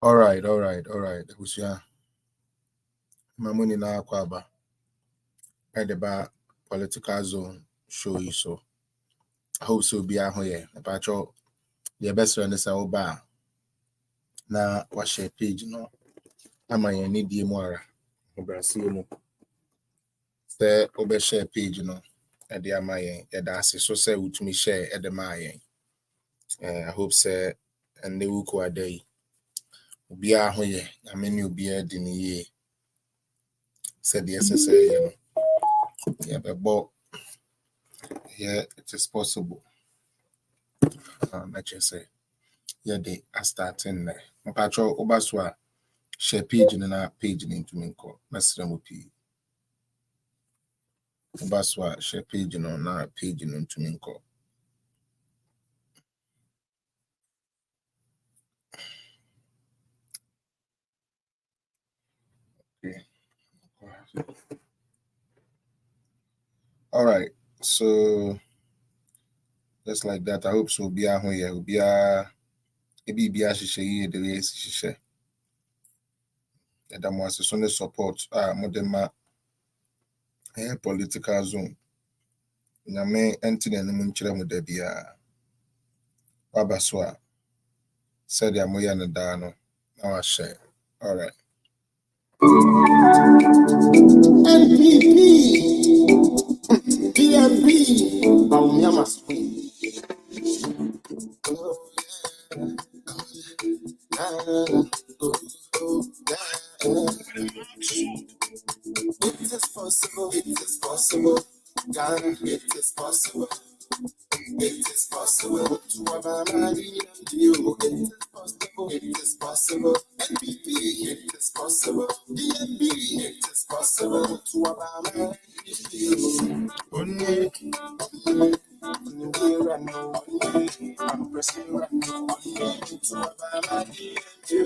All right. Busia. Mamuni na kwaba. Edeba political zone show you so. I hope so be a hoye. About the best friend is oba. Na washe page no. Ama ye need the more. Brazil no. Say obe share page no. Ede ama ye. Yeda ase so say utumi share ede ma ye. I hope say and they will go day. Obi a hoye. I mean you be a dini said the SSA, you know. Yeah, but yeah, it is possible. Let's just say, yeah, they are starting there. Patrol Obaswa share page in our page into Minko. Masramupi. Obaswa share page in on our page into Minko. Okay. All right. So just like that, I hope so. Be a here. Be a be a shisha the way shisha. That was a Sunday support. Modema political zone. Nyame entine no munkyerɛ mu da bia waba so a said ya moya no da no na wa share. All right. NPP PMP Bawumia must win. It is possible, Ghana, it is possible. It is possible to have a man in you. It is possible. NPP, it is possible. DNB, it is possible to have a man in you. I'm pressing right now. To have a man in you.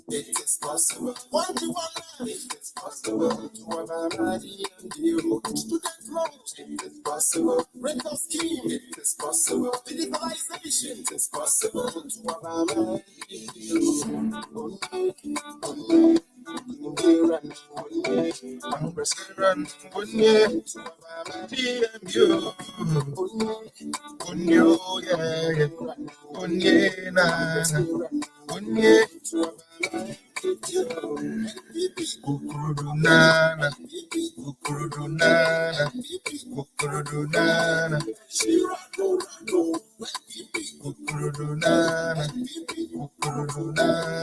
It is possible. One to one, it is possible to have a money and you. Student loans, it is possible. Rental scheme, it is possible. Digitalization, it is possible to have a money and you. I'm pressing run, one year to have a money and you. Kukurudunana, kukurudunana, kukurudunana, kukurudunana, kukurudunana,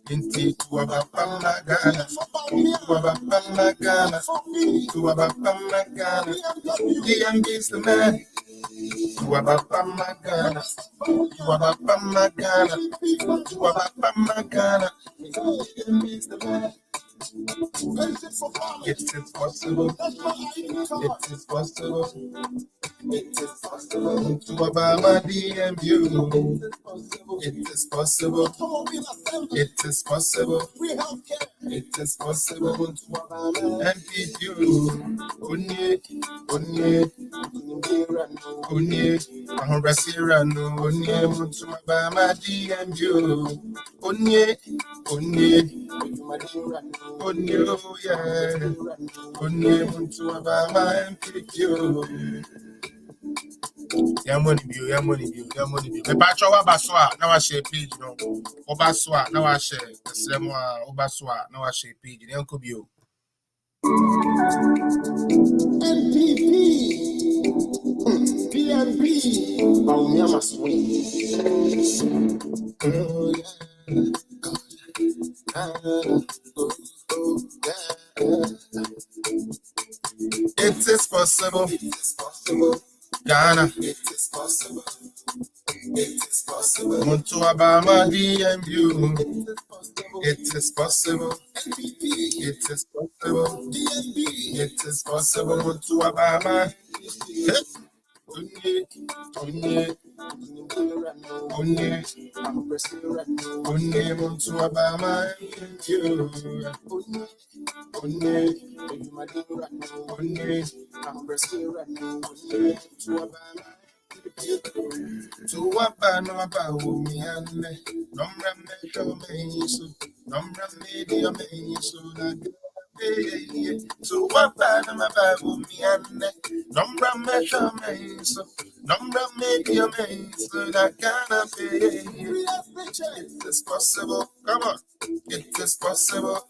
Inti tuwabapamagana, tuwabapamagana, tuwabapamagana. DMB is the man. Tuwabapamagana, tuwabapamagana, tuwabapamagana. DMB is the man. It is possible. It is possible. It is possible to Obama DMU. It is possible. It is possible. It is possible to Obama MPU. Unye, Ahorasirano, Unye, to Obama DMU. Unye, yeah. Unye, to Obama MPU. Money view. The patch over Baswa, now I share page, no. Obaswa, now I share. The Slemwa, Obaswa, now I share page. The Uncle View. NPP, PMP, Bawumia must win. It is possible. Ghana. It is possible. It is possible. Muntu Obama DMU. It is possible. It is possible. It is possible. Muntu Obama. Only Muntu Obama. To Wabana Bawumia, Nomra Metro Mason, Nomra Media Mason, to Wabana Bawumia, Nomra Metro Mason, Nomra Media Mason, I cannot pay. It is possible. Come on. It is possible.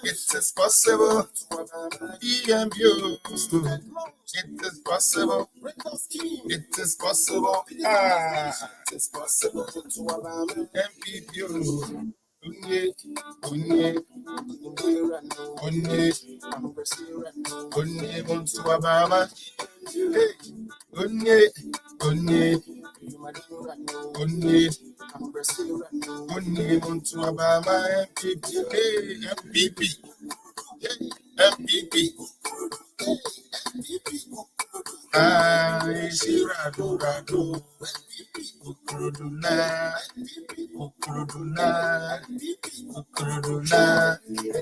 It is possible. EMU. It is possible. It is possible. It is possible to MPU. Onye Muntu Obama. Onye Muntu Obama MPP. Shirado. Ukuruduna.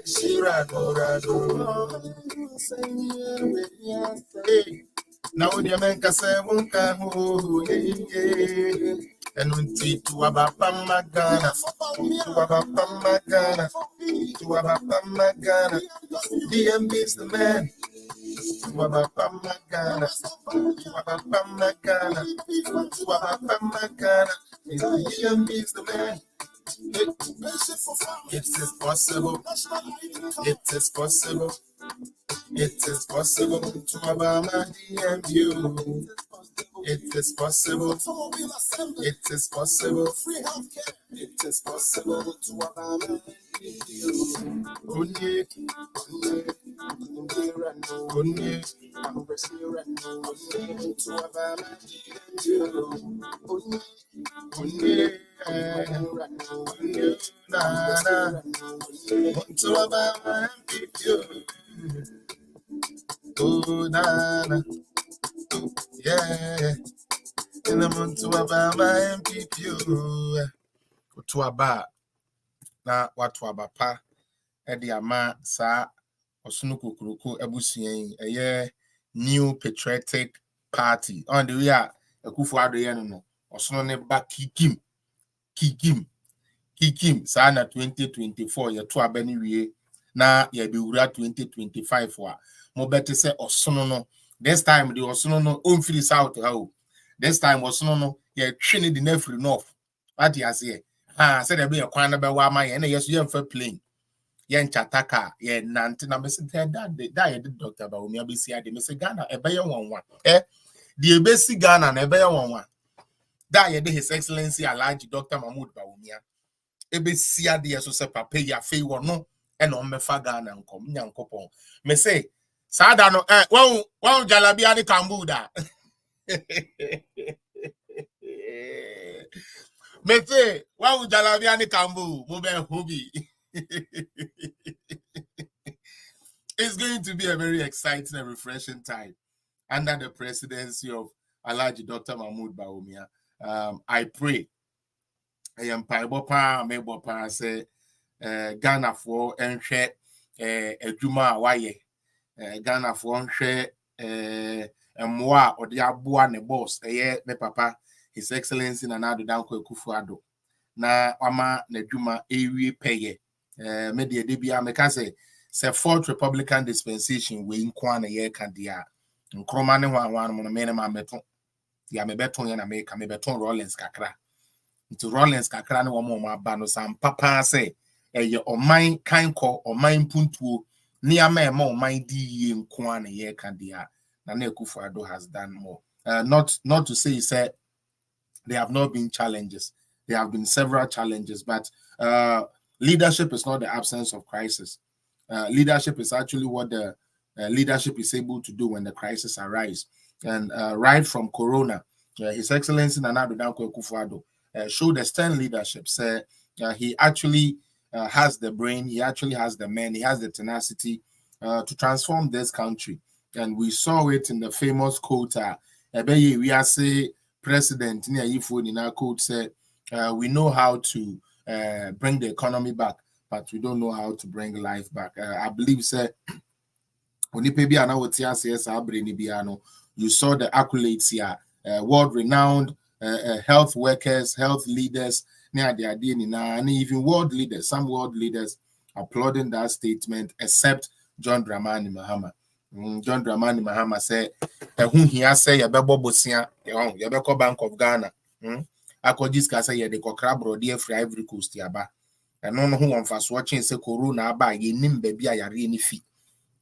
Shirado. Now the man can say Munka ho and unti to Abapama Ghana, DMB is the man. To Abapama Ghana, DMB is the man. It is possible. It is possible. It is possible to Obama DMU. It is possible. It is possible. It is possible to Obama. Onye to Obama oh, nana, yeah. In the month to Obama MPP, to Aba, na watu Abapa, Edi Ama sa Osunuku Kuruku Ebusiyen, a new patriotic party. On the way, a Kufuado Yano, Osune back Kikim, Sana 2024, ya to Abeni we na ya be 2025 wa. Mo better say Osono. This time the Osono on free south how. This time Osono ya training the nefri north. What you say? Said there be a kwana be wa my and yes you for playing. Yen chataka ye nante na me say that ya Dr. Bawumia be see ade me say Ghana e be ye one. The basic Ghana na e be ye one. That ya His Excellency Alhaji Dr. Mahmoud Bawumia. Ebe see ade so say papa ya fe wo no e no me fa Ghana nkom nyankopon. Me say Sada no won jalabia ni kambuda. Me say won jalabia ni kambu mo be hobi. It's going to be a very exciting and refreshing time under the presidency of Alhaji Dr. Mahmoud Bawumia. I pray I am Paibopa Mebopa say Ghana for enhwe adwuma waye Ghana for nhwe mmoa odi aboa ne boss me papa His Excellency Nana Danko Akufo-Addo na ama na adwuma ewie peye me de bia me ka say fourth Republican dispensation we nkwa na ye ka dia nkroma ne hwan mo me na ma meto ya me beton ye na me ka me beton Rollins kakra nti Rollins kakra ne wo mo aba no sam papa say eye oman kanko oman puntuo ni ama ma oman di ye nkwa na ye ka dia na Akufo-Addo has done more. Not to say there have not been challenges. There have been several challenges, but leadership is not the absence of crisis. Leadership is actually what the leadership is able to do when the crisis arises. And right from Corona, His Excellency Nana Addo Dankwa Akufo-Addo showed a stern leadership. Say he actually has the brain, he actually has the men, he has the tenacity to transform this country. And we saw it in the famous quote, we are say President Nina quote said, we know how to bring the economy back, but we don't know how to bring life back. I believe, say, you saw the accolades here, world-renowned health workers, health leaders, and even world leaders, some world leaders applauding that statement, except John Dramani Mahama. John Dramani Mahama said, who he has said, Yabebo Bosia, Yabeko Bank of Ghana. Akojis say, the Cocrabro, dear free Ivory Coast, Yaba. And no who on fast watching say Corona by ye nim baby, I really fee.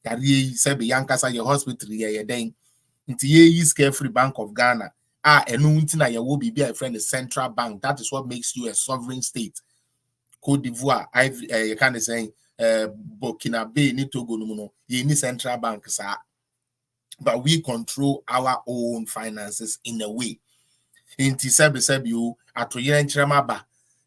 Yari said, Yankasa, your hospital, ye dang. Into ye is carefree Bank of Ghana. And no you will be a friend, the central bank. That is what makes you a sovereign state. Cote d'Ivoire, you can't say, Burkina Faso, ni Togo, no, you need central bank, sir. But we control our own finances in a way. Inti sebi you atoye nchirama ba.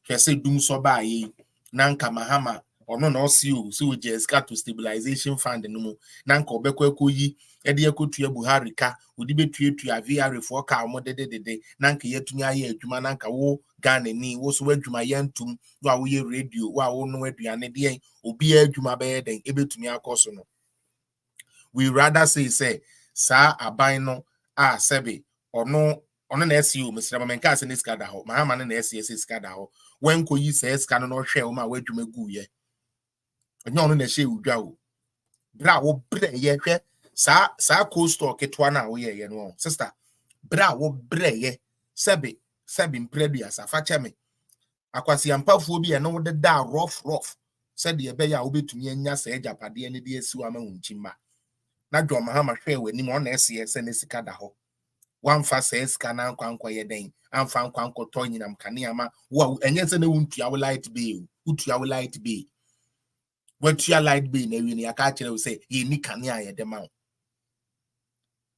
Hwese dum so ba yi nanka Mahama ono no si jeska to stabilization fund no mu nanka obekwa ekoyi ede ekotua Buhari ka odi betuatua VR for ka omo de nanka yetumi aye adwuma nanka wo Ghana ni wo so adwuma yentum wo wo ye radio wo no aduane de obi adwuma be den ebetumi akoso no. We rather say sa aban no a sebe ono na SEO Mr. Mamenka se niska da ho Mahama na SEO niska da ho when ko yi se ska no hwe o ma wadwuma gu ye onye ono na hye udwa o bra wo bre ye hwe sa coast store ketwa na wo ye no sister bra wo bre ye sebe mpredua sa fa cheme akwasi ampafuo bi ye no de da rough said ye be ya obetumi anya sa ejapade ne de asiwa ma hunchima na John Mahama hwe wani mo na SEO se niska da ho one fast says can anko ye den amfa anko to nyinam kane ama wo enye se na wuntua wo light be utua wo light be watua light be na wi ne aka kire wo se ye ni kane aye de ma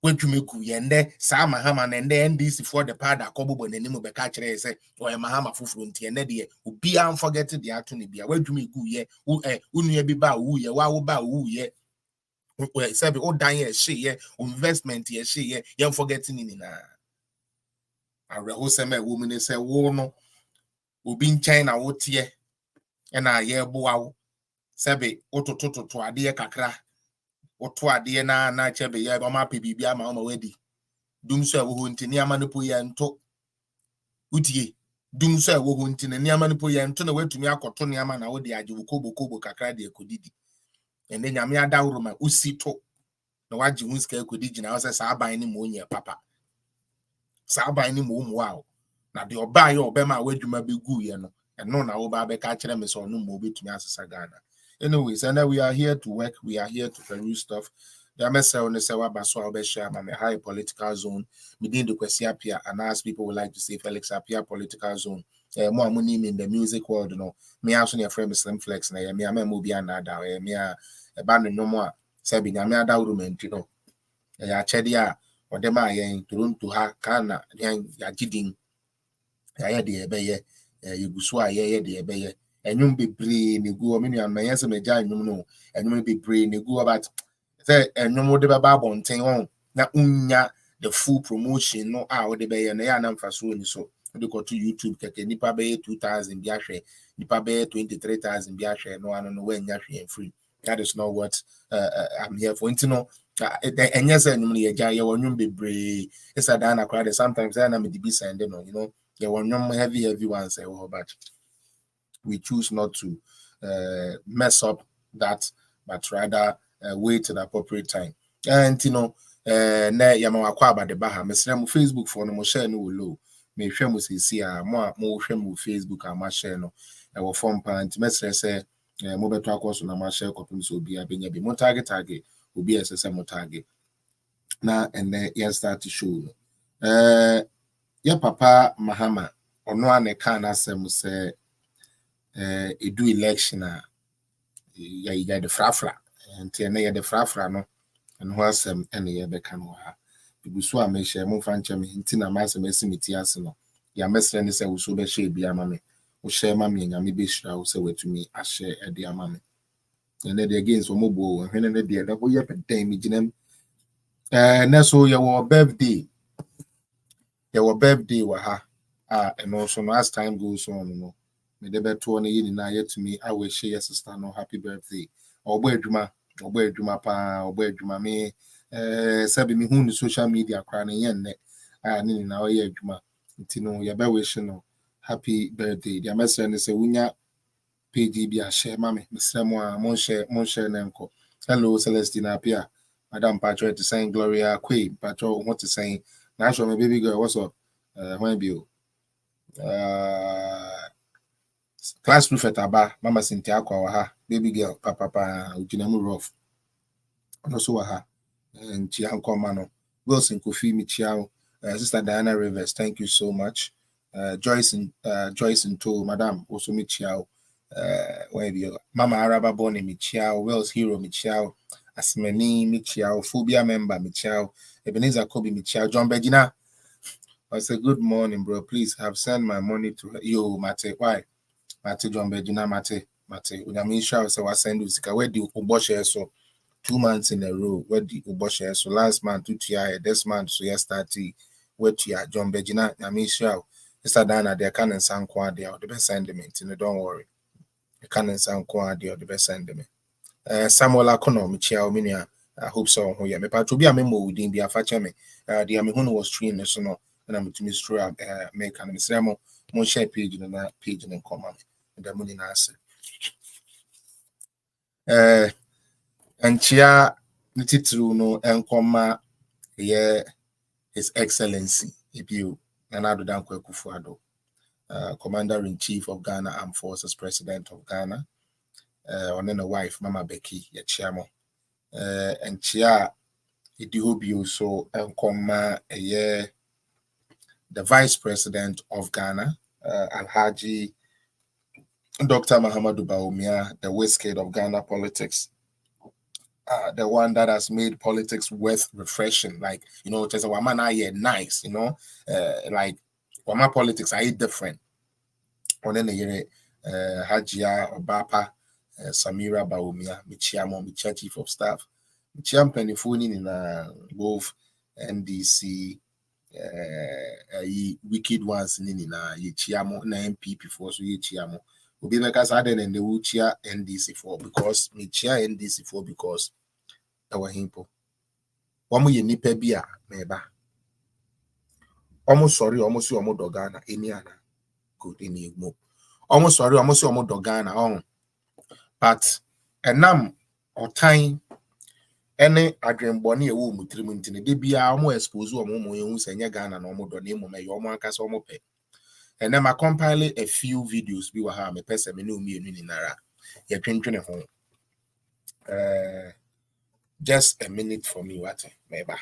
wadwumeku ye nde sa Mahama na nde NDC for the pad akobobo na nimu be ka kire se o ye Mahama fufuru ntie ne de obi am forget de ato ne bia wadwumeku ye unua bi ba wu ye wa wo ba wu ye sabi o dan ye hye investment ye hye ye forgetting ni na areho se me woman say wo no obi nchen na wo tie e na ye boa wo sabi otototo ade kakra oto ade na chebe ye ba ma pe bibia ma wadi dum so wo ho ntini ama no po ye nto utie dum so wo ho ntini ni ama no po ye nto na watumi akoto ni ama na wo de age kobo kakra de ekodidi ene nyame adawro ma usito na waji hunska ekodidi na wose sa aban ni mo nye papa sa aban ni mo wow na de oba ye obema wadwuma begu ye no eno na wo ba be ka kire me so no mo betumi asesa Ghana. Anyways, and we are here to work, we are here to produce stuff. The message on the Sewa Baso Albesham, I'm a high political zone. Within the Kwesiapia, and as people would like to say Felix Apia political zone. More money in the music world, you know. Me also your friend Slim Flex, and me a movie and nada, me a band no more. Sabi, me a document, you know. Ya Chedia, or the Maya, to her, Kana, ya Jidding, ya de Ebeye, you Guswa, ya de Ebeye. And you be brain, you go, I mean, I'm my answer, my giant, no, and you be brain, you go about and no more the Bible on thing on now, the full promotion, no, out the bay and the anam for so. You go to YouTube, Nipa Bay 2,000 Biashe, Nipa Bay 23,000 Biashe, no, I don't know when Yashi and free. That is not what I'm here for. You know, and yes, and you won't be brave. It's a Dana crowd. Sometimes I'm a DB send, you know, you want heavy ones, say, oh, but we choose not to mess up that, but rather wait at the appropriate time. And you know, na yama kwa the baha. Mesra mu Facebook for no mo share no low. Me hwe mo sisi a mo hwe mo Facebook a ma share no. E wo form pant mesra say mo beto akoso na ma share kopim so obi abenya bi mo target obi esese mo target. Na and then you start to show. Ya papa Mahama ono ane kan asem say do election ya the frafra and na ya the frafra no and who has some any ever can ha. Bibusu a me share mo fanche me nti na ma asem esimiti ase no. Ya mesre ne se wo so be share bi ama me. Wo share ma me nyame be shira wo se wetumi a share e de ama me. And then again so mo bo hwene ne de na wo ye peden mi ginem. Na so ye wo birthday. Ye wo birthday wa ha. And also no, as time goes on, no. Me de beto na yini na yetumi I wish your sister no happy birthday. Obo adwuma pa, obo adwuma me sabi me hu ni social media kwa na yen ne. Ni na o ye adwuma. Nti no ye be wish no happy birthday. Dia message ne se wunya page bi a share mame. Mesra mo a mon share na nko. Hello Celestina Apia. Madam Patrick to saying Gloria Quay. Patrick what to saying. Now show my baby girl what's up? When be you? Class prefect aba mama Cynthia akwa wa ha baby girl papa ujinamu rough ono so wa ha nchia nkoma no Wilson Kofi Michiao sister Diana Rivers thank you so much Joyce into madam also Michiao where be mama Araba Bonnie Michiao Wells Hero Michiao Asmeni Michiao Phobia member Michiao Ebenezer Kobe Michiao John Begina I said good morning bro please have sent my money to you Mate why Mate John Begina Mate Unyami Shao say was send usika where the Ubo share so 2 months in a row where the Ubo share so last month 2 TI this month so yesterday where to John Begina Nyami Shao Mr. Dana they can and sound quad they are the best sentiment don't worry you can and sound quad they are the best sentiment Samuel Akono Michiao Minia I hope so who ya me pa to be a memo within be a facha me the amihunu was stream so no and I'm to Mr. Make an Mr. Mon share page na page in common the money na ase anchia nititru no enkoma ye his excellency Ibiu Nana Dan Kwekufuado commander in chief of Ghana Armed Forces president of Ghana on a wife Mama Becky Yachiamo anchia idihobio so enkoma ye the vice president of Ghana Alhaji Dr. Mahama Bawumia, the wizard of Ghana politics, the one that has made politics worth refreshing. Like, just a woman I nice, like Wama politics are different. On then Hajia Obapa, Samira Bawumia, Michia chief of staff, Michia Penifuni in both NDC, wicked ones in Yichiamo, na MPP for so Yichiamo. Obi because I didn't the Uchia NDC for because me chia NDC for because our himpo. Wamu ye nipe bia meba. Almost sorry, almost you almost dogana Eniana. Good in mo. Almost sorry, almost you almost dogana on. But enam or time any agreement boni a woman trimuntin de bia almost expose or momo you senya Ghana no more donemo me your man cast almost pay. And then I compile a few videos we were having a person me no me in nara. You're drinking a home. Just a minute for me, what maybe.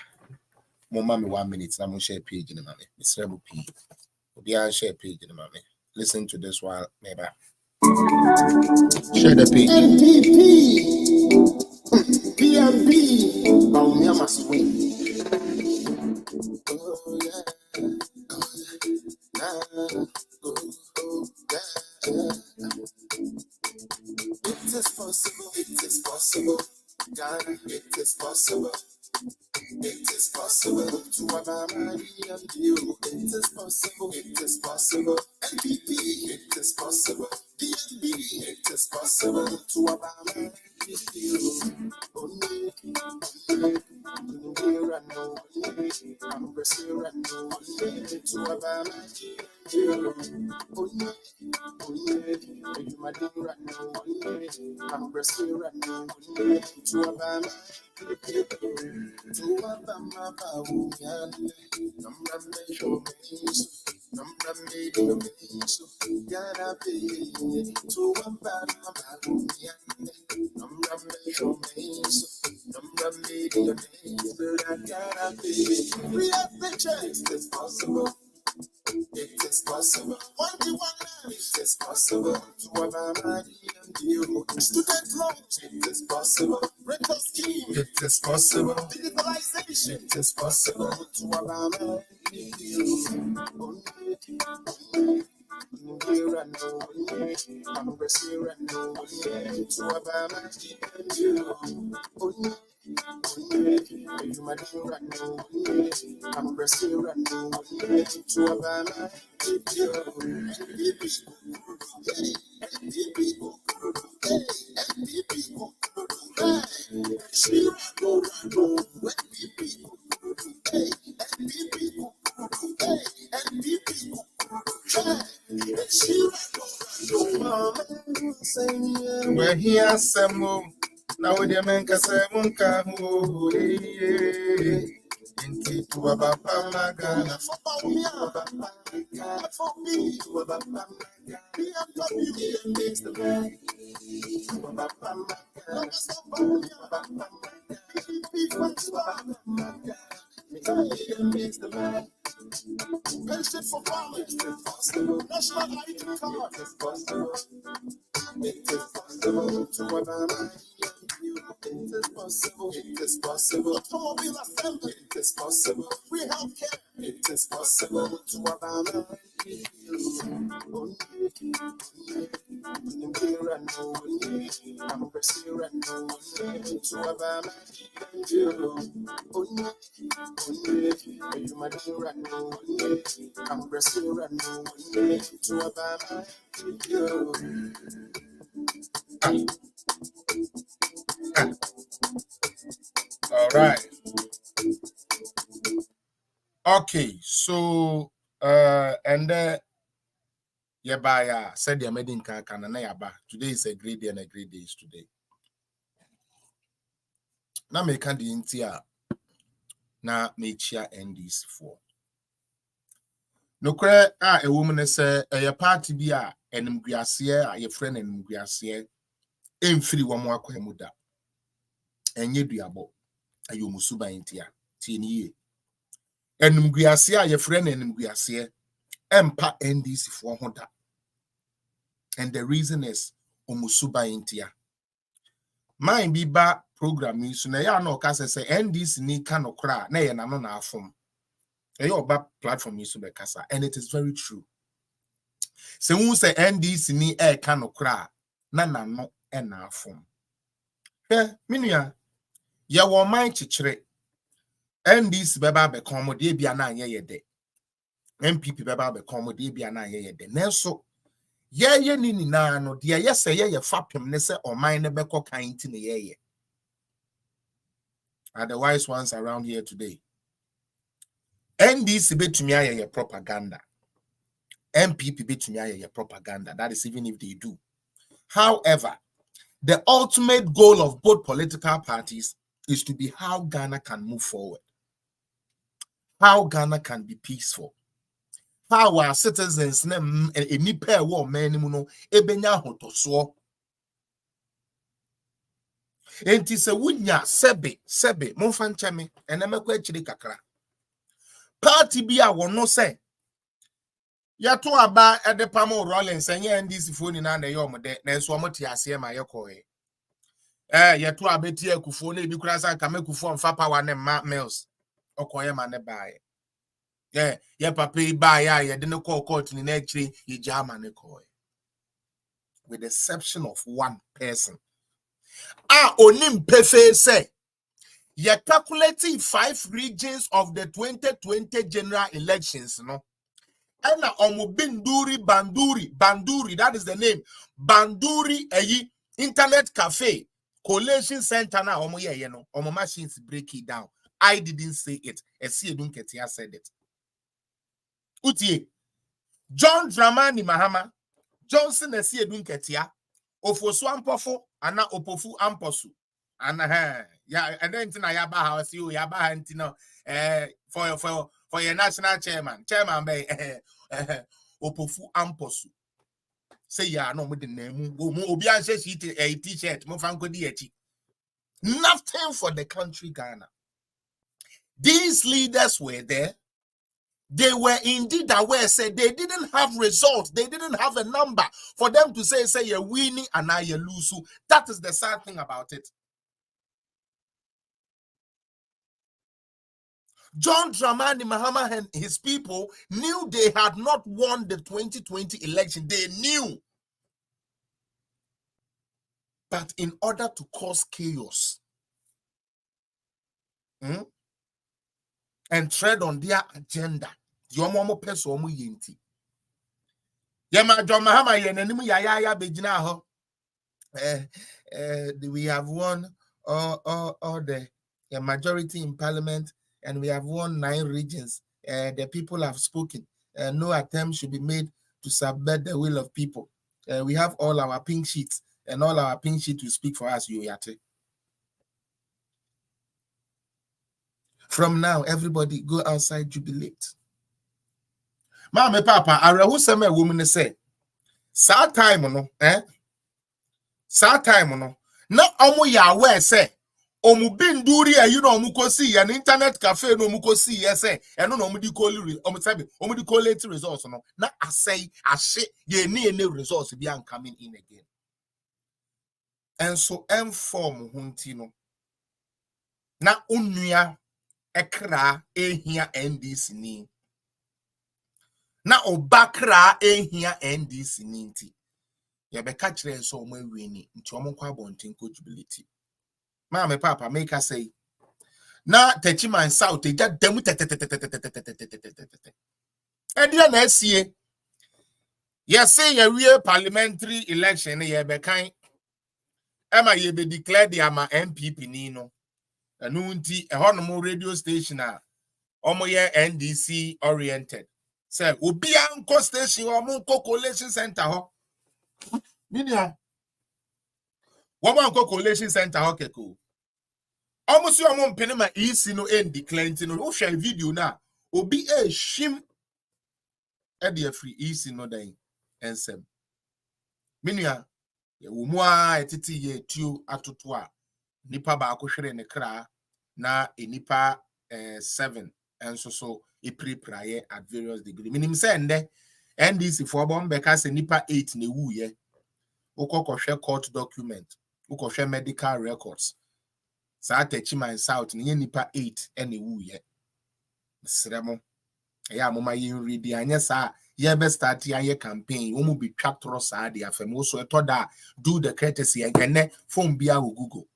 Mama me 1 minute, I'm gonna share page in the money. It's Rebel P. We'll share page in the money. Listen to this while maybe. Share the page. PMP. Bawumia must win. Oh yeah. It is possible. It is possible. Ghana, it is possible. It is possible to Mahama and you. It is possible. It is possible. Lgbtq. It is possible. DNB. It is possible to Mahama and you. Only I'm pressing right now. To Mahama and you. Only my dear right now. I'm pressing right now. To Mahama. To Mahama Bawumia, Namra show me, Namra made me, Yana be to Mahama Bawumia, Namra show me, Namra made me, but I gotta be. We have the chance, it's possible. It is possible. 21 it is possible. To have a money and deal. Student loans, it is possible. Rental scheme, it is possible. Digitalization, it is possible. To have a money and deal. Here and no I'm here and no to have a money and deal. You might hear right now. I'm resting right now. To a banana. We're here some more. Now the man can say into Bawumia for Bawumia for me to BMW makes the man makes the man pension for farmers national ID card is possible. It is possible to a banana. It is possible. It is possible. Automobile assembly. It is possible. Free healthcare. It is possible to a banana. I'm pressing right now to a banana. You might do right now. I'm pressing right now to a banana. All right. Okay, so and yeah, said the medin can yaba. Today is a great day and a great day is today. Now me can the intia na me chia NDs for. No cre a woman say a party be a enumguasie a your friend enumguasie emfiri wo mo akwamuda. Enye duabo ayo musuba intia tieni enumguasie a your friend enumguasie empa NDs for hoda. And the reason is omusuba intia. Mine be ba program so na ya no ka say NDC ni kanokra na ye na no na afom. E yo ba platform so be kasa and it is very true. Se who say NDC ni e kanokra na no e na afom. Minua ye wo man chichire NDC beba be komode bia na anye ye de. MPP beba be komode bia na anye ye de. Nenso ye ni na no de ye say ye fapem ne say oman ne beko kan ti ne ye. Are the wise ones around here today. NDC betumi aye propaganda. MPP betumi aye propaganda. That is even if they do. However, the ultimate goal of both political parties is to be how Ghana can move forward. How Ghana can be peaceful. How our citizens any pair war menimuno ebenya hotoso. Enti se wunya sebe monfanchame enemekwa achiri kakra. Party bi a wono say yato aba edepamo Rollins enye NDC phone na na yom de na enso omote ase ma yekoe. Yato abeti akufo na ebi kura sa kamekufo mfa power ne ma mills okoye ma ne bae. Ye papa ba ya ye de ne call court ni na achiri ye jama ne koe. With the exception of one person. Onim pefe say ye calculating 5 regions of the 2020 general elections, no? And Banduri, that is the name. Banduri internet cafe, collation center na omo ye no. Omo machines break it down. I didn't say it. Ketia said it. Utie. John Dramani Mahama, Johnson Ketia, Ofosu Ampofo, ana Opofu Amposu. Yeah, and then tina yaba house you yaba antino for your national chairman bay Opofu Amposu. Say ya no with the name obi anse a t-shirt mo fanko di echi. Nothing for the country Ghana. These leaders were there. They were indeed aware, said they didn't have results, they didn't have a number for them to say you're winning and now you lose. That is the sad thing about it. John Dramani Mahama and his people knew they had not won the 2020 election. They knew. But in order to cause chaos and tread on their agenda, John Mahama we have won all the majority in parliament, and we have won 9 regions. The people have spoken. No attempt should be made to subvert the will of people. We have all our pink sheets, and all our pink sheets will speak for us. From now, everybody go outside, jubilate. Mama, Papa, I will say my woman say, sad time, no, sad time, no. Na omo ya aware say omu binduri you know omu ko see an internet cafe no omu ko see say eno no omu di call omu di collate results no na asay ahye ye ni results bi an coming in again. And so inform hunti no na onua ekra ehia NDC ni na obakra ehia NDC ni nti ya be catch kire so omo awieni nti omo kwa bonten coachability. Mama Papa make us say na Techiman South eja demu edia na asie ye say ye wie parliamentary election ye be kan ema ye be declare the ama MPP ni no enu nti ehonom radio station a omo ye NDC oriented say obi anko station omo nko collation center ho minia womo anko collation center ho keko almost your mom penema is no end declaring no who share video na obi a shim e de free is no dan ensem menua ye wo mu a etiti ye tuo atoto a nipa ba akohwere ne kra na enipa 7 enso so e prepare at various degree minim say nde NDC for bomb beka se nipa 8 na wu ye ukokohwe court document ukohwe medical records sa Techiman South ni nipa 8 ene wu ye sremo ya mama yin ready anya sa ye be start ya campaign wo mu bi twatro sa de afem wo so etoda do the courtesy ene phone bia wo Google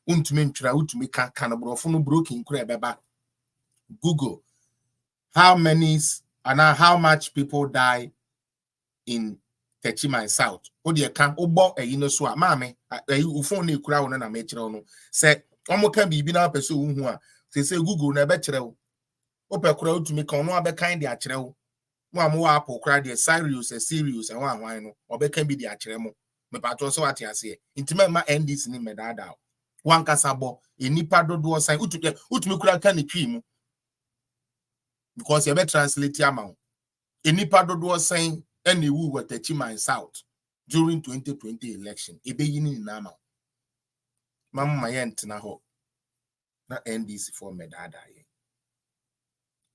untumi ntwira utumi kan brofo no broken kura beba Google how much people die in Techiman South odi e kan obo eyi no so a maame eyi phone na ekura wo na me kire no se omo kan bibi na pese wo hu a se Google na be kire wo opekura utumi kan no abekan de akire wo mo amwo apple kura de serious and wan no obekan bi de akire mo me patro so ate ase intima ma NDC ni medada wan kasabo enipa dodo sign utumi kura kan ni twi mu because you be translate amount enipa dodo sign any wu with Techiman South during 2020 election ebe yini na ama mamma yent na ho na NDC for medada ye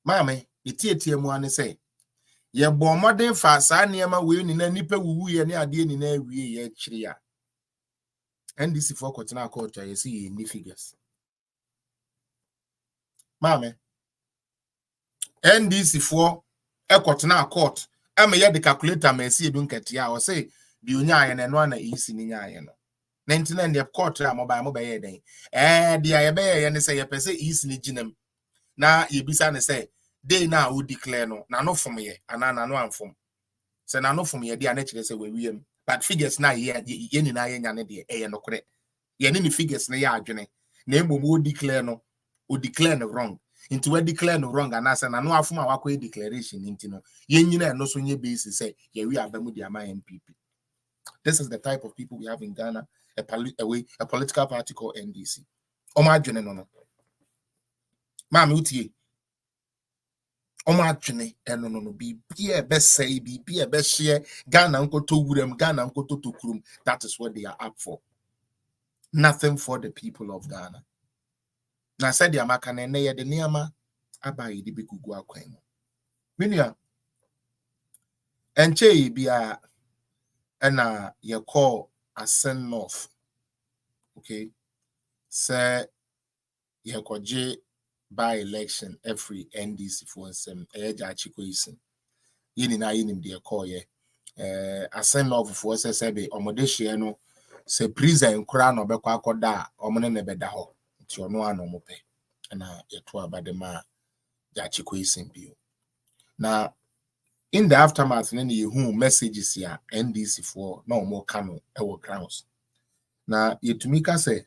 mame etietie mu ane say ye bo modern fa sa niema we ni na nipa wuwu ye ne ade ni na awie ye kire ya NDC for kotina court ye see ye ni figures mame NDC for ekotina court ame ye de calculator ma see edu nketia o say bi onya aye na no na isi ni nya aye no 99 the court a mobile ye den de aye be ye ne say ye pese isi ni ginam na ye bisa ne say dey na o declare no na no from ye ana na no amfom se na no from ye dey na kire say we wiem but figures na ye ni na ye nya ne de ye no kore ye ni figures na ye adwene na embom o declare no wrong into we declare no wrong and say na no afom awakọ declaration into no ye nyina no so nye basis say ye we abamu di ama MPP. This is the type of people we have in Ghana, a political party called NDC. Oma adwene no maami utie oma adwene no bi e be say bi e be share Ghana nkoto wuram Ghana nkoto tokurum. That is what they are up for. Nothing for the people of Ghana. Na said the amaka na ye de niama abayi di bigugu akwan. Minia enche bia ena ye call a send off. Okay, say ye koje by election every NDC for some eja chikoisin. Yini na yinim de call ye a send off for say be omodehye no se prison kura no bekwa akoda omone ne beda ho nti ono ano mo pe na ye to abadema ja chikoisin bio. Na in the aftermath na ye hu messages ya NDC for na omo kano ewo grounds. Na yetumika se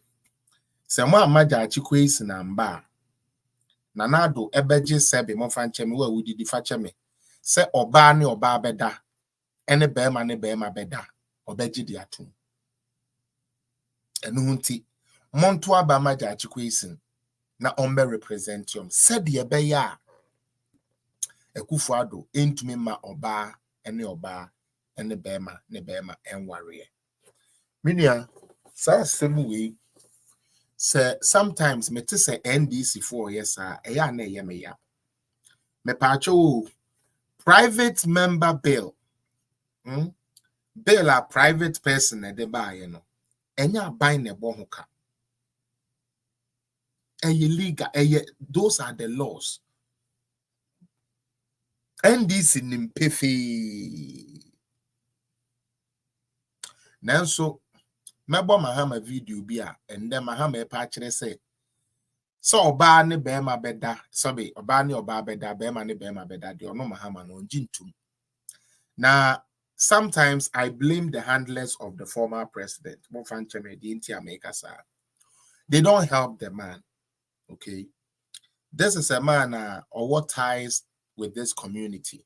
mo amaja chikoisin na mba na nado ebeje sebe mo fancheme wa wudidi facheme se oba ne oba beda ene bema ne bema beda obeji di atum enu hunti monto aba maja chikoisin na ombe representium said ye beya Ekufuado entumi ma oba ene bema ne bema enware minia sa semuwe se sometimes me te se NDC for yes eya na ye me ya me pacho private member bill bill a private person e de buy no enya buy ne bo ho ka illegal those are the laws. NDC nimpefe nanso mebo Mahama video bi a ende Mahama e pa kire say so oba ne bema beda sobe oba ne oba beda bema ne bema beda de ono Mahama no njintum. Now sometimes I blame the handlers of the former president. They don't help the man. Okay, this is a man or what ties with this community.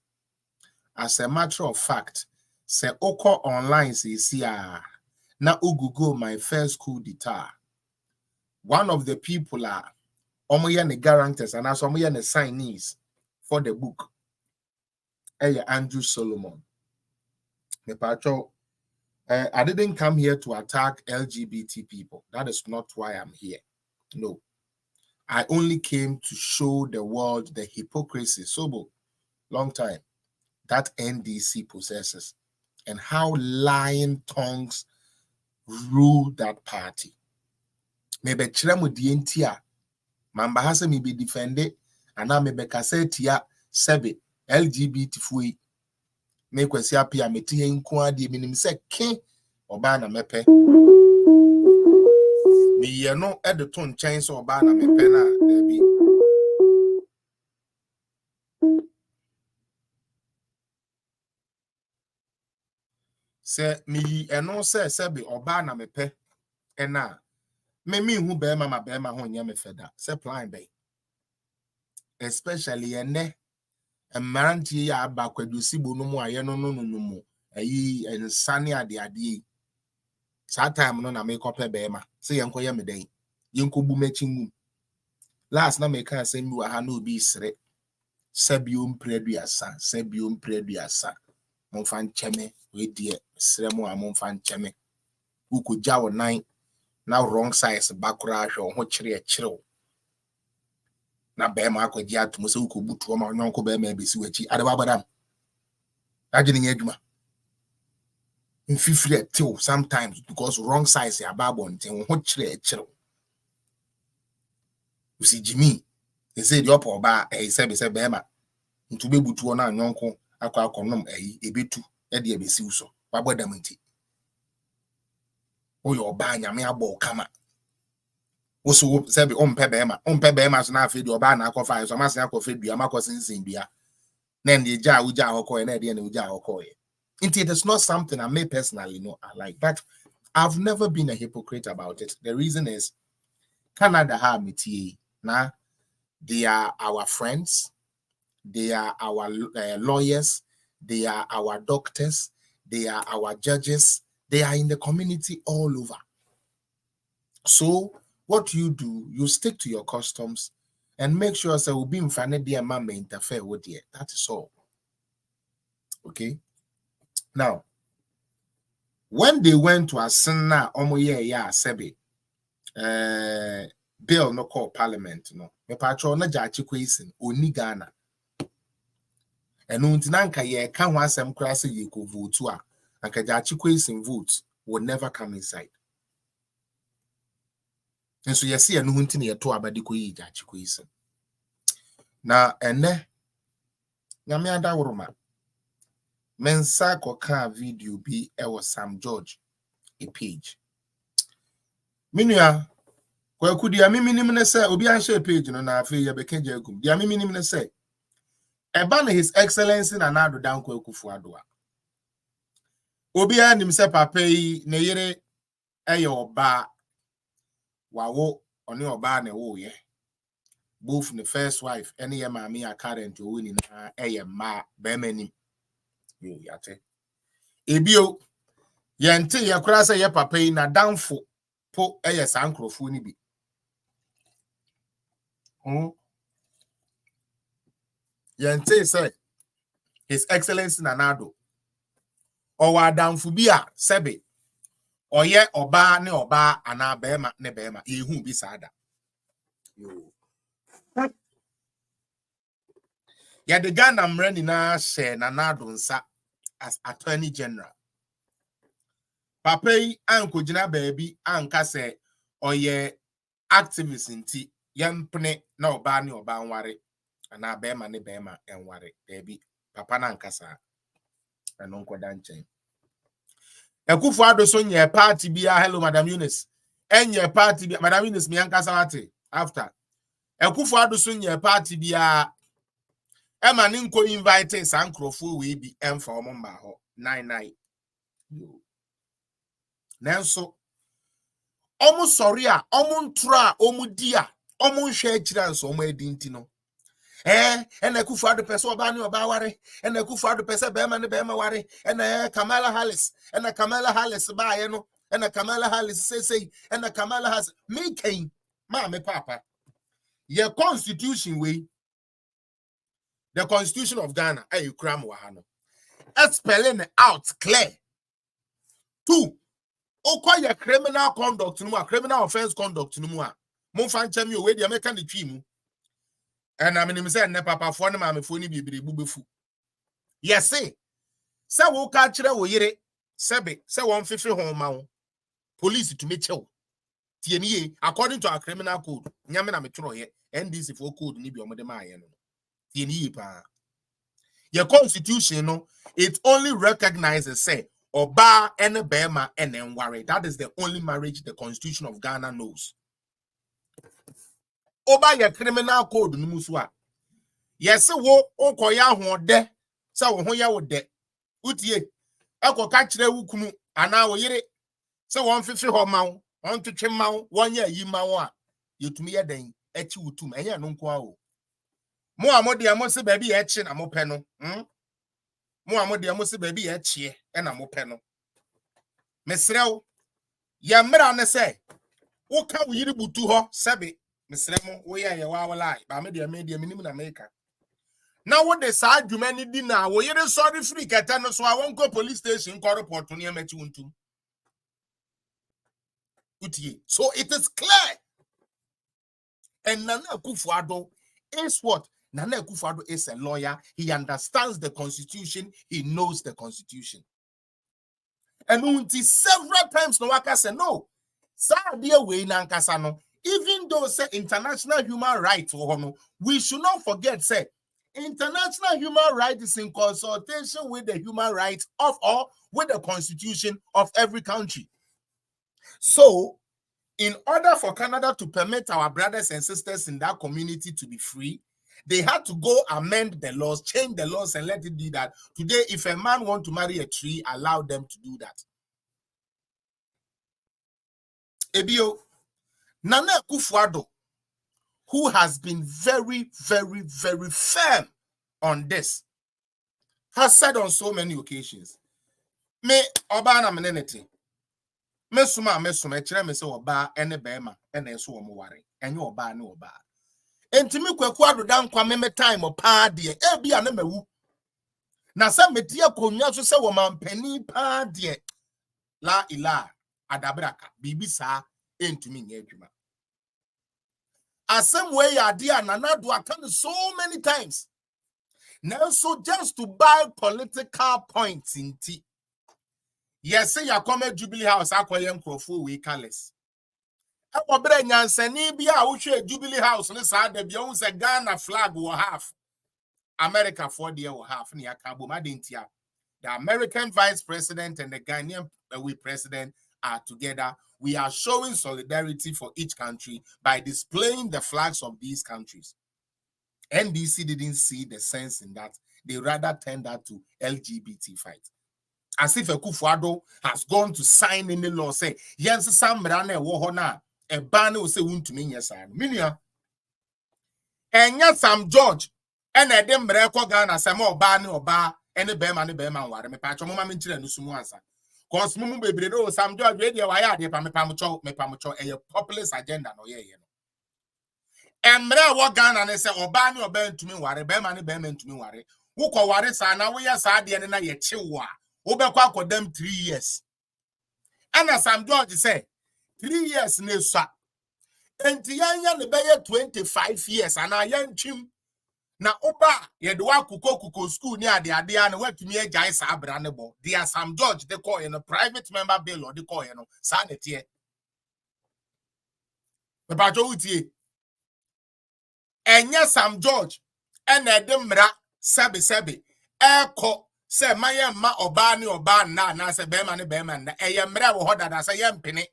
As a matter of fact, say oko online see na ugugo my first coup d'etat. One of the people are omoya ne guarantors and as omoya ne signees for the book. Andrew Solomon. I didn't come here to attack LGBT people. That is not why I'm here. No. I only came to show the world the hypocrisy, long time, that NDC possesses and how lying tongues rule that party. Maybe chiremu dientia, mamba hase mi be defended, and now maybe kasetia sebe LGBT fui. Me kwesi apia meti he nko ade minim se ke oba na mepe me ye no e de to nchen se oba na mepe na da bi se me eno se be oba na mepe na me hu be ma ho nya me feda se plan be especially ene emanti ya aba kwadusi bo no mu aye no mu ayi ensane ade sa time no na me kope be ma se yenko ye me den yenko bu machi mu last na me kan asem bi wa ha na obi sere sabiom preduasa mo fan cheme we die sere mo a mo fan cheme uko jawo nine na wrong size bakura hwe ho kire na be ma akwaji atum se uko butu ma nyonko be ma besi wachi ade babadam agene nya adwuma mfifire till sometimes because wrong size ya babon ten ho kire you see Jimmy they say the upper ba say be ma ntu be butu na nyonko akonom ebetu e de ebesi uso babodam nti o yo ba nyame abo kama woso say be ompe be ma so na afi de oba na akofa so ma se akofa dua makosinsin dua na ndi ja uja akoye na de na uja akoye. It is not something I may personally know I like, but I've never been a hypocrite about it. The reason is Canada have me now. They are our friends, they are our lawyers, they are our doctors, they are our judges, they are in the community all over. So what you do, you stick to your customs and make sure that will be in front of their man may interfere with you. That is all. Okay. Now, when they went to Asana Omoye ya Sebi bill no call parliament no me patro na jachi kwesin oni Ghana And untinanka ye can want some crassy ye go vote to and Kajachi in votes will never come inside. And so you see a nuntin ye to abadiko ye jachiquison. Now, and ne Yamianda Roma Mensa koka video be Sam George a page. Minua, kwa could ya miminim say, Obi an share page no na fe ye beke jagum. Ya miminim say, Eban His Excellency na nado down kwa kufuadoa. Obi an himself papai ne yere eyo ba wawo oni oba na wo ye. Both the first wife any ye mami a current o ni na eye ma be mani. Yo yate. Ebio yente ye kura say ye papai na downfo po eye sankrofo ni bi. Yente say His Excellency Nanado or downfo bi a sebe oye oba ne oba ana bema ne bema ehu bi sada. Yo. Ya the Ghana mreni na share Nanado nsa as Attorney General. Papai anko jina baby anka se oye activist nti yempne na oba ne oba nware ana bema ne bema enware baby papa na nkasa eno nkoda nchen. Ekufuado so nye party bia hello Madam Eunice enye party bia Madam Eunice mi ankasa wate after Ekufuado so nye party bia ema ni nko invite sankrofo we bi emfa omomba ho 99 yo nanso omu sorry a omu ntro a omu di a omu hwe akira nso omu adinti no ena Ekufuado pese oba ne oba ware ena Ekufuado pese bema ne bema ware ena Kamala Harris ba ye no ena Kamala Harris say ena Kamala Harris me ken ma me papa ye constitution we the Constitution of Ghana ay kram wa ha no spelling out clear 2 okoye criminal conduct no a criminal offense conduct no mu a mo fa ncha mi o we dia meka ne twi mu and I mean say ne papa fo ne maame fo ni bibire bubefu yes say wo ka kire wo yire sebe say won fefe ho ma wo police to me chew tie ni ye according to our criminal code nyame na me tworo ye NDC for code ni bi o mo de ma ye no tie ni ye pa your constitution no it only recognizes say oba ene bema ene nware. That is the only marriage the Constitution of Ghana knows. Oba your criminal code no muso a yes wo okoya ho de say wo ho ya wo de utie ekoka kire wukunu ana wo yire say won fefe ho ma wo on twetwe ma wo won ya yi ma wo a yetumi ye den echi wutum enye no nko a wo mo amode amo se ba bi ye echi na mo pe no mo amode amo se ba bi ye echi e na mo pe no mesrew ya mra ne say wo ka wo yire butu ho sebe mesremo wo ya ye wa wala ba me de minim na America na wo de sa adwuma ni di na wo yire sorry free keta no so a won go police station ko report no emachi wontum utie. So it is clear. And Nana Akufo-Addo is what? Nana Akufo-Addo is a lawyer. He understands the Constitution. He knows the Constitution. And until several times Nawaka said, no, even though say international human rights, we should not forget, say, international human rights is in consultation with the human rights of or with the Constitution of every country. So, in order for Canada to permit our brothers and sisters in that community to be free, they had to go amend the laws, change the laws, and let it do that. Today, if a man wants to marry a tree, allow them to do that. Ebio, Nana Akufo-Addo, who has been very, very, very firm on this, has said on so many occasions, me obana meneneti. Mesuma chere me se oba ene bema ene so wo ware enye oba ne oba entimi kwaku adoda nkwa me time pa de e bia na mawu na se metie konwa so se wo mampani pa de la ila adabraka bibi sa entumi nye adwuma asem we ya de Nanado aka so many times Now, so just to buy political points in tea. Yes, say you come at Jubilee House, Aquarium Crowfo, we careless. Our brain Yansani be out Jubilee House, and it's the Beyonce a Ghana flag will have America for the will have near Cabo Madintia. The American vice president and the Ghanaian president are together. We are showing solidarity for each country by displaying the flags of these countries. NDC didn't see the sense in that. They rather turned that to LGBT fight. As if Akufo-Addo has gone to sign in the law, say, yes, some rane wohona, a ban will say, won't mean yes, Minia. And yes, Sam George, and a dem breko Ghana, some more ban or bar, and a bear man, water, me patch, mama mintin and Sumuansa. Cause Mumu baby, Sam George, radio, I had me pamucho, a populist agenda, no, yeah. And mre wo Ghana ne se oba ne oba ntumi ware be ma ne be ma ntumi ware wo ko ware sa na wo ya sa de ne na ye chewo a wo be kwa akodam 3 years ana Sam George say 3 years ne so enti yanya ne be ye 25 years ana yantwim na oba ye de wa kuko school ni ade na watumi agyae sa abra ne bo dia Sam George de call in a private member bill or de call no sa ne tie be ba jo utie. Enya Sam George ena edemra sebe eko se maye ma oba ni oba na se bema ni bema na eye mra wo hodada se ye mpene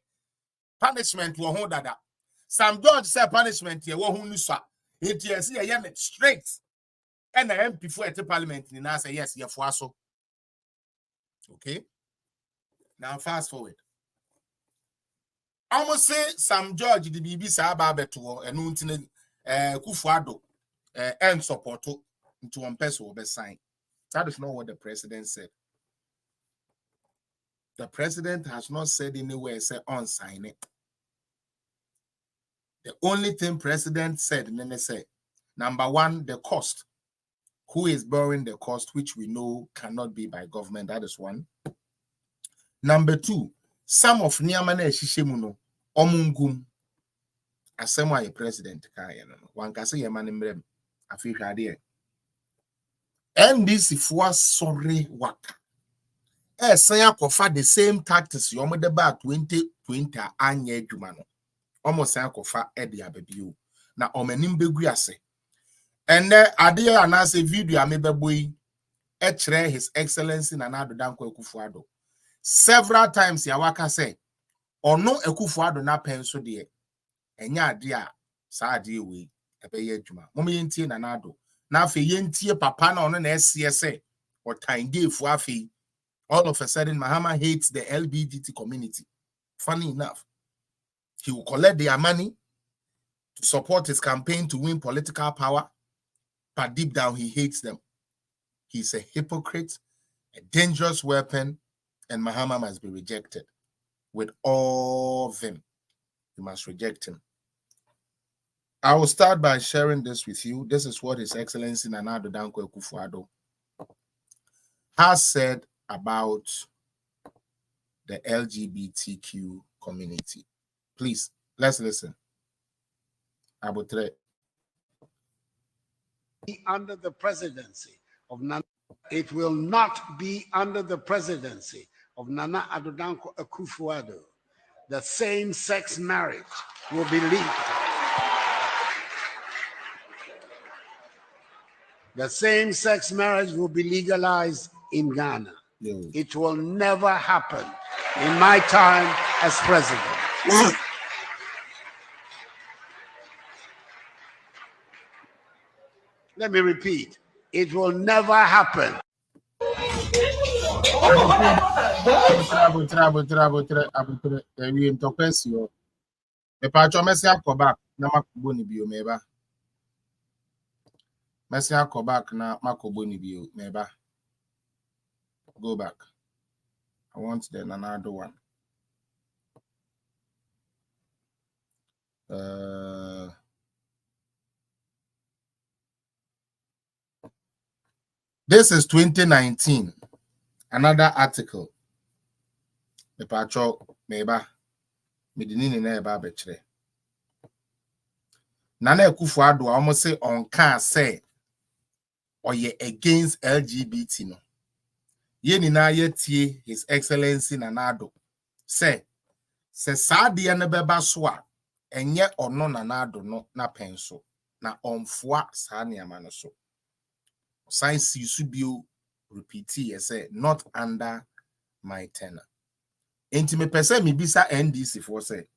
punishment wo ho dada. Sam George say punishment ye wo hu ni so enti ye se ye ne straight ena MP for at parliament ni na say yes ye fo aso. Okay, now fast forward. Almost say Sam George the BB sa ba beto enu ntine Akufo-Addo and support into one person will be signed. That is not what the president said. The president has not said anywhere say on sign it. The only thing president said, then say, number one, the cost. Who is bearing the cost, which we know cannot be by government? That is one. Number two, some of Niamane Shishimuno, Omungum. Asema ye president kaya no wan kase ye manemrem afi hwade NDC for sorry waka san akofa the same tactics yo de ba 2020 anya adwuma no almost san akofa e de ababio na omanim begu ase enne ade anase video amebeboyi e kire his excellency Nana Addo Dankwa Akufo-Addo several times ya waka say ono Akufo-Addo na penso de enya ade a sa ade we ebeye adwuma mom yentie Nana Addo na afi yentie papa na ono na ese or tangefu afi all of a sudden Mahama hates the Lgbtq community. Funny enough, he will collect their money to support his campaign to win political power, but deep down he hates them. He's a hypocrite, a dangerous weapon, and Mahama must be rejected. With all of them, you must reject him. I will start by sharing this with you. This is what His Excellency Nana Addo Dankwa Akufo-Addo has said about the LGBTQ community. Please, let's listen. Abutre. Under the presidency of Nana, it will not be under the presidency of Nana Addo Dankwa Akufo-Addo. The same-sex marriage will be legal. The same-sex marriage will be legalized in Ghana. Yo. It will never happen in my time as president. Let me repeat. It will never happen. Go back. I want then another one. This is 2019. Another article. The patrol meba medinini na eba betre. Nana Akufo-Addo almost say on can say or ye against LGBT no. Ye ni na ye tie His Excellency Nana Addo say saade na beba so a enye ono Nana Addo no na penso na onfoa saa niama no so. Science Yusubio repeat ye say not under my tenure. Enti me pese me bisa NDC for say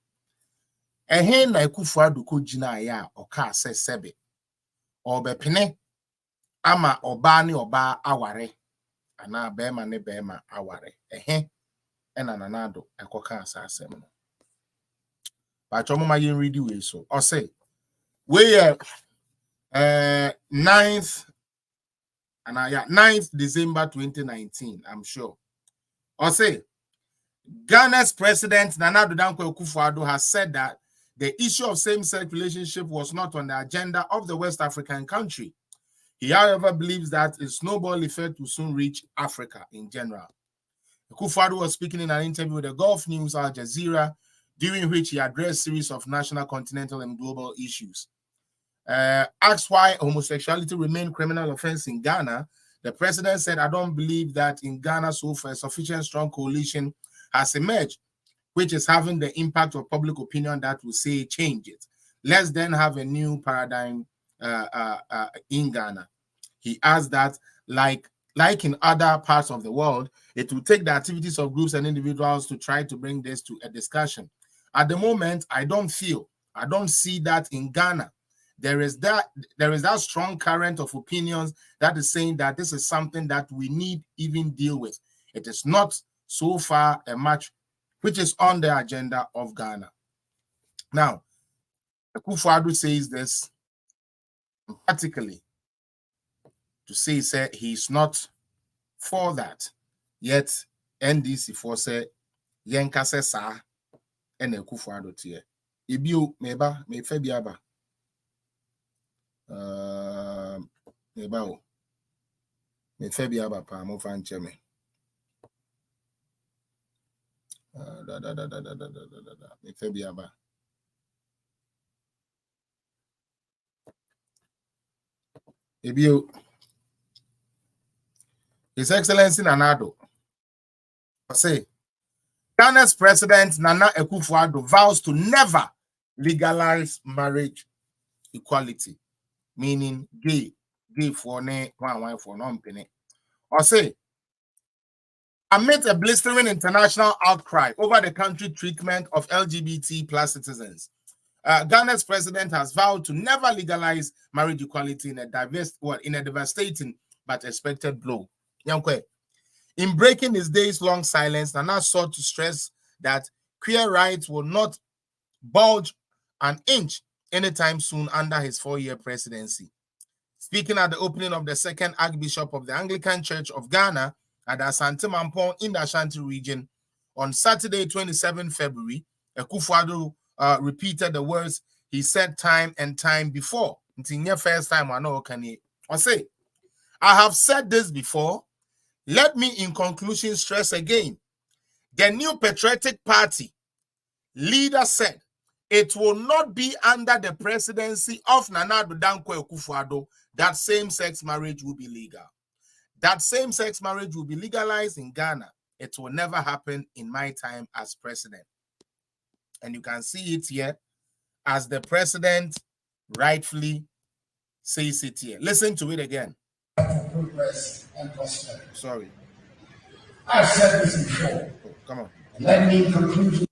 ehen na Akufo-Addo ko gina ya oka se sebe obepene ama oba ne oba aware ana bema ne bema aware ehen ena Nana Addo ekoka asasem no ba chomoma yen read we so o say we 9th 9th December 2019 I'm sure o say Ghana's president Nana Addo Akufo-Addo has said that the issue of same-sex relationship was not on the agenda of the West African country. He, however, believes that a snowball effect will soon reach Africa in general. Akufo-Addo was speaking in an interview with the Gulf News Al Jazeera, during which he addressed a series of national, continental, and global issues. Asked why homosexuality remained criminal offense in Ghana, the president said, "I don't believe that in Ghana so far a sufficient strong coalition has emerged, which is having the impact of public opinion that will say change it. Let's then have a new paradigm in Ghana." He adds that, like in other parts of the world, it will take the activities of groups and individuals to try to bring this to a discussion. At the moment, I don't see that in Ghana. There is that strong current of opinions that is saying that this is something that we need even deal with. It is not so far a match which is on the agenda of Ghana. Now, Akufo-Addo says this emphatically to say he's not for that. Yet, NDC for say, Yenka se sa, and Akufo-Addo tie. Ibio meba, me febiaba. Meba o. Me febiaba pa, mo fan cheme. Me febiaba. Ibio. His Excellency Nana Addo say, Ghana's president Nana Akufo-Addo vows to never legalize marriage equality, meaning gay for ne, one for non-penny. Or say, amid a blistering international outcry over the country treatment of LGBT plus citizens, Ghana's president has vowed to never legalize marriage equality in a devastating but expected blow. In breaking his days-long silence, Nana sought to stress that queer rights will not budge an inch anytime soon under his 4-year presidency. Speaking at the opening of the second Archbishop of the Anglican Church of Ghana at Asante Mampong in the Ashanti region on Saturday, 27 February, Akufo-Addo repeated the words he said time and time before. Until first time I know can he say, "I have said this before. Let me in conclusion stress again. The new patriotic party leader said it will not be under the presidency of Nana Addo Akufo-Addo that same-sex marriage will be legal. That same-sex marriage will be legalized in Ghana. It will never happen in my time as president." And you can see it here as the president rightfully says it here. Listen to it again. Progress and prosperity. Sorry. I've said this before. Oh, come on. Let me conclude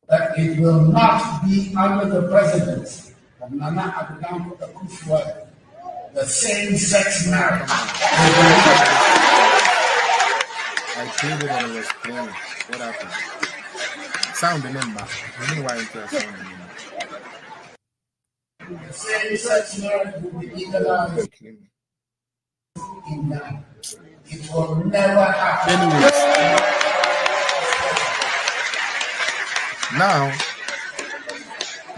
that it will not be under the presidency of Nana Addo Akufo-Addo the same-sex marriage. I played it and it was playing. What happened? Sound the number. I know why it was sound the number. The same-sex marriage will be legalized in Ghana. It will never happen. Anyways, now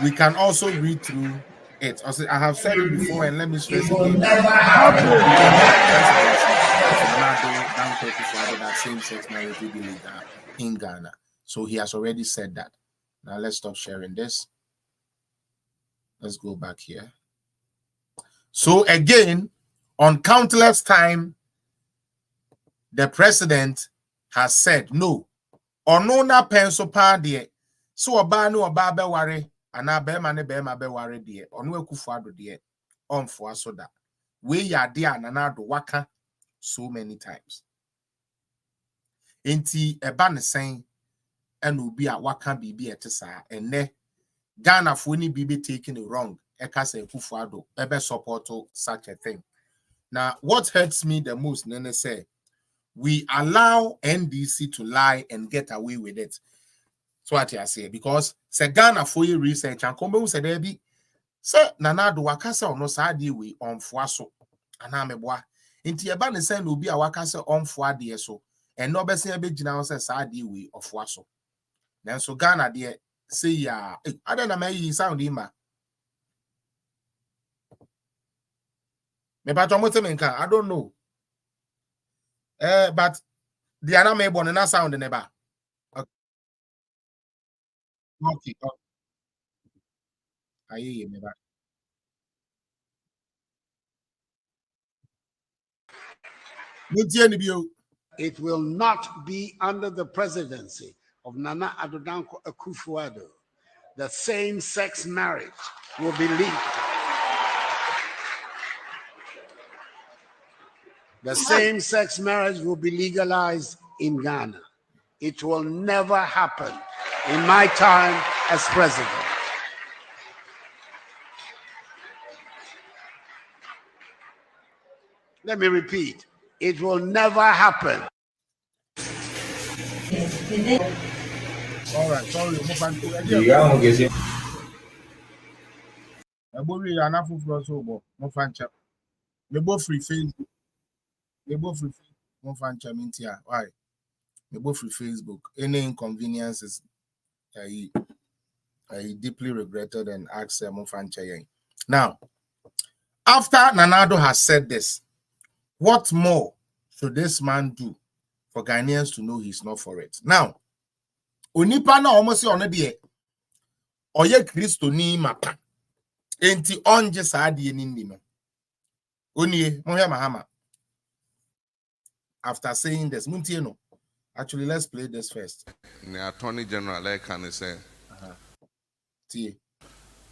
we can also read through it. I have said it before, and let me stress It will again. never happen. That same-sex marriage will be legal in Ghana. So he has already said that. Now let's stop sharing this. Let's go back here. So again, On countless time, the president has said no. Ono na penso pa de so oba no oba be ware ana be ma ne be ma be ware de ono Akufo-Addo de onfo aso da. We ya de anana do waka so many times. Enti eba ne sen and obi a waka bibi etesa enne Ghana for ni bibi taking it wrong. Eka say Akufo-Addo ebe support such a thing. Now, what hurts me the most, Nene say, we allow NDC to lie and get away with it. So what I say, because se Ghana for your research and come say there be say Nana do wakasa no sadi we on fuaso anameboa. Inti eba ne say no bi a wakasa on fuade so and no be say be gina say sadi we of fuaso. Then so Ghana there say ya I don't know me sound ima. Me I don't know. But the other may born na sound never. Okay. I hear me back. It will not be under the presidency of Nana Addo Akufo-Addo. The same-sex marriage will be legal. The same-sex marriage will be legalized in Ghana. It will never happen in my time as president. Let me repeat. It will never happen. All right, sorry. Free Facebook. Why? Free Facebook. Any inconveniences, I deeply regretted and asked Now, after Nanado has said this, what more should this man do for Ghanaians to know he's not for it? Now, Onipa na almost on the Oye Christo ni mapa. Enti onje saadi ni no. Onie, Mahama. After saying this, Muntieno. Actually, let's play this first. The Attorney General can say,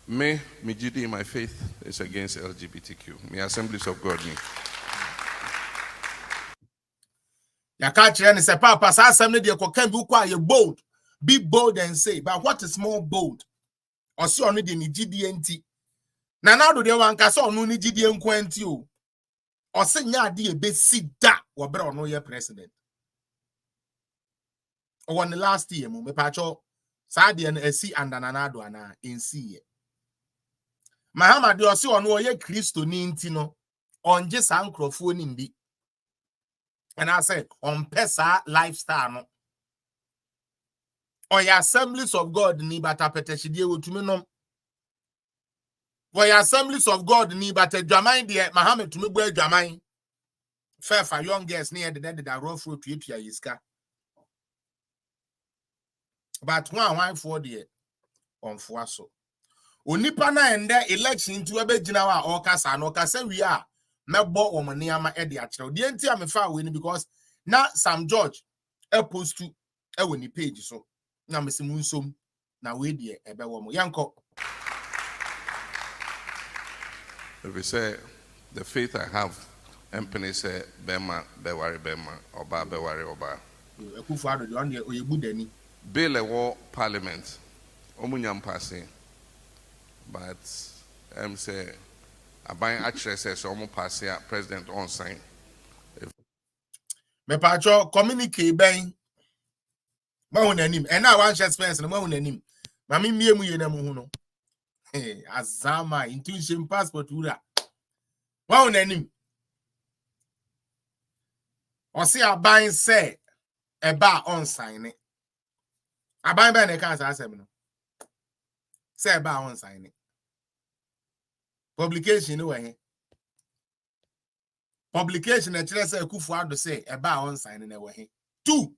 Me duty in my faith is against LGBTQ. Me Assemblies of God me. Ya catch and say, Papa, assembly de can be bold. Be bold and say, but what is more bold? Or see only the GDNT. Now do they want cast on no GDN quantio. Or say nya di be sit that or bro no your president. Or on the last year, me pacho Sadi and SC and Nanado ana in see. Mahama de osi ono ye Christo ni ntino on je san crofo ni mbi. And I said on pesa lifestyle no. On your Assemblies of God ni bata peteshidie wotumi nom. For your Assemblies of God ni bata dwaman de Mahama tumi bo dwaman. Fair for young girls near the dead that rough road to yiska. But one for the on fuaso. Onipa na ende election to ebe gina wa okasa no kasa we are mebo omaniama e de akere. The enti am fa we ni because na Sam George e post to e woni page so. Na mesimu nsom na we de ebe wo mo yanko. If we say the faith I have, empany say bema bewari bema oba bewari oba. Akufo-Addo de on de oyebudani. Bill a war parliament. Omunyam passing. But say I buy actually says almost pass here president on sign. Me pacho communicate ben ma hunanim and now one share spence no ma hunanim mami miemu ye na mu hu no azama intuition passport ura ma hunanim o se aban say eba on sign it aban ben e kan sa asem no say eba on sign it publication no we publication a chere say Akufo-Addo say eba on sign na we 2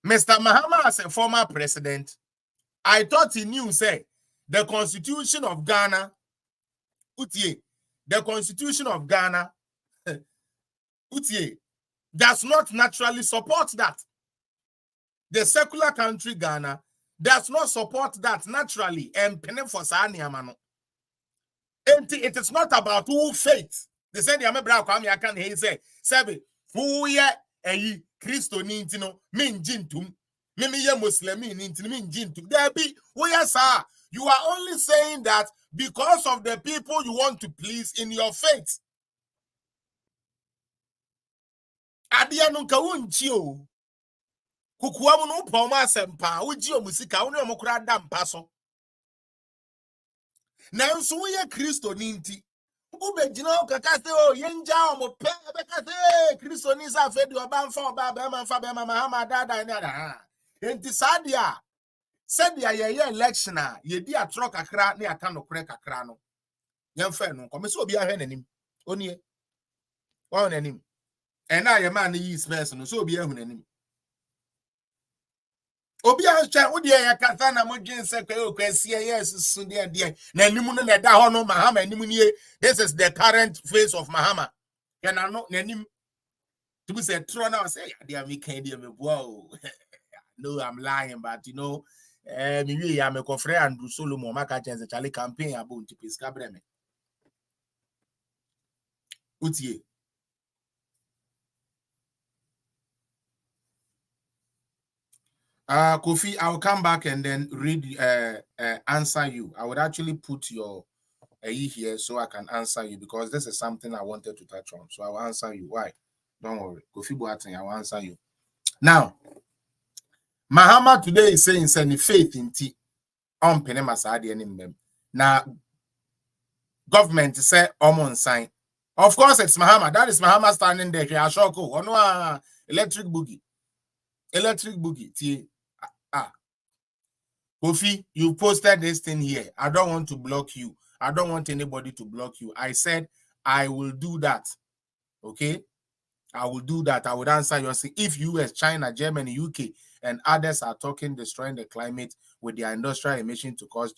Mr. Mahama as a former president, I thought he knew say the Constitution of Ghana the Constitution of Ghana Utie does not naturally support that. The secular country Ghana does not support that naturally. And it is not about who faith. They said, I can hear say, Sabi, who ye a Christo nintino, min jintum, mimi ye Muslim min jintum. There be, oh yes, sir. You are only saying that because of the people you want to please in your faith. Adia nunca unchio. Kukuamu no poma sempa, ujio musika, unu yomukura dampaso. Nanso ye Kristo ninti. Ube jina ukakase o yenja omo pe bekase Kristo ni sa fedi obamfa obamfa be Mahama dada ni ada. Enti sadia. Sadia ye election a ye di atro kakra ne aka no kure kakra no. Yemfa no komese obi ahwe nanim. Onie. Wa nanim. Ena ye man yi space no so obi ahu nanim. Obi ahwe wo de ye kasa na mo dwen se kwa okwasi yes su de na anim no na da ho no Mahama anim nie. This is the current face of Mahama. Yana no nanim to be said tro na say they me kan dey me boa. No, I'm lying, but you know me ya me kofre Andrew Solomon maka chance Charlie campaign about to pesca breme. Utie Kofi, I'll come back and then read answer you. I would actually put your here so I can answer you because this is something I wanted to touch on. So I will answer you. Why? Don't worry. Kofi Boateng, I will answer you. Now, Mahama today is saying send faith in tea on Penemasadi and them. Now, government say on sign. Of course, it's Mahama. That is Mahama standing there. Ashoko. Ono electric boogie. Electric boogie. Kofi, you posted this thing here. I don't want to block you. I don't want anybody to block you. I said I will do that. Okay? I will do that. I would answer your say if US, China, Germany, UK, and others are talking destroying the climate with their industrial emission to cause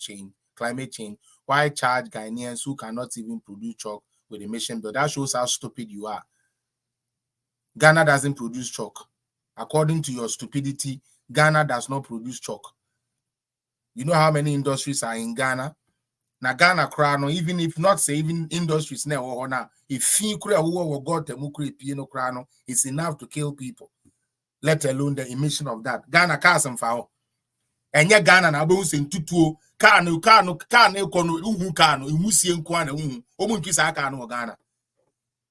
climate change, why charge Ghanaians who cannot even produce chalk with emission bill? That shows how stupid you are. Ghana doesn't produce chalk. According to your stupidity, Ghana does not produce chalk. You know how many industries are in Ghana? Na Ghana krano, even if not say even industries now, if you got the it's enough to kill people, let alone the emission of that. Ghana cars and foul. And yet Ghana na both in tutu kano imusi nkwana omuntisa kano Ghana.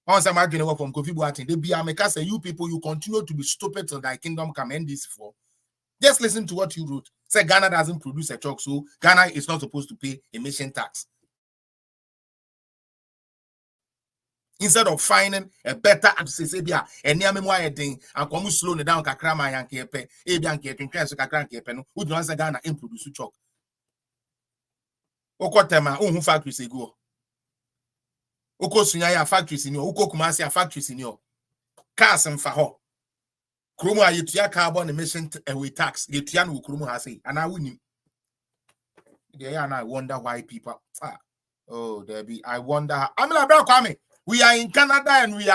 Once I'm arguing from Kofi Boateng, they be say you people you continue to be stupid till thy kingdom come end this for. Just listen to what you wrote. Say Ghana doesn't produce a chalk, so Ghana is not supposed to pay emission tax. Instead of finding a better accessibility, and near me why thing and come slow down kakrama yankepe, ebianke so kakrankepe no, who don't say Ghana in produce chalk. Okotema, who factories go. Oko Sunyaya factories in your Oko Kumasia factories in your cars and faho. Kromo yetua carbon emission away tax. Yetua no Kromo has say, and I win. Yeah, and I wonder why people oh there be. I wonder. I'm like Kwame. We are in Canada and we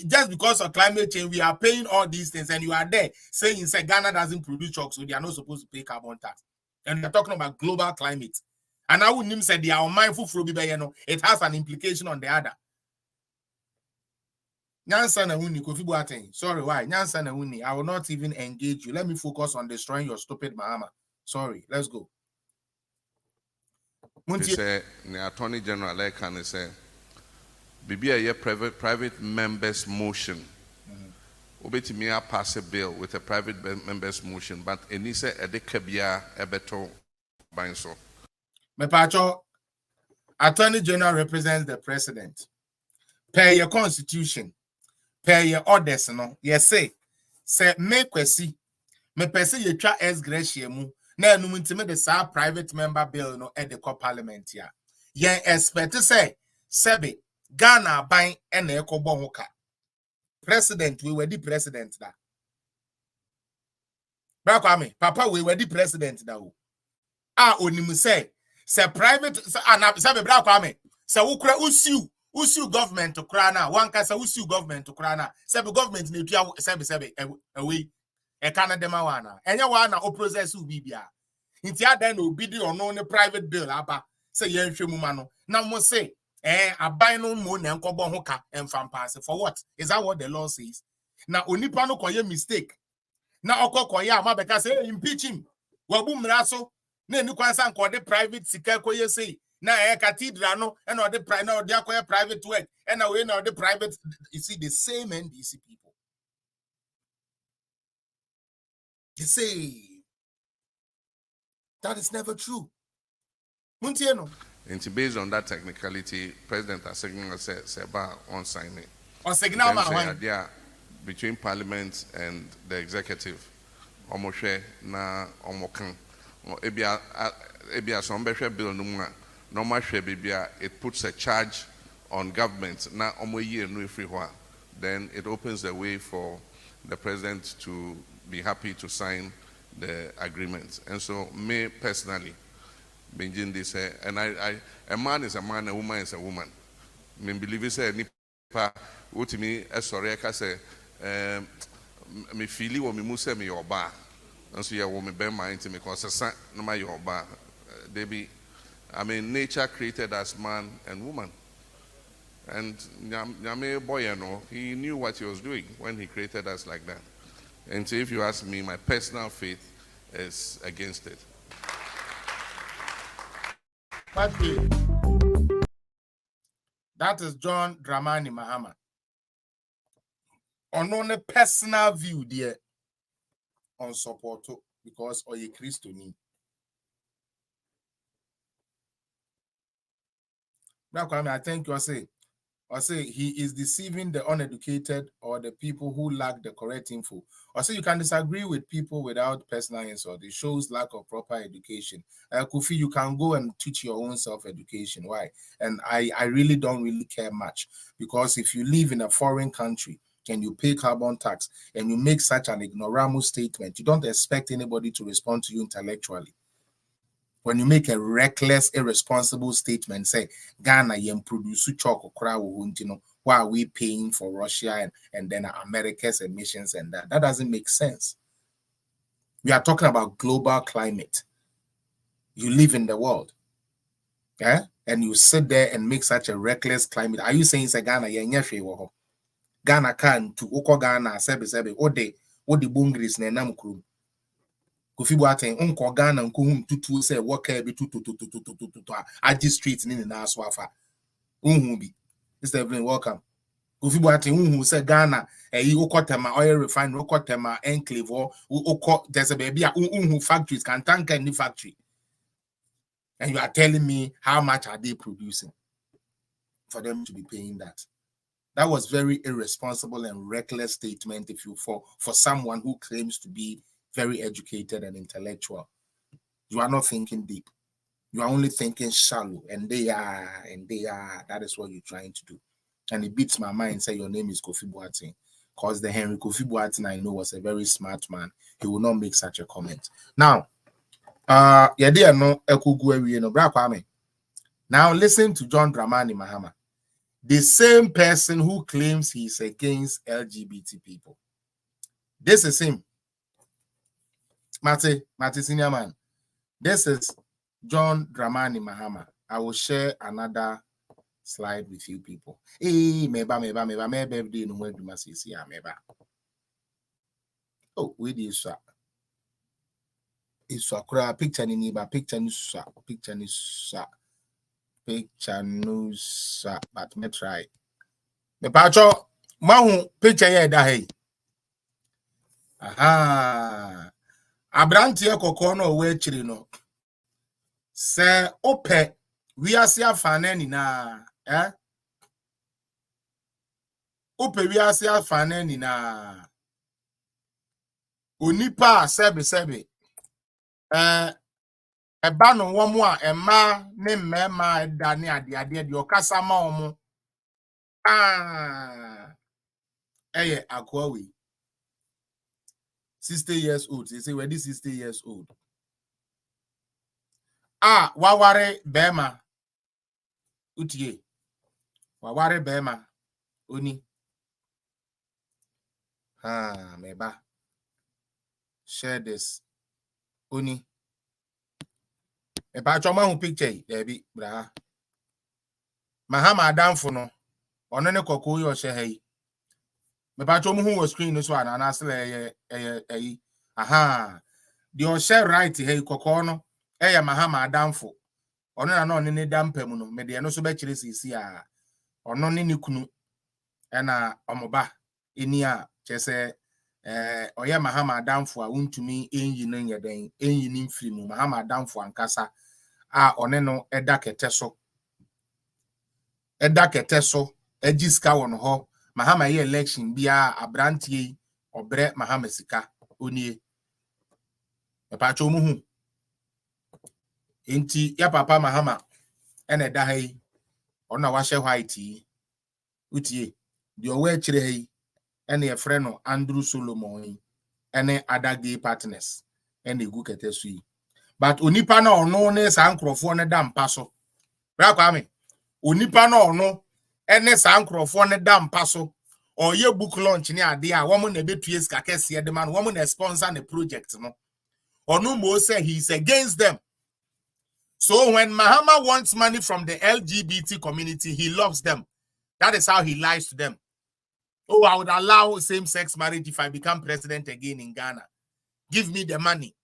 just because of climate change, we are paying all these things, and you are there saying say Ghana doesn't produce chalk, so they are not supposed to pay carbon tax. And they're talking about global climate. And I wouldn't say they are mindful for it has an implication on the other. Sorry, why? I will not even engage you. Let me focus on destroying your stupid Mahama. Sorry, let's go. Say the Attorney General can say Bibi a private members motion. Obetimi pass a bill with a private members motion, but enise edekabia ebeto banso. Mepacho, Attorney General represents the president. Per your constitution, per your orders, no. Yes, say me kwesi, me pese ye twa ex gratia mu, na enu ntime the sa private member bill no at the parliament ya. Yen expect say, sebe, Ghana ban ene ekobo hoka. President, we were the president da. Brakwame, Papa, we were the president da. Onimu say, private, say be Brakwame, say ukra usiu, Usu government to krana, one kasa usu government to krana, sebe government ni tuya sebe away. E Canada mawana. Enya wana o process ubibia. Inti adan obidi ono ne private bill aba. Say yen hwemu ma no. Na mo say aban no mo na nkobo ho ka emfam pass. For what? Is that what the law says? Na onipa no koye mistake. Na okokoye amabeka say impeach him. Wabu mraso na eni kwansa nkode private sika koye say na cathedral no and or the private work and we know the private. You see the same NDC people. They say that is never true. Muntieno. And based on that technicality, President Asegna said on signing. On signal between Parliament and the executive. Omoshe na omokan. Ebia sombeshe bill numwa. Normal bibia it puts a charge on government. Na omoye no free. Then it opens the way for the president to be happy to sign the agreement. And so me personally, Benjin this and a man is a man, a woman is a woman. Me believe it say nipa utimi sorry ka say me feeli wo me mu say me yoba. And so yeah wo me be mind to me cause no my yoba. They be I mean nature created us man and woman. And Nyame boy he knew what he was doing when he created us like that. And so if you ask me, my personal faith is against it. That is John Dramani Mahama. On a personal view there on support because or a Christian. Now, I think you say he is deceiving the uneducated or the people who lack the correct info. Or say you can disagree with people without personal insult. It shows lack of proper education. Kofi, you can go and teach your own self-education. Why? And I really don't really care much because if you live in a foreign country and you pay carbon tax and you make such an ignoramus statement, you don't expect anybody to respond to you intellectually. When you make a reckless, irresponsible statement, say Ghana yem produce chocolate crowd, why are we paying for Russia and then America's emissions and that? That doesn't make sense. We are talking about global climate. You live in the world. Yeah? And you sit there and make such a reckless climate. Are you saying say Ghana Ghana can to Oko Ghana sebe ode bungris na nam krum. Kofi Boateng unko Ghana nkuhum tutu say waka be tutu aji street ni na so afa unhu bi Mr. Evelyn welcome Kofi Boateng unhu say Ghana ukotema oil refinery ukotema enclave or there's a baby unhu factories can tank any factory and you are telling me how much are they producing for them to be paying that. That was very irresponsible and reckless statement if you for someone who claims to be very educated and intellectual. You are not thinking deep. You are only thinking shallow, and they are. That is what you're trying to do. And it beats my mind. Say your name is Kofi Boateng, because the Henry Kofi Boateng I know was a very smart man. He will not make such a comment. Now, now listen to John Dramani Mahama, the same person who claims he's against LGBT people. This is him. Mate senior man. This is John Dramani Mahama. I will share another slide with you people. Hey, meba. Oh, we did so. It's a crap picture in Niba, picture news, but me try. Me pacho, mahu picture ye da hey. Aha. Abrantie kokono we chiri no. Se ope wiase afane ni na ope wiase afane ni na onipa sebe eba no womo a ema ne mmema eda ne ade de okasa ma omo eye akwawi 60 years old. They say we're 60 years old. Waware bema utie waware bema oni meba share this oni eba choma hu picture there bi bra Mahama adamfo no ono ne kokko yo hye hai meba choma hu wo screen so ana na asle eye aha the o share right hai kokko no eye Mahama adamfo ono na no ne dampam no me de no so be kire sisi a ono ne kunu ena omoba eni a chese oye Mahama adamfo a untumi enyi no nyeden enyi ni mfiri mu Mahama adamfo ankasa a one no eda kete so agiska won ho Mahama ye election bia abrantie obre Mahama sika onie pa cho mu hu enti ya papa Mahama ena da hai ona wa hye white utie de owa kire hai ena ye frɛ no Andrew Solomon ene other gay partners ena egu kete so yi but onipa na ono ne sa nkrofo ne da mpa so bra kwa me onipa na ono ene sa nkrofo ne da mpa so oye book launch ni ade a wo mo na betue ska kese de man wo mo na sponsor ne project no ono mo say he is against them. So when Mahama wants money from the LGBT community, he loves them. That is how he lies to them. Oh, I would allow same-sex marriage if I become president again in Ghana. Give me the money.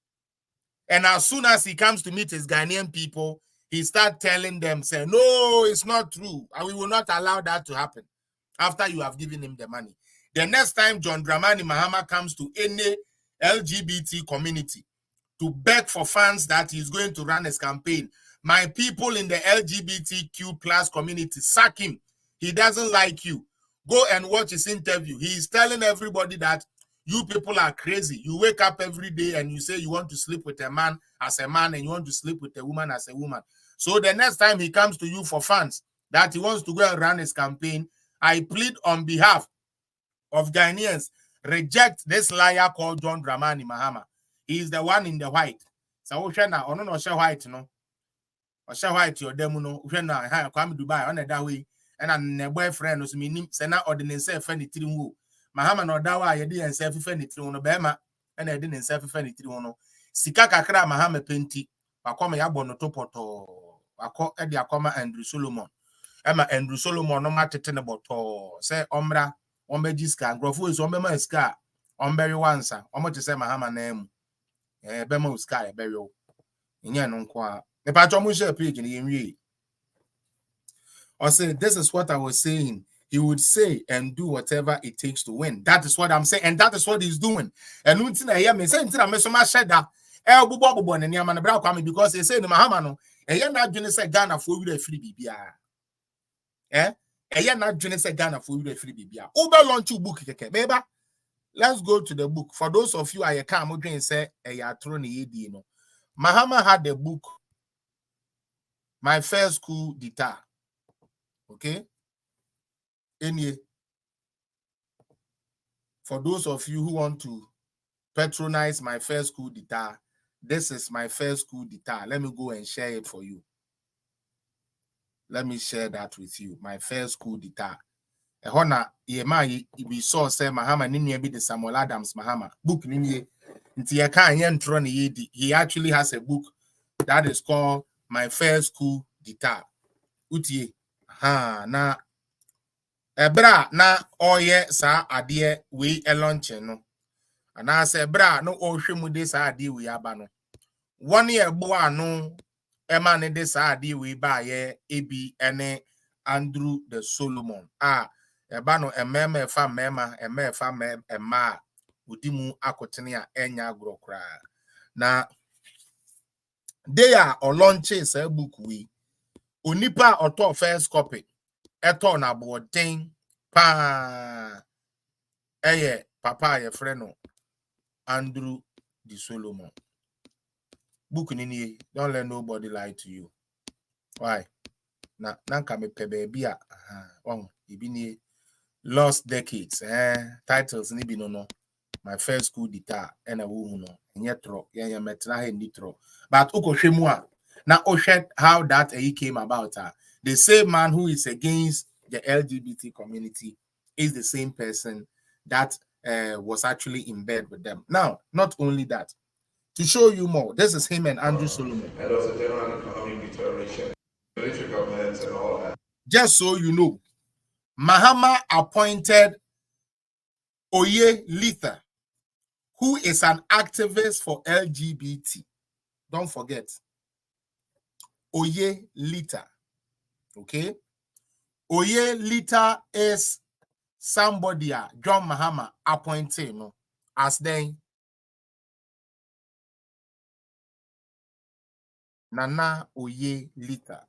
And as soon as he comes to meet his Ghanaian people, he starts telling them, say, no, it's not true. And we will not allow that to happen after you have given him the money. The next time John Dramani Mahama comes to any LGBT community to beg for funds that he's going to run his campaign, my people in the LGBTQ plus community, sack him. He doesn't like you. Go and watch his interview. He is telling everybody that you people are crazy. You wake up every day and you say you want to sleep with a man as a man and you want to sleep with a woman as a woman. So the next time he comes to you for funds that he wants to go and run his campaign, I plead on behalf of Ghanaians, reject this liar called John Dramani Mahama. He is the one in the white. So na ono no share white no. O share white your demu no. Na ha kwam Dubai on that way. And a boyfriend was meaning sena ordinance fanny trimu. Mahama no dawa ye di self fanny trimu no bema and I didn't self fanny trimu. Sika kakra Mahama penti. Wakoma yabo no topoto. Wako edi akoma Andrew Solomon. Emma Andrew Solomon no matete ne boto. Say omra ombejiska grofo is ombema ska. Omberi wansa. Omo te say Mahama name. Bema uska e berio. Inye no kwa. Ne pa chomu share page ni yenwie. Or say, this is what I was saying. He would say and do whatever it takes to win. That is what I'm saying. And that is what he's doing. And until I hear me saying, I'm so much shedda. Because they say the Mahama no, and you're not going to say Ghana for you free BBA. And you're not going to say Ghana for you free BBA. Uber launch you book, baby. Let's go to the book. For those of you I can't again say a throne no. Mahama had the book, My First Coup d'Etat. Okay. Anyway, for those of you who want to patronize My First Coup d'Etat, this is My First Coup d'Etat. Let me go and share it for you. Let me share that with you. My First Coup d'Etat. Ehona yema we saw say Mahama nini be the Samuel Adams Mahama book nini nti ye kan ye ntro ne yedi. He actually has a book that is called My First Coup d'Etat. Utie na ebra na oye sa ade we elonche no ana se ebra no ohwemu de sa ade we aba no won ye bo anu ema ne de sa ade we ba ye ebi ene Andrew the Solomon eba no emema fa mema emefa ema udimu akotene a enya agro kra na they are on launches sa book we onipa author first copy eto na boarding pa papa ye friend no Andrew the Solomon book nini don't let nobody lie to you. Why na nanka me pe baby a ibi ni Lost Decades titles ni bi no My First Coup d'Etat and a woman no nyetro ye metra he nitro but ukohwemu a na ohwed how that came about the same man who is against the LGBT community is the same person that was actually in bed with them. Now, not only that, to show you more, this is him and Andrew Solomon. And there was a general economic deterioration, military governments and all that. Just so you know, Mahama appointed Oye Litha, who is an activist for LGBT. Don't forget. Oye Litha. Okay? Oye Litha is somebody John Mahama appointed as then Nana Oye Litha.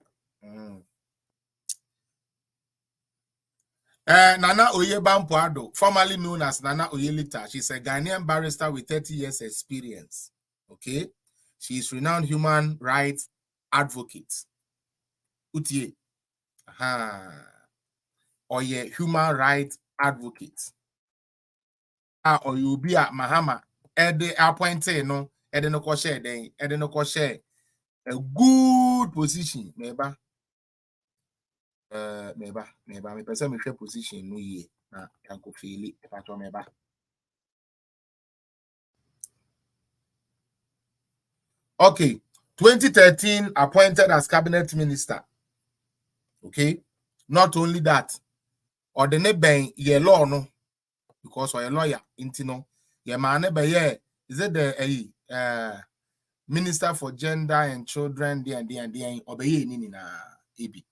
Nana Oye Bampuado, formerly known as Nana Oye Litha. She's a Ghanaian barrister with 30 years experience. Okay? She is renowned human rights advocate. Utie. Oye human rights advocate. Or you be at Mahama. Ede appointed no. Ede no ko share then. Ede no ko share a good position. Maybe. Me person me share position no ye. Na yanko feel it. Pato meba. Okay. 2013 appointed as cabinet minister. Okay. Not only that, or the nebe ye law no, because or a lawyer intino ye man be is it the minister for gender and children and obey nini na ebi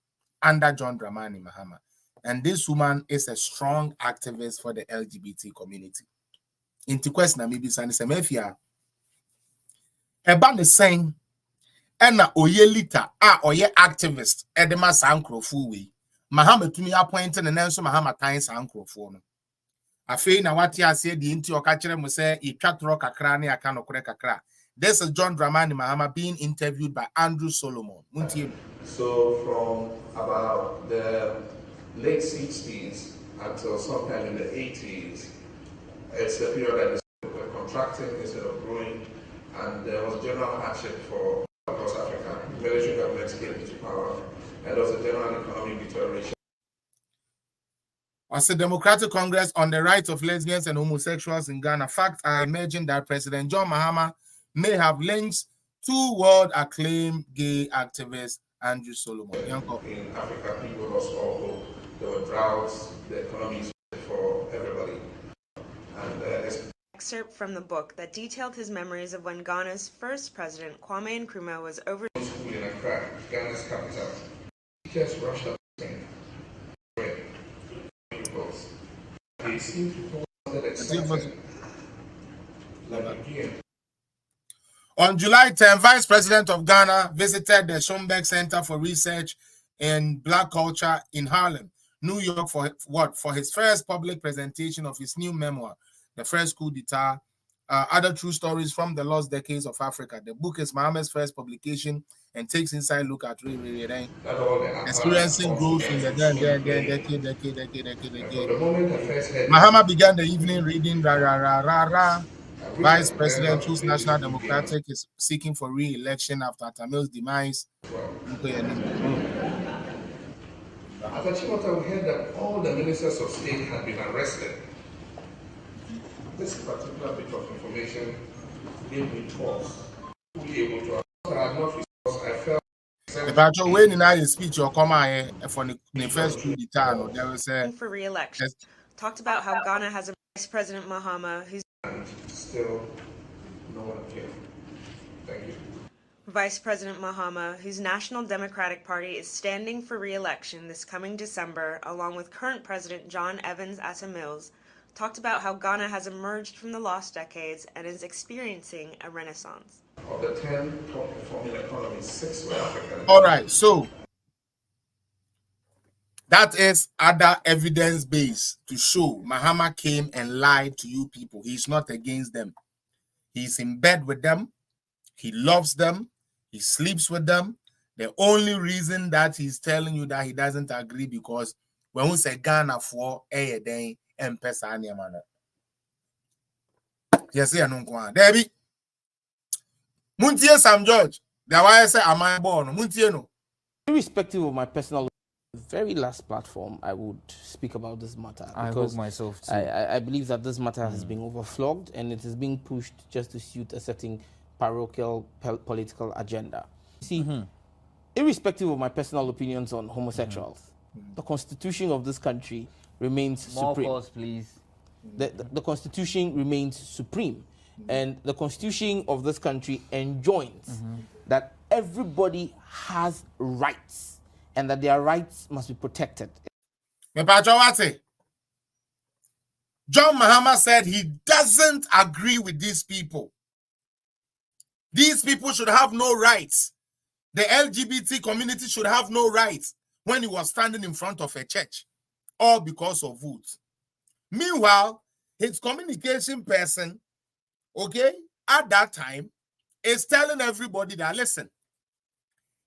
under John Dramani Mahama, and this woman is a strong activist for the LGBT community. Into question maybe sani semefia eba the same ena Oye Litha oye activist edema sankrofo we Mahama tumi appointed and nso Mahama tan sankrofo no afei na wate ase de nti okakere mo se itwatoro kakra na aka nokore kakra. This is John Dramani Mahama being interviewed by Andrew Solomon. So from about the late 60s until sometime in the 80s, it's the period that we're contracting instead of growing, and there was general hardship for across Africa. Military governments came into power, and there was a general economic deterioration. As the Democratic Congress on the rights of lesbians and homosexuals in Ghana, facts are emerging that President John Mahama may have links to world-acclaimed gay activist Andrew Solomon. In Africa, people lost all hope. There were droughts, the economy is for everybody. And excerpt from the book that detailed his memories of when Ghana's first president, Kwame Nkrumah, was over school in Accra, Ghana's capital. Teachers rushed up saying, they seemed to hold excited. On July 10, Vice President of Ghana visited the Schomburg Center for Research in Black Culture in Harlem, New York, for what? For his first public presentation of his new memoir, The First Coup d'Etat, Other True Stories from the Lost Decades of Africa. The book is Mahama's first publication and takes inside look at experiencing growth in the decade. Mahama began the evening reading Vice President, whose National Democratic is seeking for re-election after Tamil's demise. After Chimota, we heard that all the ministers of state had been arrested. This particular bit of information gave me pause. About your way in a speech or comment for the first coup d'etat, there was a for re-election. Talked about how Ghana has a Vice President Mahama who's still no one came. Thank you. Vice President Mahama, whose National Democratic Party is standing for re-election this coming December, along with current President John Evans Atta Mills, talked about how Ghana has emerged from the lost decades and is experiencing a renaissance. Of the 10 top performing economies, 6 were African. All right, so that is other evidence base to show Mahama came and lied to you people. He's not against them. He's in bed with them. He loves them. He sleeps with them. The only reason that he's telling you that he doesn't agree because when we say Ghana for a day and Pesania man. Yes, I know. Debbie. Muntie Sam George. The why I say am I born? Muntie no. Irrespective of my personal very last platform, I would speak about this matter. I hope myself too. I believe that this matter has been overflogged and it is being pushed just to suit a certain parochial political agenda. See, irrespective of my personal opinions on homosexuals, the constitution of this country remains More supreme. pause, please. The constitution remains supreme. And the constitution of this country enjoins that everybody has rights and that their rights must be protected. John Mahama said he doesn't agree with these people. These people should have no rights. The LGBT community should have no rights when he was standing in front of a church, all because of votes. Meanwhile, his communication person, okay, at that time, is telling everybody that, listen,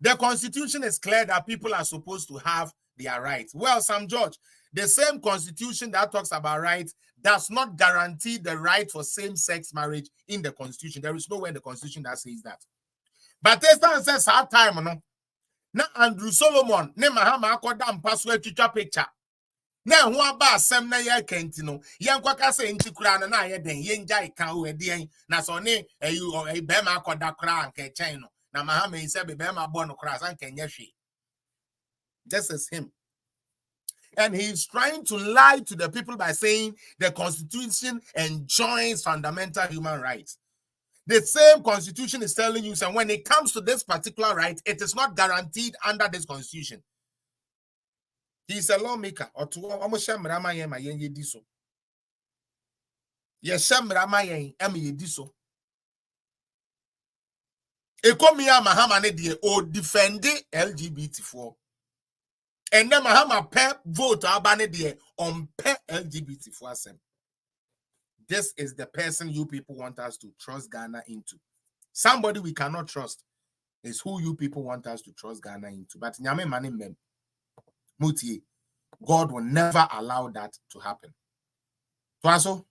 the constitution is clear that people are supposed to have their rights. Well, Sam George, the same constitution that talks about rights does not guarantee the right for same-sex marriage in the constitution. There is nowhere in the constitution that says that. But this time says hard time, no. Now Andrew Solomon, ne Mahama akoda mpaso atwitwa picture. Na ho aba asem na ye kentino. Ye nkwaka se ntikura na ye den ye njai kan o edi na so ne be ma akoda kra anka chen no. Na Mahama yi se be ma bo no kra san kenye hwe. This is him. And he's trying to lie to the people by saying the constitution enjoins fundamental human rights. The same constitution is telling you, and when it comes to this particular right, it is not guaranteed under this constitution. He's a lawmaker. Or to almost diso. Yes, diso. Ekomia Mahama ne die o defend LGBT4. And then Mahama pe vote abane die on pe LGBT4. This is the person you people want us to trust Ghana into. Somebody we cannot trust is who you people want us to trust Ghana into. But Nyame Mane Mem, Mutie, God will never allow that to happen. Twaso?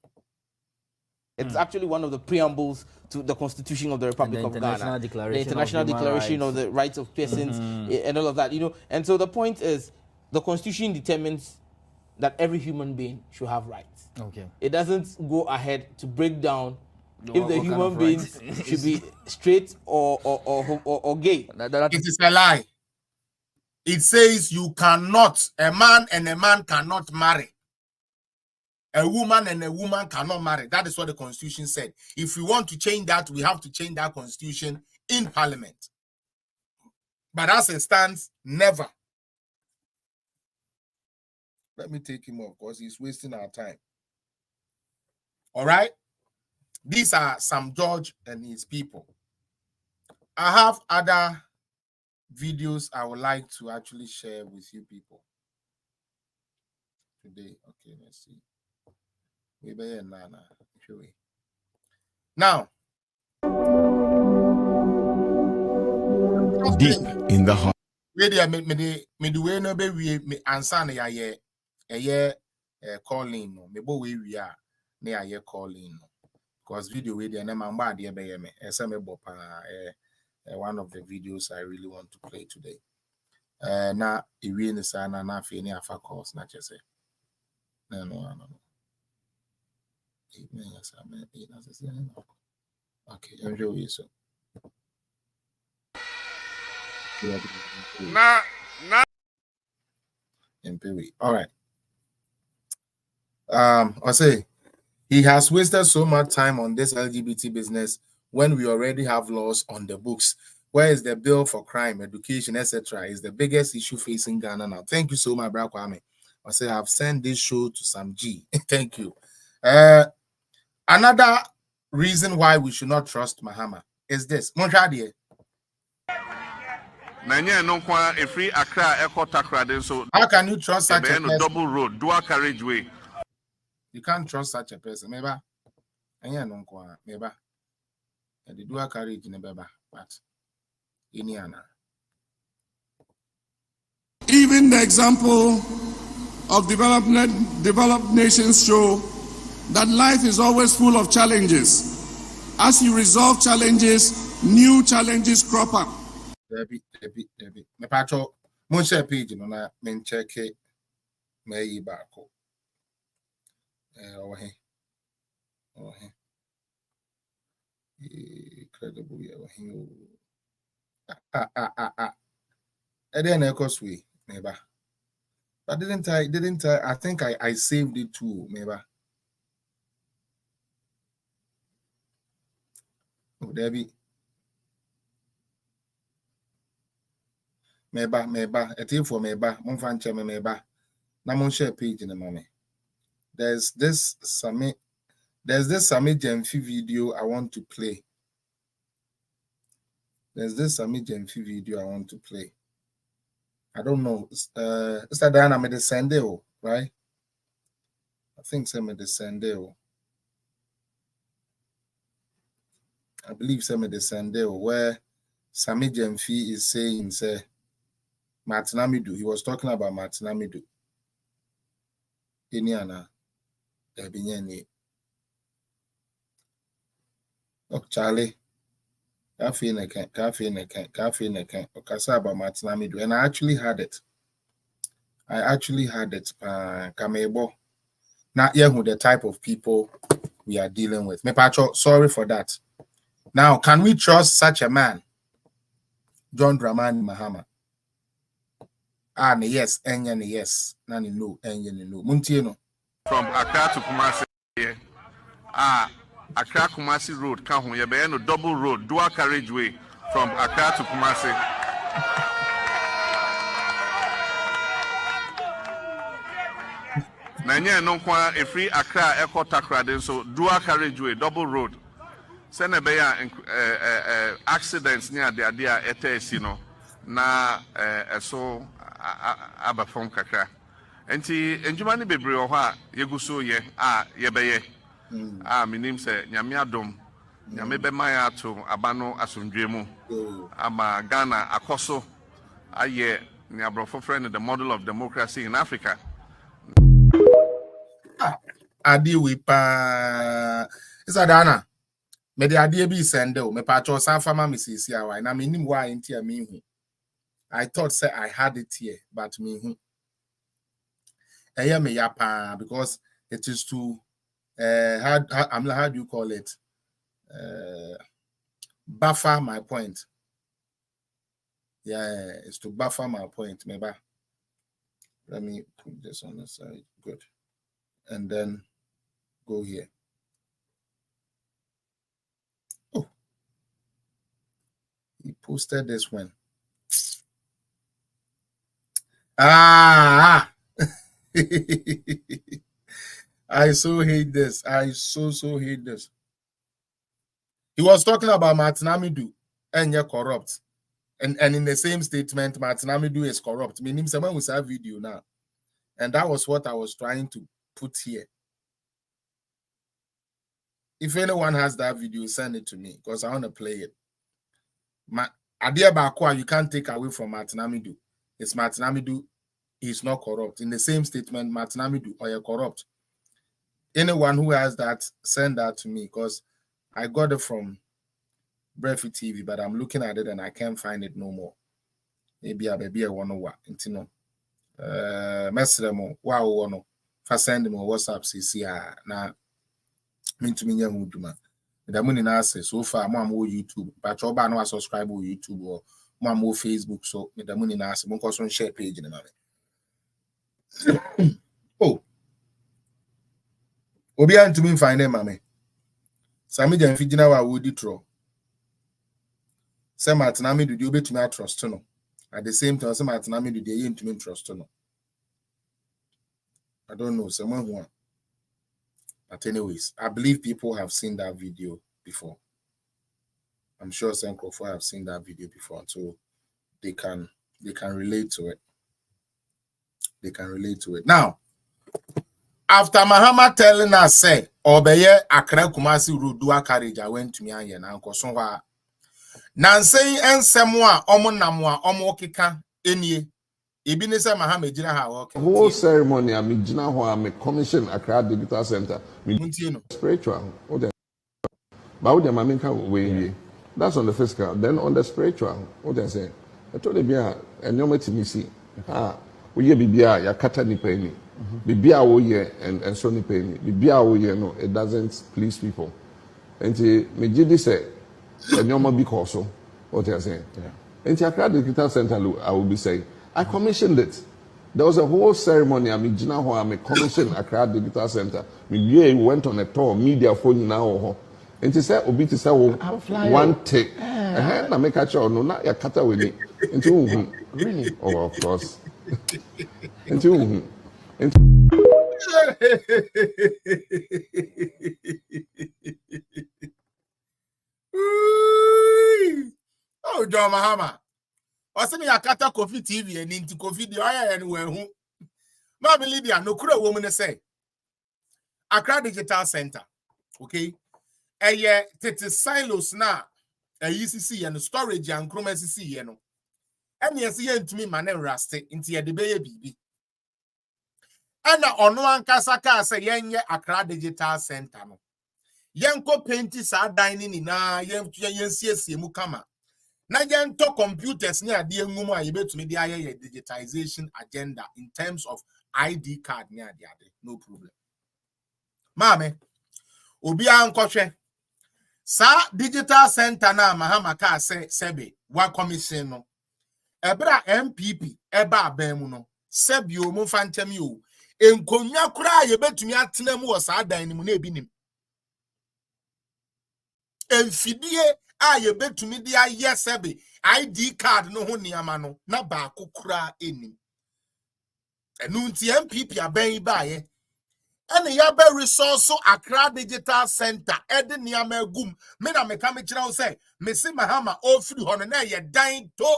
It's actually one of the preambles to the Constitution of the Republic of Ghana. The International Declaration of the Rights of Persons and all of that, you know. And so the point is, the Constitution determines that every human being should have rights. Okay. It doesn't go ahead to break down if the human beings should be straight or gay. It is a lie. It says you cannot, a man and a man cannot marry. A woman and a woman cannot marry. That is what the Constitution said. If we want to change that, we have to change that Constitution in Parliament. But as it stands, never. Let me take him off because he's wasting our time. All right? These are Sam George and his people. I have other videos I would like to actually share with you people today. Okay, let's see. Now, deep in the heart. Me do we no be me answer na ye calling no me bo we are na ye calling no because video we there na mamba de be me ese me bo pa one of the videos I really want to play today. Na ewie ni sa na afi ni afa course na chese. No. Okay, enjoy you so. All right. I say he has wasted so much time on this LGBT business when we already have laws on the books. Where is the bill for crime, education, etc.? Is the biggest issue facing Ghana now. Thank you so much, Bra Kwame. I say I've sent this show to Sam G. Thank you. Another reason why we should not trust Mahama is this. Monjadie. How can you trust such a person? Double road, dual carriageway. You can't trust such a person. Maybe. The dual carriage in but even the example of developed nations show that life is always full of challenges. As you resolve challenges, new challenges crop up. Debbie. Me pacho, Mon share page no na men check it may back. Over here. Incredible. And then of course we maybe. But didn't I? I think I saved it too, maybe. Oh, Debbie. Maybe. A team for maybe. Mon fan chair maybe. Na mon share page in the moment. There's this Summit Gemfi video I want to play. I don't know. It's that Diana made the Sendeo, right? I think some made the Sendeo. I believe some made the Sendeo where Sami Gemfi is saying, say, Martinamidu. He was talking about Martinamidu. Iniana. Oh, Charlie. Cafe neck. Okasa about Martinamidu. And I actually had it. Kamebo. Not yet with the type of people we are dealing with. Mepacho, sorry for that. Now, can we trust such a man? John Dramani Mahama. Yes, and yes. Nani no, and no. Muntieno. From Accra to Kumasi. Accra Kumasi Road, Kahu, no double road, dual carriageway from Accra to Kumasi. Nanya no kwa a free Accra Eko Takra then so dual carriageway, double road. Send a accidents near the idea ETS, na so aba from kakra. Enti enjumani bebre oha yeguso ye yebeye. My name say Nyame Adom. Nyame be maya to abano asundwemu. Ama Ghana akoso aye ni abrofo friend the model of democracy in Africa. Adi we pa Isadana. Me the idea be send me pacho san fama me sisi awa na me nim why ntia me hu. I thought say I had it here but me hu. Eya me yapa because it is to how do you call it? Buffer my point. Yeah, it's to buffer my point. Maybe. Let me put this on the side. Good. And then go here. Oh. He posted this one. I so hate this. I so hate this. He was talking about Martinamidu and you're corrupt. And in the same statement, Martinamidu is corrupt. Meaning someone will see a video now. And that was what I was trying to put here. If anyone has that video, send it to me because I want to play it. Adia Bakwa, you can't take away from Martinamidu. It's Martinamidu, he's not corrupt. In the same statement, Martinamidu, or you're corrupt. Anyone who has that, send that to me because I got it from Breathy TV, but I'm looking at it and I can't find it no more. Maybe I want to work. Message them. Wow, send them on WhatsApp. CC na mean to me young woman. The money na say so far, mom YouTube, but you no subscribe to YouTube or mom Facebook. So the money na say, because on share page in the money. Oh. Obi and to me find them, mammy. Sami Jan Fijina wa woody throw. Say Martinami do you bet me trust to no. At the same time, say Martinami do the to me trust to no. I don't know, someone who. But anyways, I believe people have seen that video before. I'm sure some Crawford have seen that video before, so they can relate to it. They can relate to it. Now, after Mahama telling us, say, Obeye Accra Kumasi Road dual carriage, I went to me and now Kosonwa. Nansei and Semwa, Omonamwa, Omokika, Eni, Ibinesa Mahama Jina ha. Whole ceremony, I mean, Jina ho, I commission Accra Digital Center. Spiritual. But what the Maminka way, that's on the physical. Then on the spiritual, what they say, I told him, yeah, and no matter me see. Ah, we ye bibia ya kata ni penny. Bibia wo ye and so ni penny. Bibia wo ye no, it doesn't please people. And me jidi say, and no more because so. What you're saying? Yeah. And Accra Digital Center, I will be saying, I commissioned it. There was a whole ceremony. I mean, I commissioned Accra Digital Center. We went on a tour, media phone now. And he said, Obi to say, one take. And I make a show, no, not your cutter with it. Really? Oh, of course. Oh, John Mahama. What's me a kata coffee TV and into coffee the eye anywhere who Mama Lydia no kura woman say Accra Digital Center. Okay. A tete silos na a UCC and storage and chrome SCC no. And yes, to me man raste into a debate BB. And on one kasaka say yenye Accra Digital Center no. Yenko painti sa dining na yen CSC mu kama. Na yen to computers ni ade ngumu a yebetumi de aye digitization agenda in terms of ID card ni ade no problem. Mame obi ankwohwe sa digital center na Mahama ka se sebe wa commission no ebra MPP eba abamu no sebi o mu fantami o enkonwa kura yebetumi atena mu wo sa dan ni mu na ebinim enfidie a yebetumi de aye sebe ID card no ho niama no na ba akukura enim enu nti MPP aban baaye ene yabe resource Accra Digital Center ede niama gum me na meka me kira wo say mesi Mahama ofiri ho no na ye dan to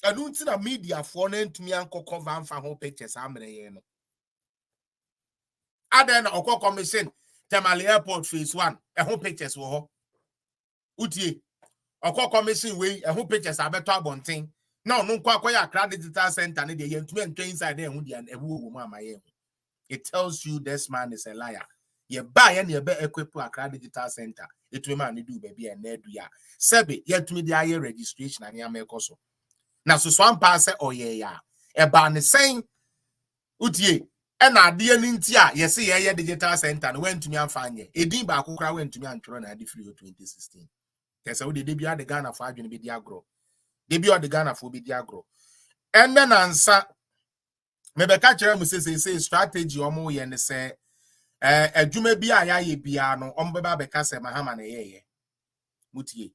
enu nti na media for na ntumi ankoko vanfa ho pictures amre ye no aden okọ commission Temale Airport phase 1 ehun pictures wo ho utie okọ commission we ehun pictures abeto abonten na onu nkwa akoya Accra Digital Center ne de ye ntumi ntwe inside ehun de ewu wo mu amaye. It tells you this man is a liar. Ye buy and ye be equip Accra Digital Center. It will man do baby and nedu ya sebe ye to me the aye registration and ya make so na so one pass oh yeah e ba ne sen utie e na de ani nti a ye se ye digital center no went to me amfanye edin ba akokra went to me antro na de free 2016 kese wo de bia de Ghana for adwene be di agro de bia de Ghana for be di agro and then ansa mebeka kire mu say strategy omo ye ne say adwuma bi a yaye bia no ombeba beka se Mahama na yeye mutie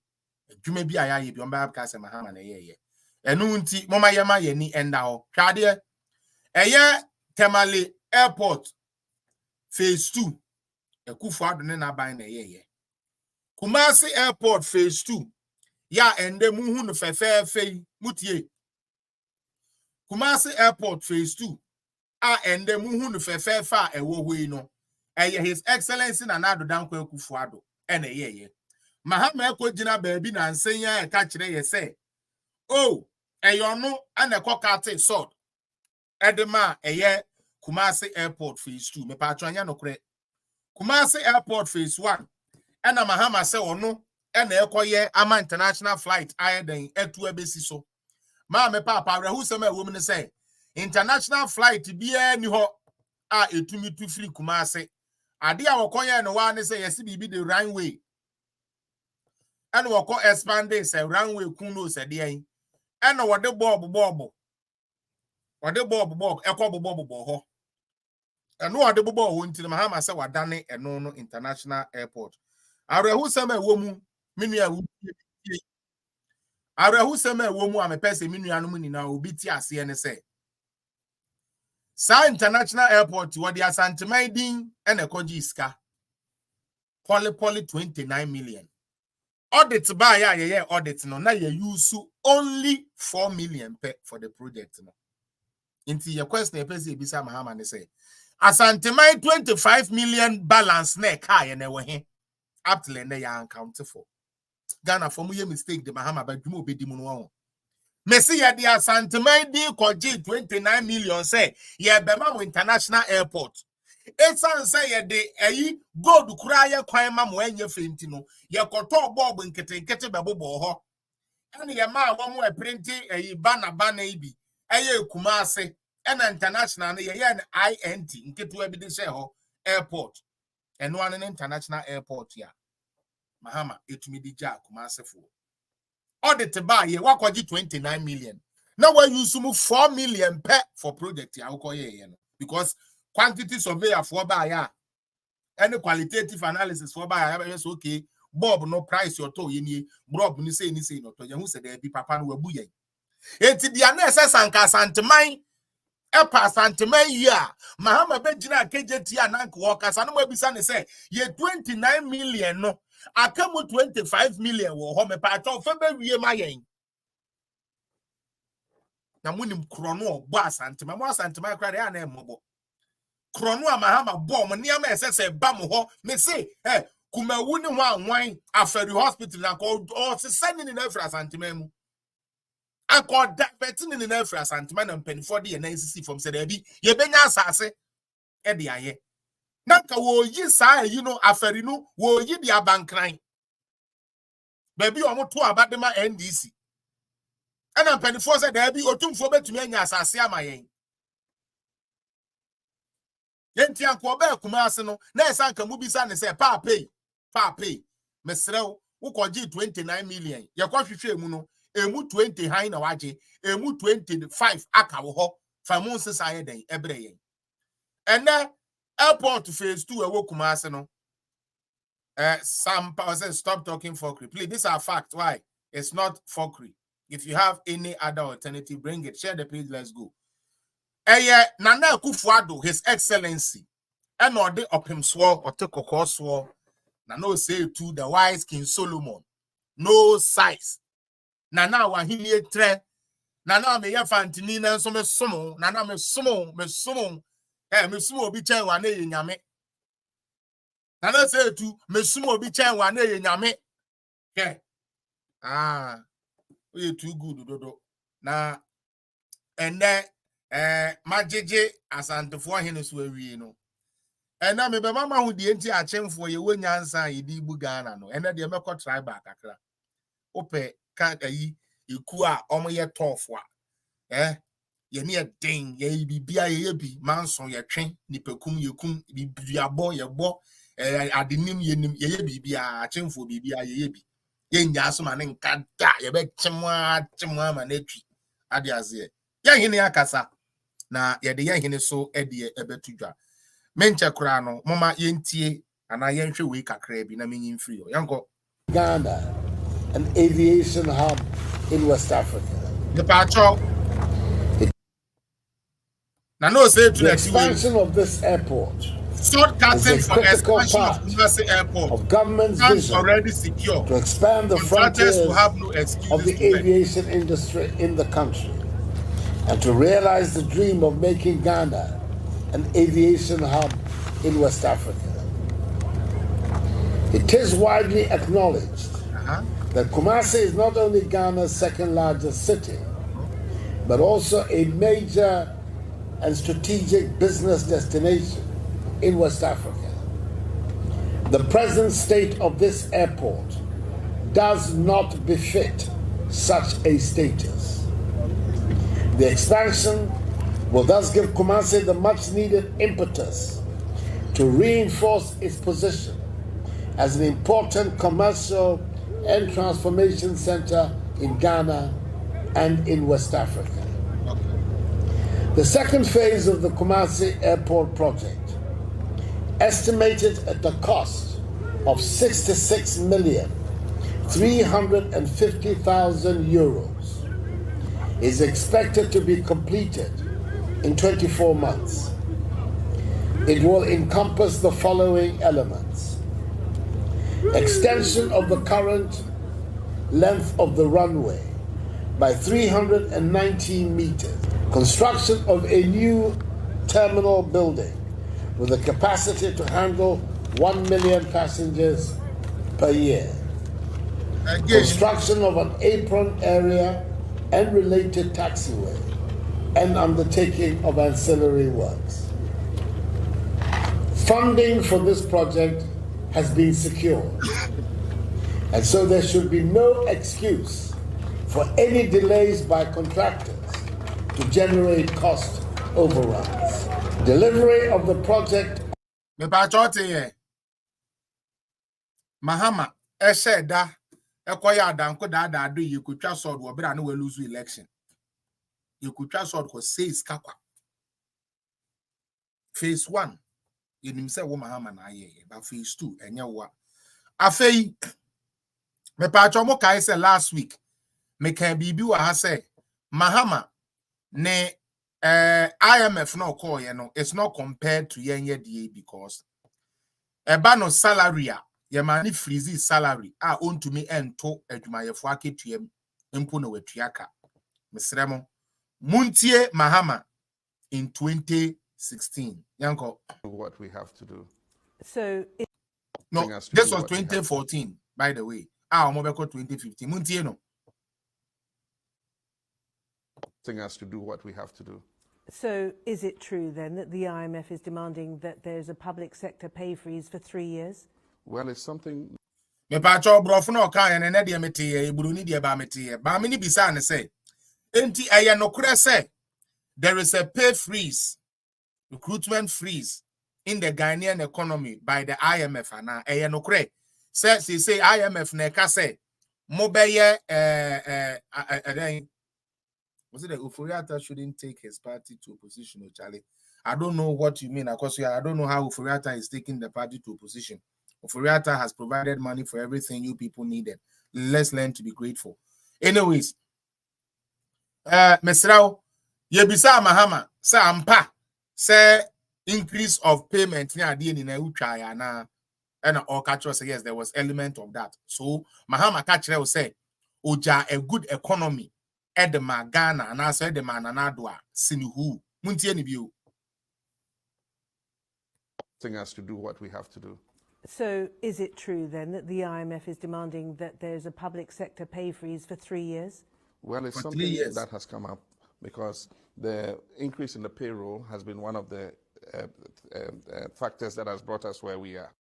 adwuma bi a yaye bi ombeba beka se Mahama na yeye enu nti moma yema ye ni enda ho twade eye Temale Airport phase 2 Ekufu adone na ban na yeye Kumasi Airport phase 2 ya ende mu hu no fefefe mutie Kumasi Airport phase 2 a ende mu hu no fefefe a ewo hoi no eye His Excellency na Nado Dankwa Ekufu ado ene yeye Mahama ekogina baabi na nsenya e ka kire ye se oh eyono ana kokate sword edema eye Kumasi Airport phase 2 me pa atwanya no kure Kumasi Airport phase 1 ena Mahama se ono ena ekoye ama international flight ayeden etu abesi so ma me papa arehu se ma wom ne se international flight bia ni ho a etumi tu free Kumasi ade a wokonye no wa ne se yesi bibi the runway ena woko expanding se runway kuno se de en ena wode bob ekobobo ho eno wode bobo ho nti Mahama se wadane eno no international airport arehu se ma womu menua arehu se ma womu amepese menua no munina obi ti ase ne se sa international airport wode asanteman din ena ekoji iska poly 29 million audit ba ya ye audit no na ye use only 4 million for the project no inti your question pese ebisa Mahama ne say asanteman 25 million balance na ka ye na we up to lende ya accountable Ghana for mu mistake the Mahama ba dwuma obedi mu no Messi ya di asanteman din koji 29 million say ye be ma international airport esan say ye de ayi gold kura ye kwan ma mo enye fenti no ye koto bob nkete bebobo ho And your man one more printing a banner ibi. Aye Kumase and international INT in Ketu Ebidiseho airport. And one an international airport here. Mahama, it me the jack Kumase for. Audit to buy ye 29 million. Now when you sumo 4 million per for project ya because quantity surveyor for buyer and qualitative analysis for buyer is okay. Bob no price your to ye Bob ni say no to who said there be papa no wabuye. Eti di anese sanka santeman epa santeman ya Mahama bejina KJT anank workers anu mabisa ne say ye 29 million no akamu 25 million wo ho me pa to fe be wie ma yen na munim krono ogbo asantema mo asantema kra ya na emobo krono a Mahama bo mo niam esese ba mo ho me say kumawu ni ho anwan afari hospital na ko o se sani ni na afra asantema mu akọ betting in the Africa Santiman and Penford and NCC from Sedebi, ye benya asase, edi aye. Nanka wo yi sa, aferinu, wo yi di abankran. Baby, omo to abadema NDC. And I'm Penford said, there be otum for bet me and asase amayen. Yenti anko be kumasino, na esanka mubisa ne say, pa pay, mesrel, wo koji 29 million, ya kwa hwehwe mu no. Emu 20 high na waje, emu 25 aka wo ho, famun se saye den ebreye. And then airport phase 2 ewo Kumase no. Some power says stop talking fuckery. Please, these are facts. Why? It's not fuckery. If you have any other alternative, bring it. Share the page. Let's go. Nana Akufo-Addo, His Excellency, and or the up him swore or take a swore. Nano say to the wise King Solomon, no size. Nana wa hini tre nana me yafantini na so me somo nana me somo me somo obi chen wa na ye nyame nana say tu me somo obi chen wa na ye nyame we too good dodo na ene majeje asantefo hene so awie no ena me be mama hu die nti achemfo ye wonyansa ye di bu Ghana no ena de mekọ tribal kakra ope kanka yi eku a omo ye tofo a ye ne den ye bibia ye bi manso ye twen nipakum yekum bibiabo ye bo adenim yenim ye bibia achemfo bibia ye bi ye nya so ma ne nka da ye be chemwa ma na twi ade aze ye hene akasa na ye de ye hene so ede ebetudwa menche kura no mama ye ntie ana ye nhwe we kakra bi na menyin free o yanko Ghana, an aviation hub in West Africa. The patrol. The expansion of this airport shortcutting is a for critical expansion part of Kumasi Airport of government's vision already secure to expand the frontiers will have no excuse of the aviation industry in the country and to realize the dream of making Ghana an aviation hub in West Africa. It is widely acknowledged that Kumasi is not only Ghana's second largest city, but also a major and strategic business destination in West Africa. The present state of this airport does not befit such a status. The expansion will thus give Kumasi the much needed impetus to reinforce its position as an important commercial and transformation center in Ghana and in West Africa. The second phase of the Kumasi Airport project, estimated at the cost of 66,350,000 euros, is expected to be completed in 24 months. It will encompass the following elements: extension of the current length of the runway by 319 meters, construction of a new terminal building with a capacity to handle 1 million passengers per year, construction of an apron area and related taxiway, and undertaking of ancillary works. Funding for this project has been secured, and so there should be no excuse for any delays by contractors to generate cost overruns. Delivery of the project. Mahama, said that Ekoya Danko Dada do you could trust sword wobra no lose election. You could trust sword ko says Kakwa. Phase 1. You himself wo Mahama na ye, but phase 2 enya wa. Afei me pa chomo kai say last week. Me can bibi wa ha say Mahama ne IMF no call you know it's not compared to yenye DA because eba no salary a ye mani freeze salary a on to me ento adwumayefo aketuam mpo no watuaka mesremo muntie Mahama in 2016 yanko what we have to do. So no this was 2014 by the way omobeko 2015 muntie no Us to do what we have to do. So is it true then that the IMF is demanding that there's a public sector pay freeze for 3 years? Well, it's something. Me pa cho brofo no kan ene de mete eburu ni de ba mete ba me ni bisa ne say enti eye no kure say there is a pay freeze, recruitment freeze in the Ghanaian economy by the IMF and eye no kure say IMF na ka say mo beye was it that Ufuriata shouldn't take his party to opposition or Charlie? I don't know what you mean. Of course, I don't know how Ufuriata is taking the party to opposition. Ufuriata has provided money for everything you people needed. Let's learn to be grateful. Anyways, Mesrao, Yebisa Mahama, sa ampa, say increase of payment near the in Uchaya na and all catcher say yes, there was element of that. So Mahama catcher will say, Oja a good economy. Edema Ghana and I said the man and Adwa Sinihu Muntie ni bio. Us to do what we have to do. So is it true then that the IMF is demanding that there's a public sector pay freeze for 3 years? Well, it's For 3 something years. that has come up because the increase in the payroll has been one of the factors that has brought us where we are.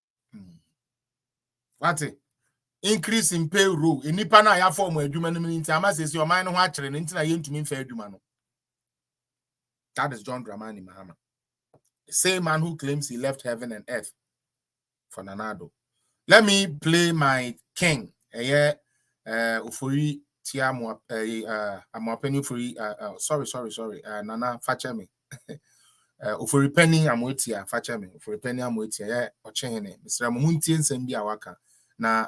What's it? Increase in payroll. In Nipana ya form where human means I must say your mind watching into a to mean fair humano. That is John Dramani Mahama. The same man who claims he left heaven and earth for Nanado. Let me play my king. Ufuri Tiamo Amopeni Ufuri sorry. Nana Fachemi. Ufuri Penny Amotia Fachemi. Ufuri Penny Amotia, or Chene. Mr. Muntin Sembi Awaka. Na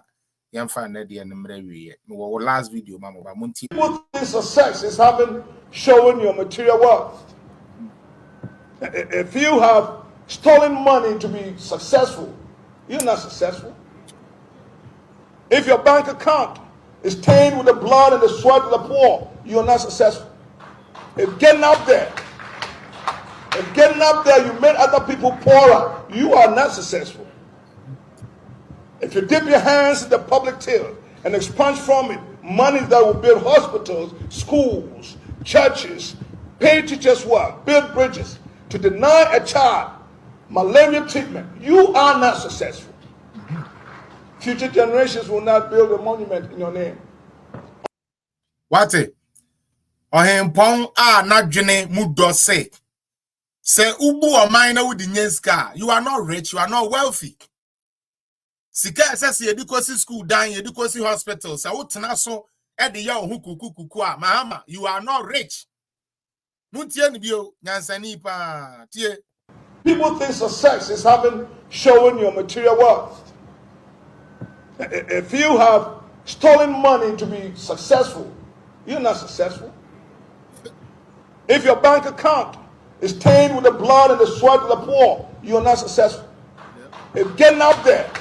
Yamfa Nedi and Mrewi. No last video, Mama Munti. People think success is showing your material wealth. If you have stolen money to be successful, you're not successful. If your bank account is stained with the blood and the sweat of the poor, you're not successful. If getting up there you made other people poorer, you are not successful. If you dip your hands in the public till and expunge from it money that will build hospitals, schools, churches, pay teachers work, build bridges, to deny a child malaria treatment, you are not successful. Future generations will not build a monument in your name. What it? Ohempong not jene mudo say ubu or minor with the nyenska. You are not rich, you are not wealthy. Sika says education school down, education hospitals. I would naso at the young huku Mahama, you are not rich. People think success is showing your material wealth. If you have stolen money to be successful, you're not successful. If your bank account is stained with the blood and the sweat of the poor, you're not successful. If getting up there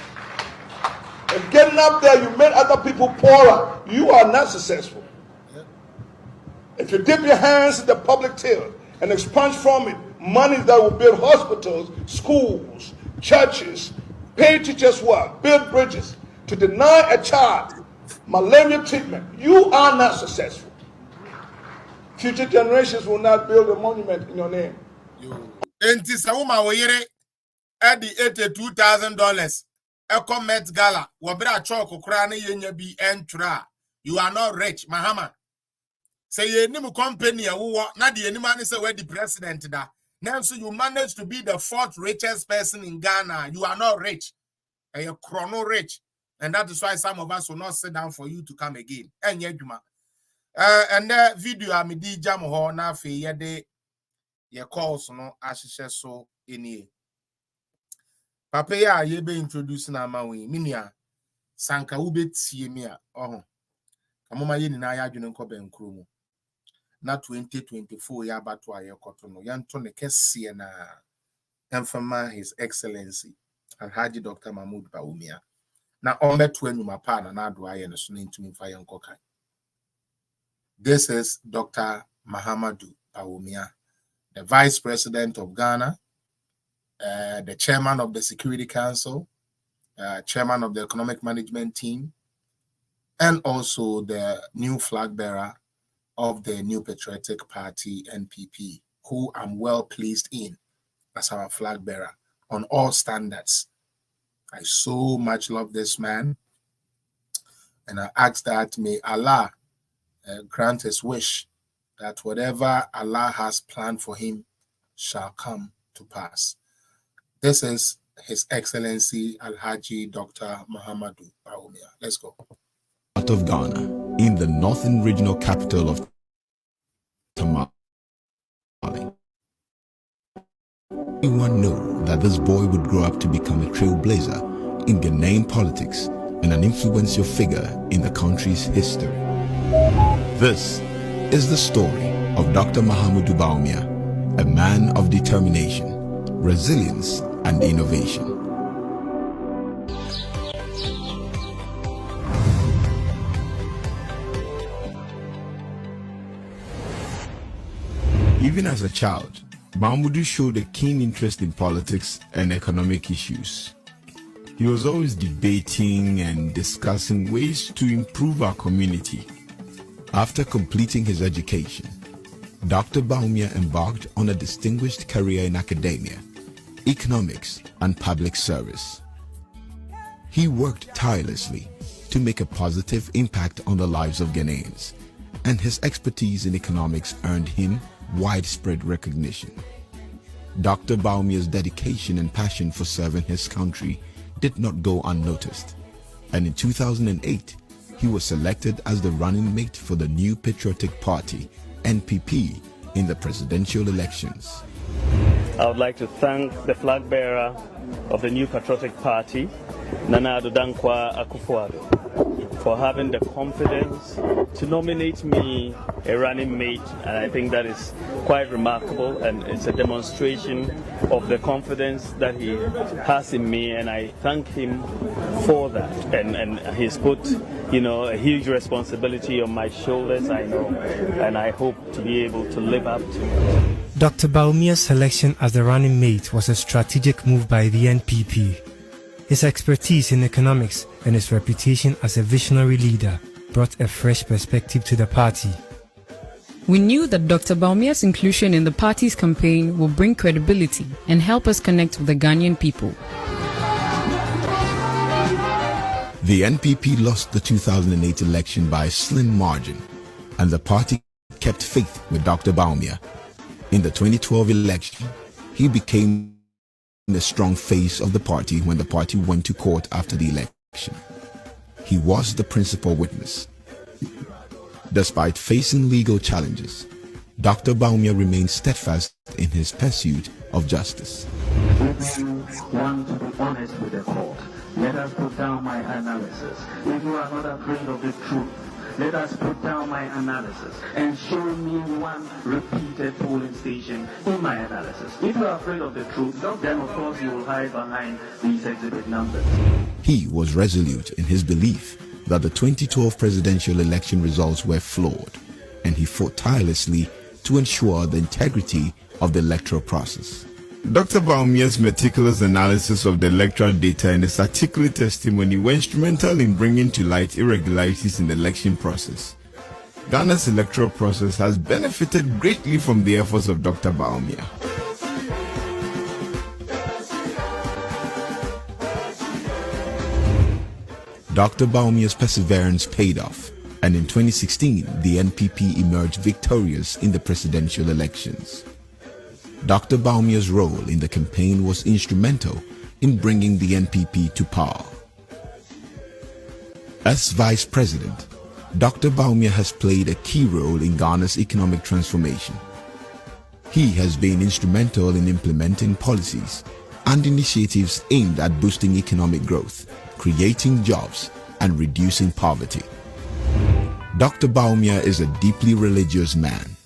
you made other people poorer, you are not successful. If you dip your hands in the public till and expunge from it money that will build hospitals, schools, churches, pay teachers work, build bridges, to deny a child malaria treatment, you are not successful. Future generations will not build a monument in your name. Enti Sauma Woyere at the $82,000 Eco Met Gala, Wabra Choko Krani Yenya be entra. You are not rich, Mahama. Say ye nimu company na the anima say where the president da. Now so you manage to be the 4th richest person in Ghana. You are not rich. And you're chrono rich. And that is why some of us will not sit down for you to come again. And and that video I made jam ho na fe ye de ye calls no ashishe so any. Papa ya ye be introducing ama we minia sanka ube tie me a oh amoma ye ni na ya dwene nko ben kro mu na 2024 ya bato aye koto no yanto ne kese na emfama his excellency Alhaji Dr. Mahmoud Bawumia na ombeto anuma pa na ado aye no so na ntumi fa ye nkokan. This is Dr. Mahama Bawumia, the Vice President of Ghana, the Chairman of the Security Council, Chairman of the Economic Management Team, and also the new flag bearer of the New Patriotic Party, NPP, who I'm well pleased in as our flag bearer on all standards. I so much love this man, and I ask that may Allah grant his wish that whatever Allah has planned for him shall come to pass. This is His Excellency Alhaji Dr. Mahama Bawumia. Let's go. Out of Ghana, in the northern regional capital of Tamale. Everyone knew that this boy would grow up to become a trailblazer in Ghanaian politics and an influential figure in the country's history. This is the story of Dr. Mahama Bawumia, a man of determination, resilience, and innovation. Even as a child, Mahmoud showed a keen interest in politics and economic issues. He was always debating and discussing ways to improve our community. After completing his education, Dr. Bawumia embarked on a distinguished career in academia, economics, and public service. He worked tirelessly to make a positive impact on the lives of Ghanaians, and his expertise in economics earned him widespread recognition. Dr. Bawumia's dedication and passion for serving his country did not go unnoticed, and in 2008, he was selected as the running mate for the New Patriotic Party, NPP, in the presidential elections. I would like to thank the flag bearer of the New Patriotic Party, Nana Addo Akufo-Addo, for having the confidence to nominate me a running mate, and I think that is quite remarkable, and it's a demonstration of the confidence that he has in me, and I thank him for that. And he's put, a huge responsibility on my shoulders, I know, and I hope to be able to live up to it. Dr. Bawumia's selection as the running mate was a strategic move by the NPP. His expertise in economics and his reputation as a visionary leader brought a fresh perspective to the party. We knew that Dr. Bawumia's inclusion in the party's campaign will bring credibility and help us connect with the Ghanaian people. The NPP lost the 2008 election by a slim margin, and the party kept faith with Dr. Bawumia. In the 2012 election, he became the strong face of the party when the party went to court after the election. He was the principal witness. Despite facing legal challenges, Dr. Bawumia remained steadfast in his pursuit of justice. If you want to be honest with the court, let us put down my analysis. If you are not afraid of the truth, let us put down my analysis and show me one repeated polling station in my analysis. If you are afraid of the truth, then of course you will hide behind these exhibit numbers. He was resolute in his belief that the 2012 presidential election results were flawed, and he fought tirelessly to ensure the integrity of the electoral process. Dr. Bawumia's meticulous analysis of the electoral data and his articulate testimony were instrumental in bringing to light irregularities in the election process. Ghana's electoral process has benefited greatly from the efforts of Dr. Bawumia. Dr. Bawumia's perseverance paid off and in 2016, the NPP emerged victorious in the presidential elections. Dr. Bawumia's role in the campaign was instrumental in bringing the NPP to power. As Vice President, Dr. Bawumia has played a key role in Ghana's economic transformation. He has been instrumental in implementing policies and initiatives aimed at boosting economic growth, creating jobs, and reducing poverty. Dr. Bawumia is a deeply religious man.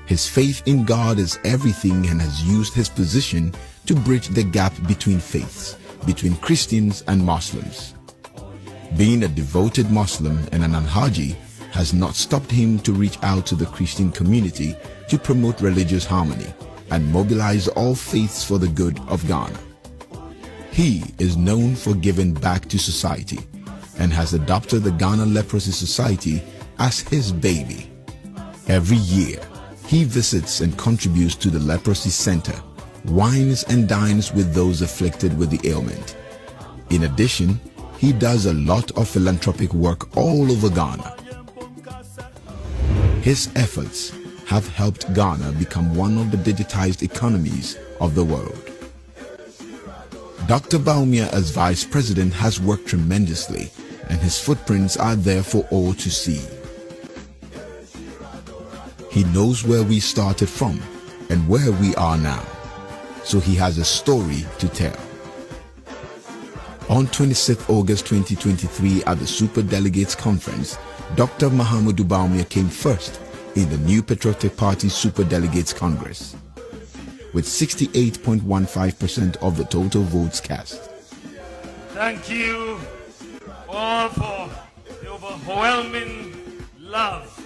His faith in God is everything and has used his position to bridge the gap between faiths, between Christians and Muslims. Being a devoted Muslim and an Alhaji has not stopped him to reach out to the Christian community to promote religious harmony and mobilize all faiths for the good of Ghana. He is known for giving back to society and has adopted the Ghana Leprosy Society as his baby. Every year, he visits and contributes to the Leprosy Center, wines and dines with those afflicted with the ailment. In addition, he does a lot of philanthropic work all over Ghana. His efforts have helped Ghana become one of the digitized economies of the world. Dr. Bawumia as Vice President has worked tremendously, and his footprints are there for all to see. He knows where we started from and where we are now, so he has a story to tell. On 26th August 2023 at the Super Delegates Conference, Dr. Mahama Bawumia came first in the new Patriotic Party Super Delegates Congress, with 68.15% of the total votes cast. Thank you all for the overwhelming love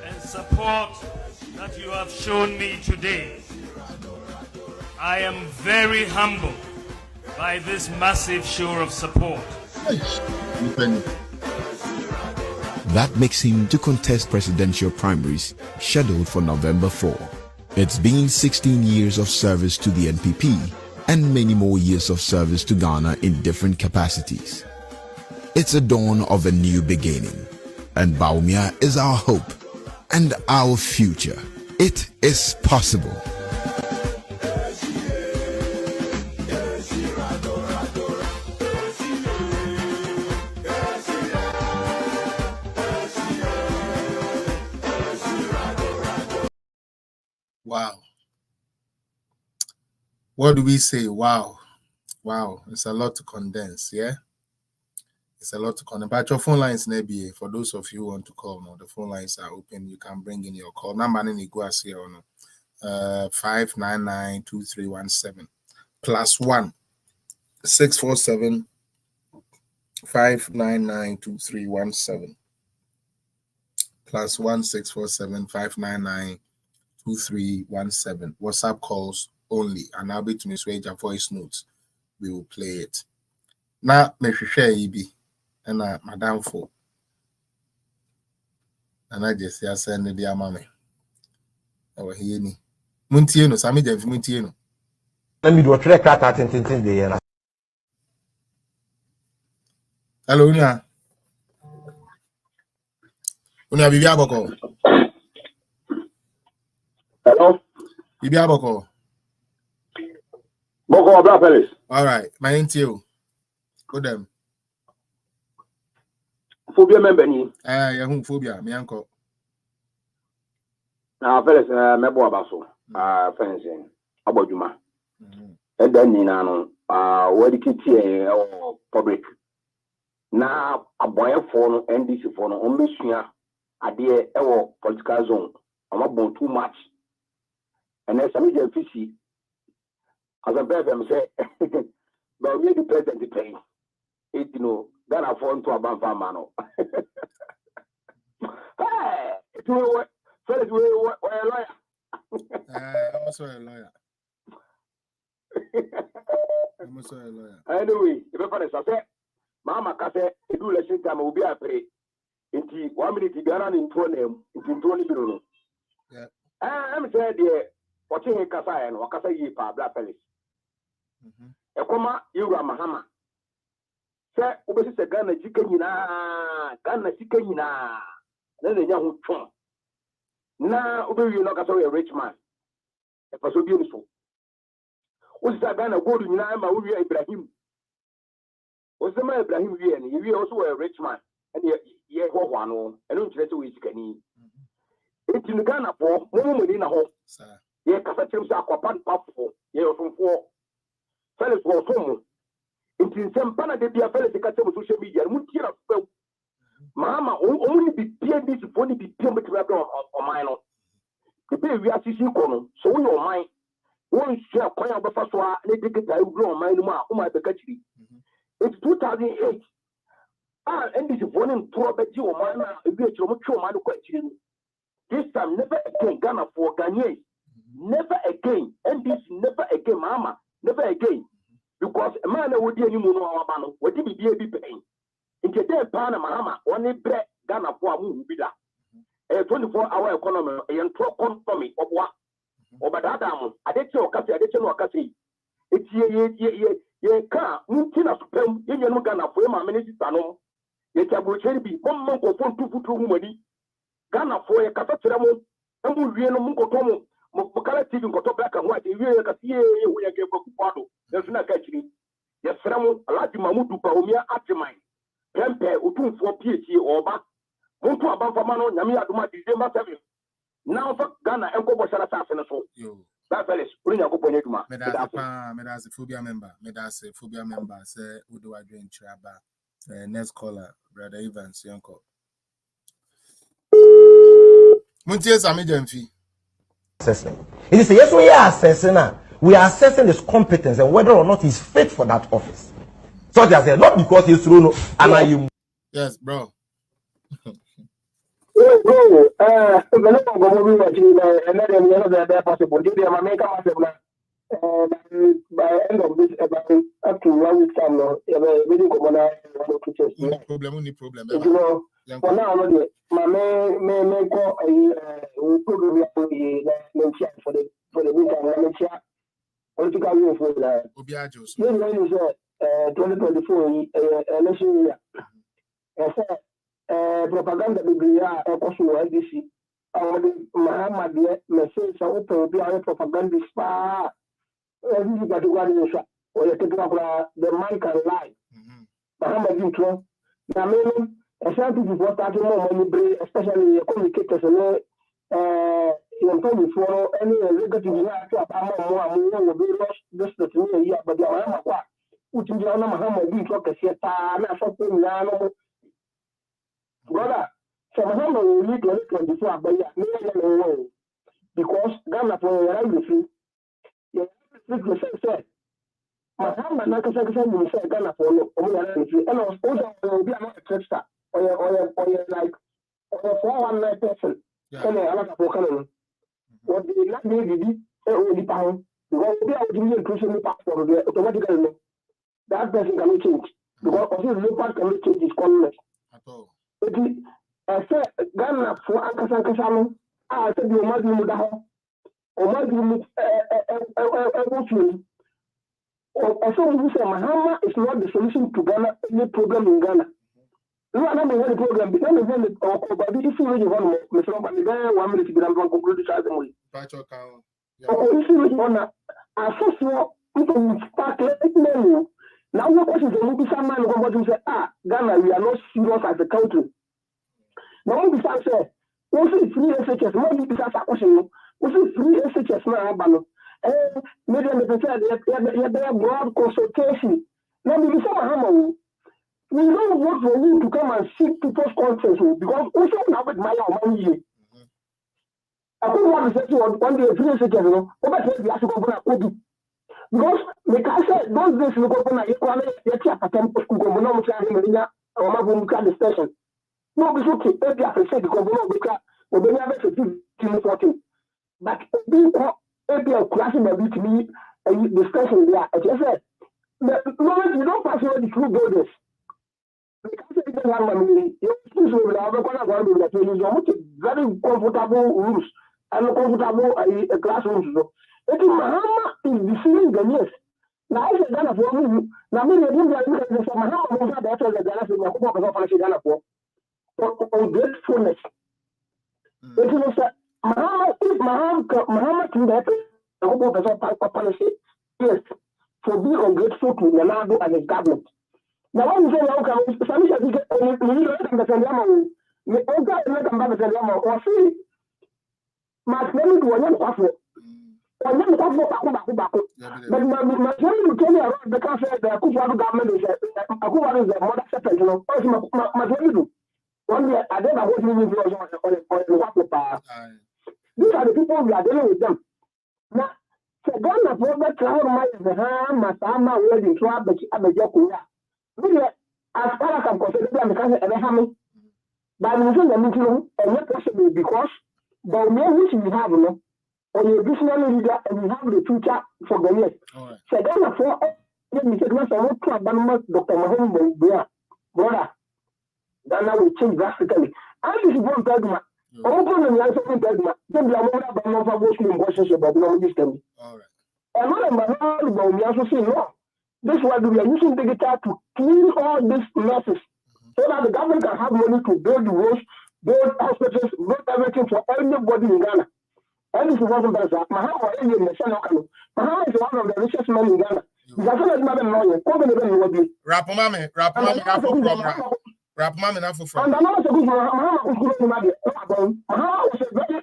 and support that you have shown me today. I am very humbled by this massive show of support. That makes him to contest presidential primaries scheduled for November 4. It's been 16 years of service to the NPP and many more years of service to Ghana in different capacities. It's a dawn of a new beginning, and Bawumia is our hope and our future. It is possible. Wow. What do we say? Wow. Wow. It's a lot to condense, yeah? It's a lot to condense. But your phone lines, maybe, for those of you who want to call, no, the phone lines are open. You can bring in your call. Number in Iguasi here, no. 599-2317 +1 647 599-2317 +1 647 599-2317. WhatsApp calls only, and I'll be to Miss Wage a voice notes. We will play it. Now, me share EB and Madam Fo. And I just send the dear mommy. Our here ni. Muntieno, Sami James Muntieno. Let me do a track at the Hello, Unia. Unia Bibi Aboko. Hello? Bibi Aboko. Boko Abra. All right, my name to you. Good them. Phobia member ni. Yahoo phobia, me uncle. Now, fellas, Mebo Abaso, fencing, about Juma. And then, you know, what the kitty or public. Now, a boy phone, NDC phone, on Michigan, a dear political zone. I'm about too much. And there's some fishy. As a bear, I'm saying, but we the president to pay. It, you know, then I phone to a bamfa mano. Hey, it will. Fellas, we're a lawyer. I'm also a lawyer. Anyway, if I say, Mama Case, a do lesson time will be a pray. Into 1 minute, you got in 20 into 20 billion. Yeah. I'm saying, dear, watching a Casa and Wakasa Yipa, Black Fellas. A comma, you are Mahama. Say, obviously, Ghana, Ghana, Ghana sika nyina na nya ho twon na obewie no ka so rich man e fa so bi ni so o sa Ghana gold nyina ma wo Ibrahim o se ma Ibrahim wie ni wie o so a rich man and ye ho ho ano e no nkyerɛ sɛ wo sikani enti no Ghana po mo ni na ho ye kasa kyerɛ sɛ akwapa pafo ye osomfo Felix wo so mo enti nsɛmpa na de bia Felix ka kyerɛ mo social media mu tira fɛ Mahama only be this body be pure on mine. The pay we are seeing corner, so we on mine. One share coin of the first one, they take it. I will grow on mine. My becatry. It's 2008. And this is one in property or mine. If you are much question. This time, never again, Ghana for Ghanaians. Never again. And this never again, Mahama. Never again. Because a man would be any more, what did he be paying? In the day, Pana Mahama, one bread, Ghana for a move with that. A 24-hour economy, and pro conformity of what? Or by that, I did your Cassie, I did your Cassie. It's ye car, Muntina Supreme, Indian Ghana for my minister. Yet I will be 1 month or 2 money. Ghana for a Casatramo, and we real Munkotomo, Mokala TV got to black and white, you really can see we are Pado. There's not catching. Yes, Framo, a lot of Mamutu Bawumia at your mind. Pempe utu for PhD oba muntu abamfa mano nyame aduma December 7 now for Ghana enko bo shara sase no so that fellas unya ko ponye duma me da se phobia member say udo adwen chiraba next caller brother Evans yanko muntie sami jamfi assessment. It is yes we are assessing now. We are assessing his competence and whether or not he's fit for that office. So they say not because he's through and you. Yes, bro. Bro, I'm not going to be watching and then they're possible. Did they make by end of this about up to 1 week time no really go on no problem. You know, for now my me go a program for the weekend political year for that. Obiajo. You know, 2024 election year. Propaganda biblia ekoso LDC. Mahama de message open be our propaganda spa. Everybody got it or you take the man can lie. Mahama do too. Na me some people start more money especially communicators in 24 any negative to about more will be lost this the year but Mahama which is Mahama do talk a theater na so no brother so Mahama will lead 2024 but no because Ghana for right with you you say Mahama na kasa you say Ghana for no and also be not a trickster or like or 419 person can I like a what the last day did the pound because they are giving you crucial passport automatically that person cannot change because also the local cannot change his colors at all. I said Ghana for Ankasa I said you must move down or must move also you say Mahama is not the solution to Ghana any problem in Ghana. No, I don't know what the program because when the if you really want me from the guy 1 minute to go conclude the charge me. If you really want assess what start letting now what questions will be some man go say Ghana we are not serious as a country. Now we say what is free SHS no be this question what is free SHS na abano maybe the broad consultation now we say Mahama we don't want for you to come and seek people's conscience because also now with my money. I don't want to say to one day free SHS over we have to go for because I said those days we go for equally yet go no much or my the station. No, it's okay. Maybe I said because we don't have to 14. But maybe a class in the me discussion there. I just said no, you don't pass the true borders. Very comfortable rooms and comfortable classrooms. Mahama is deceiving Ghanaians. Now, I said Ghana for me. Now, me, Mahama was not better than Ghana for Ghana for. ungratefulness. It is Mahama can that policy yes for being ungrateful to Nana and his government. Now when you say okay, some shall get the Sandamo, Oga and the Sandamo, or see, must never do one offer. But my friend will tell me around the country the Akufa government is Akufa is the mother shepherd, you know. My friend do. One day I don't know what you mean on these are the people we are dealing with them. Now, so Ghana for the cloud Masama wedding to Abejokuya. As far as I'm concerned, I'm going to have but I'm saying that and not possible because the way which we have, no, or your visionary leader, and we have the future for the years. So Ghana for let me say, I want to abandon Dr. Mahama, brother. Ghana will change drastically. And this is one dogma. Open and answer one dogma. Then we are more about no Muslim voices about no system. And not about we also say no. This is why we are using digital to clean all these messes so that the government can have money to build roads, build hospitals, build everything for everybody in Ghana. And this is what I'm saying. Mahama is one of the richest men in Ghana. Rapmame na for and another good Mahama was good Mahama was a very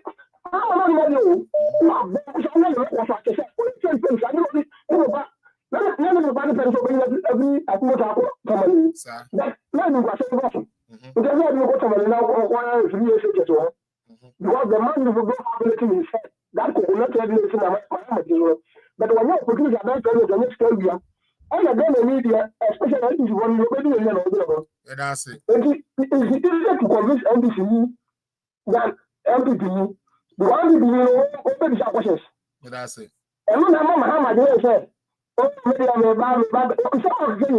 because the man will go in his head. That could not tell you but when you're putting your best on the next year, and again, the media, especially if you want to know, that's it. It's easier to convince MPC than MPP. The one who open the questions. That's it. And when Mahama said, oh, maybe I'm a bad, some of them,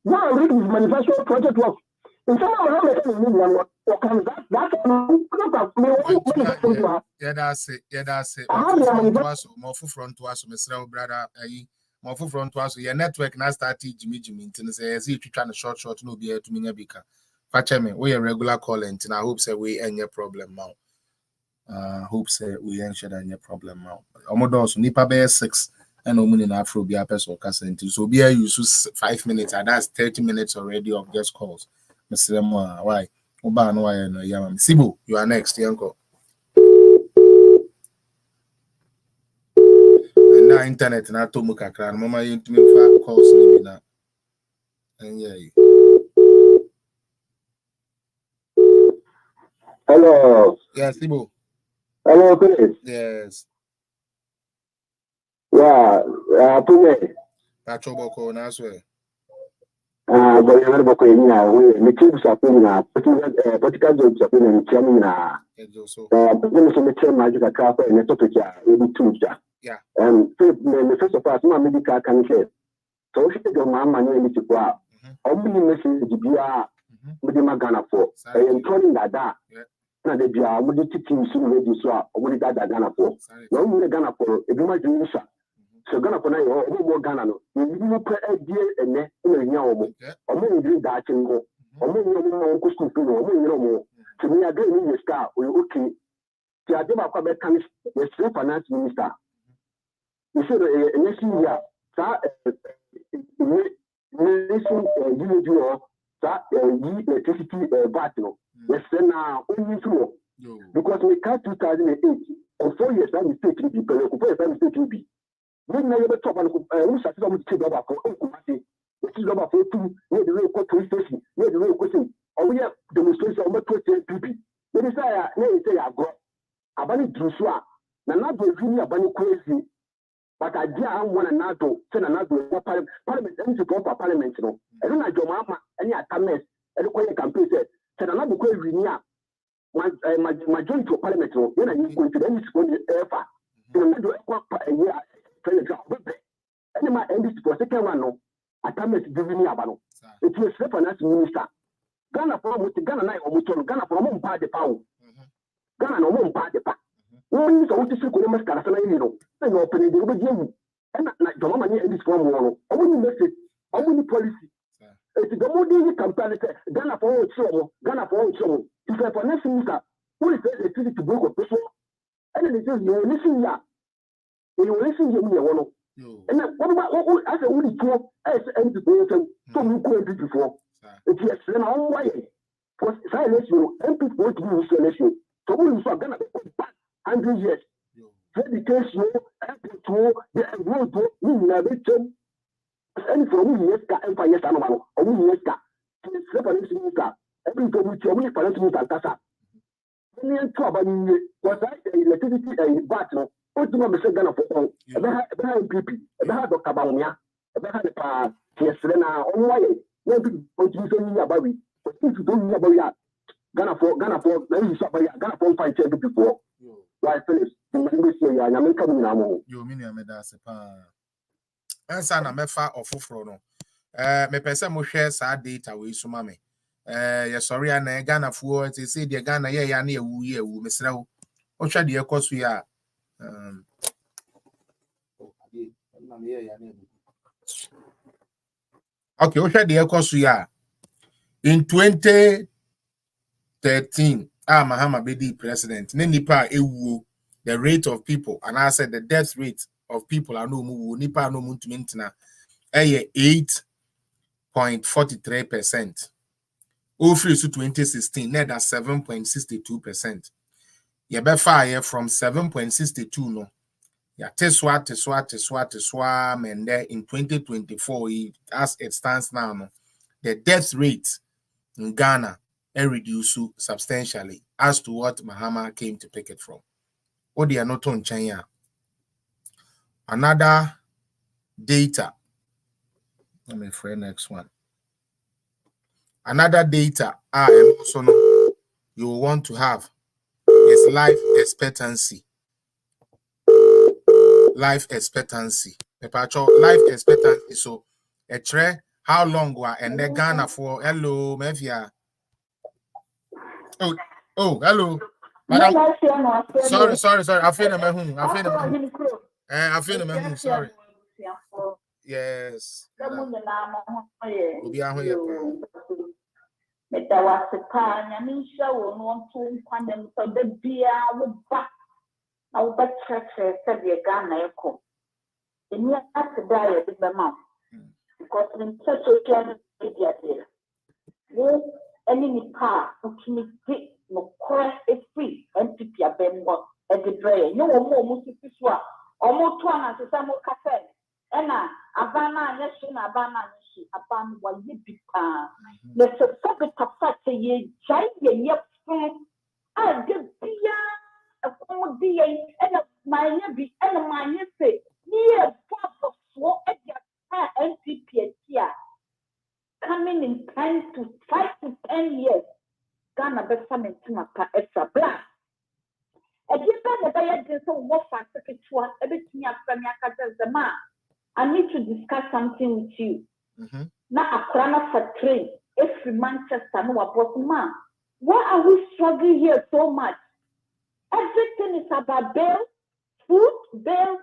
now read his manifesto project work. In some of Mahama, yeah, that's it. Yeah, that's it. More front to us, Mr. Brother. More front to us. Your network now started Jimmy and say, as if you're trying to short, no be here to me. Catch me. We a regular calling, and I hope say we end your problem now. Hope say we end your problem now. Almost nipa bear 6 and no money Afro be a person or so be a use 5 minutes, and that's 30 minutes already of guest calls. Mr. Why? Oba no why no yamam. Sibu, you are next, Yanko. And now internet na to muka kran. Mama you to me for calls ni na. And yeah. Hello. Yes, Sibu. Hello, please. Yes. Yeah, Pume. Pacho boko na so. But you're not going now. We keep supping now. Political jobs are being in China. Magic car and a topic. Yeah. First of all, my medical can say. So she got my money to go out. Only message to be with my Ghana for. I am telling that. Now they be with the teaching soon ready so only that Ghana for. No only Ghana for a good much. So Ghana for now, more Ghana. You put a deal and then in a drink that and go. Or school, to me, I don't need a star. We okay. To Adema Quebec comes the state finance minister. You should next year, electricity battle. Yes, now only two. Because we cut 2008 or 4 years, that mistake will be, but 4 years, that mistake will be. We never talk about who sat on the table for Okumasi, which is about 2, near the real court police station, near the real question. Or we have demonstration of what 20 They say, I go. Abani Drusua, Nana will be Abani crazy. But I dare one another, send another parliament, and to go for parliament. No, I don't know your mama, any attachments, and the way campaign said, send another crazy near majority of parliament. When I go to the school, ever. And my end for second one, no, attachments giving me Abano. It is the finance minister. Ghana for Ghana, Ghana for one part the pound. Ghana no one part the pack. Only so to see Korean Carasana, and open the over and like the money in this form, I wouldn't message, I wouldn't policy. It's the more daily campaign, Ghana for all show, Ghana for all show. To the financial minister who is electricity to break up people, and then they say, you listen here. You listen here, one. And then what I said, only two as empty person, so you couldn't before. It's yes, then I'm why. For silence, you empty vote to use selection. So we are going to be back 100 years. Education, to the road to innovation. And for we yes, empire, yes, and we yes, every time we tell me financial minister, any trouble was electricity and battle. What do you want to say? Ghana for MPP, about Dr. Bawumia, about the past. Yes, then on why? What you say about it? But if you don't know about Ghana for, then you saw Ghana for 5 years before. Why, Phyllis? I'm coming now. You mean I made us a pa. And son, I'm a far or full. Me pesa mo share sa data we so mame. Yes, sorry, and Ghana for it. Say the Ghana, yeah, near wu, Miss Row. Or shall the course we are. Okay, what shall the course we are? In 2013, Mahama Bedi president, Nipa ewu, the rate of people, and I said the death rate of people are no mu, Nipa no muntu mintina, 8.43%. Ofri to 2016, net at 7.62%. Yebe fire from 7.62 no. Ya teswa, and there in 2024, as it stands now, no, the death rate in Ghana reduced substantially as to what Mahama came to pick it from. What they are not on China. Another data. Let me find next one. Another data and also you want to have is life expectancy. Life expectancy. Life expectancy. So a tray, how long were and the Ghana for hello, Mevia. Oh, hello. Madam. Sorry. I feel the home. I feel the home. Sorry. Yes. Because in such a media there, any car, opportunity, no correct, a free, MPP, a benwa, a debray, no more Musiswa, almost 2 hours, some more cafe, and a banana, yes, a banana, a ban, one yippee. Let's a subject of such a ye, giant, yep, and give beer, a former DA, and a minor be, and a minor say, near pop of NPP here coming in 5 to 10 years. Ghana be coming to my extra black. A different about this what factor everything I need to discuss something with you. Now a crana for train every Manchester no about man. Why are we struggling here so much? Everything is about bail. Food, bail,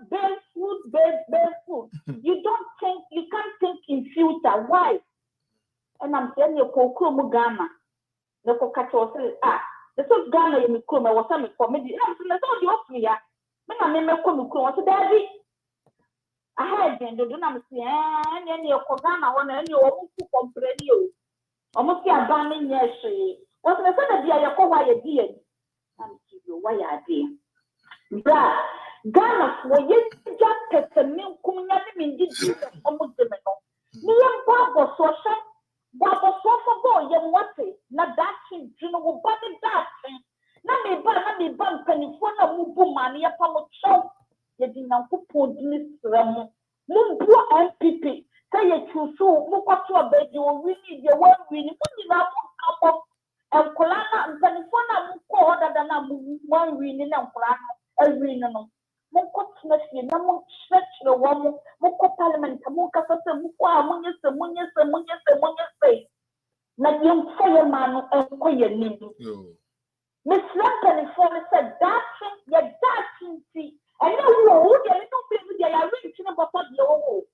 food. You can't think in future. Why? And I'm saying you Kokumu Ghana. The Kokato says, the so Ghana in Mikuma was some comedy. I'm saying, that's all you offer here. When I name a Komuku, what's daddy? I had been the Dunamsi, and then your Kogana one and you almost complain you. Almost a banning yes. What's the son of the Yakowa dear? I'm you, why are they? Ghana for just testimony in this almost the menor. Near Babo Sosha, Babo Sofa boy, young what say, not that thing, you know, but that thing. Not me ban penny for no mubu money upon a show. You did not put this ram. Mumbu MPP, say you choose so, Mukato bed, you will need your one winning, put it up and Kolana and Penifona Muko other than a one winning and Kolana. Every no, Moko Smith, no church, no woman, Moko Parliament, Moka, Muka, Munya, say. Not young fireman and quiet name. Miss Lampton said, that thing, and no, you don't be with the arrangement about the old.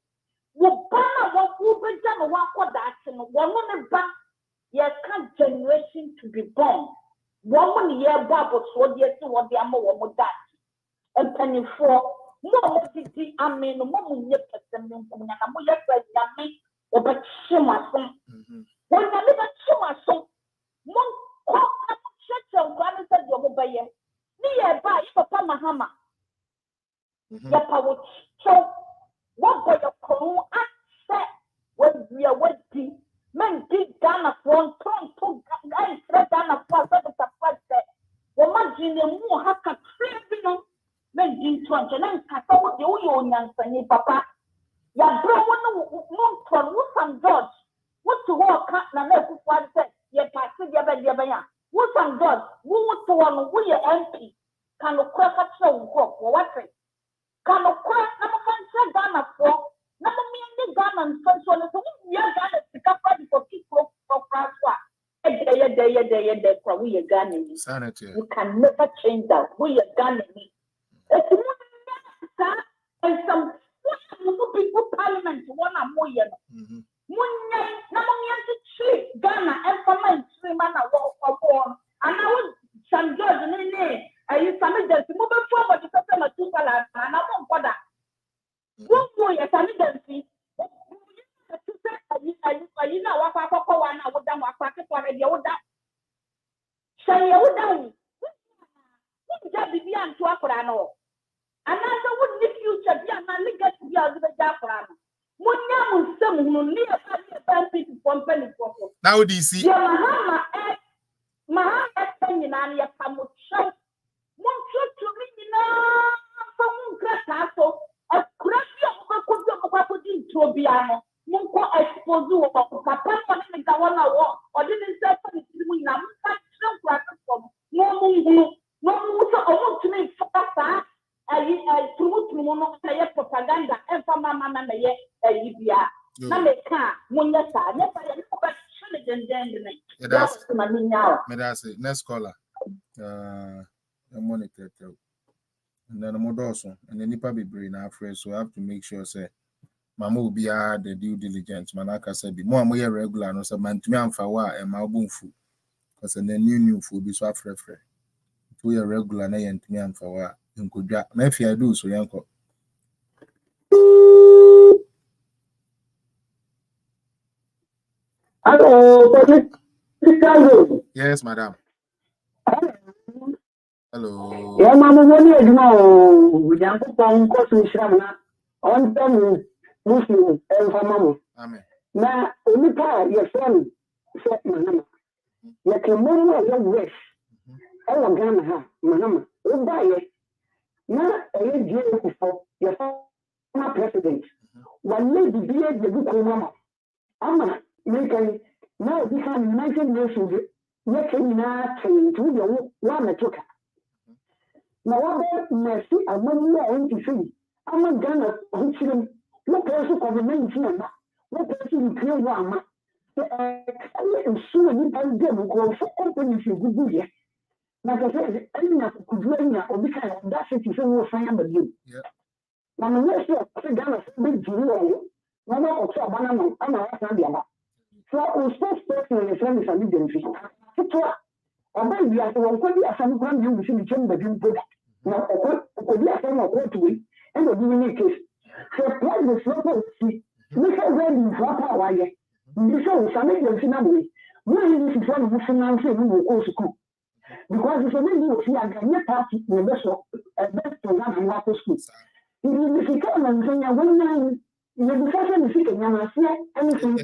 Wobana, what will be done, one for that, and one on the back, your generation to be born. woman ye babo so dear to what the amo woman that. And penny for more city, I mean, woman yet person, and I'm yet yummy, or but shimmer some. When I live at shimmer some, one call church of God said your mobile. Nearby, Papa Mahama. Yapa would show what boy of Kong access when we are waiting. Men did Ghana for to guys, Ghana for the first day. Woman, you know, have a tribunal. Men did 20 and Kata with the own young Papa. Ya bro, one St. George. What to walk cat and let one said, ye pass the Yabaya. What St. George, who to one we are MP. Can look crack at so or what? Can look crack, never can Ghana for. Never mean the Ghana and French one. So we are Ghana to come ready for people for Francois. We are Ghana. You can never change that. We are Ghana. And some people parliament one and more year. Ghana and Fama 3 man or 4. And I was St. George and I used to make the mobile forward to customer 2 colors and I won't bother. One more year, I you know what I call one, I would down my pocket for a year. Say, you down. Just be beyond 12 for an hour. And I would if you should be a man, get to be out of the Jafran. One young son who near a people from Penny. Now, do you see? Mahama, and your Pamuch. One trip to me now from Cratasso, a crash of to Biano. Munko expose you of Papa and the one or didn't say something. I'm no, to me, Papa. I promote mono propaganda and for my mamma may be a Nameka, Munasa, never that's next caller. Monitor and then a modoso and then nipa be brain afraid, so I have to make sure say Mama will be the due diligence. Manaka said be more regular no so man to me and for and my boom food because then new food be so afraid. 2 year regular na and to me and for Nkudwa na if I do so yanko. Hello, yes madam. Hello. yeah, Mama, one year now. We are going to Shamana on them Muslim and Famamo. Amen. Now, only part your son said Mahama. You can move your wish. Oh, Ghana, Mahama. Oh, buy it. Now, a year before your former president. One lady be the book of Mama. Ama, making now become United Nations. You cannot change to your one took. Now, what mercy among more to see? I'm a Ghana, what person of the 19, what person you clear one. And soon you can go for companies you could do yet. Like I said, I didn't have to do or because that's it, you find you. Now, the rest of Ghana, big Jewel, no more of Banana, I'm a so I was first person in the family and agency. Although we are going to some grand you see the chamber product. Now, we are from a court way and the doing case. So, apply the slope see. Look at where you drop our way. You show some agency number. When you see one of the finance in the course school. Because it's a little see a Ghanaian party in the best program in water school. If you come and say, when the discussion is sitting and I see anything,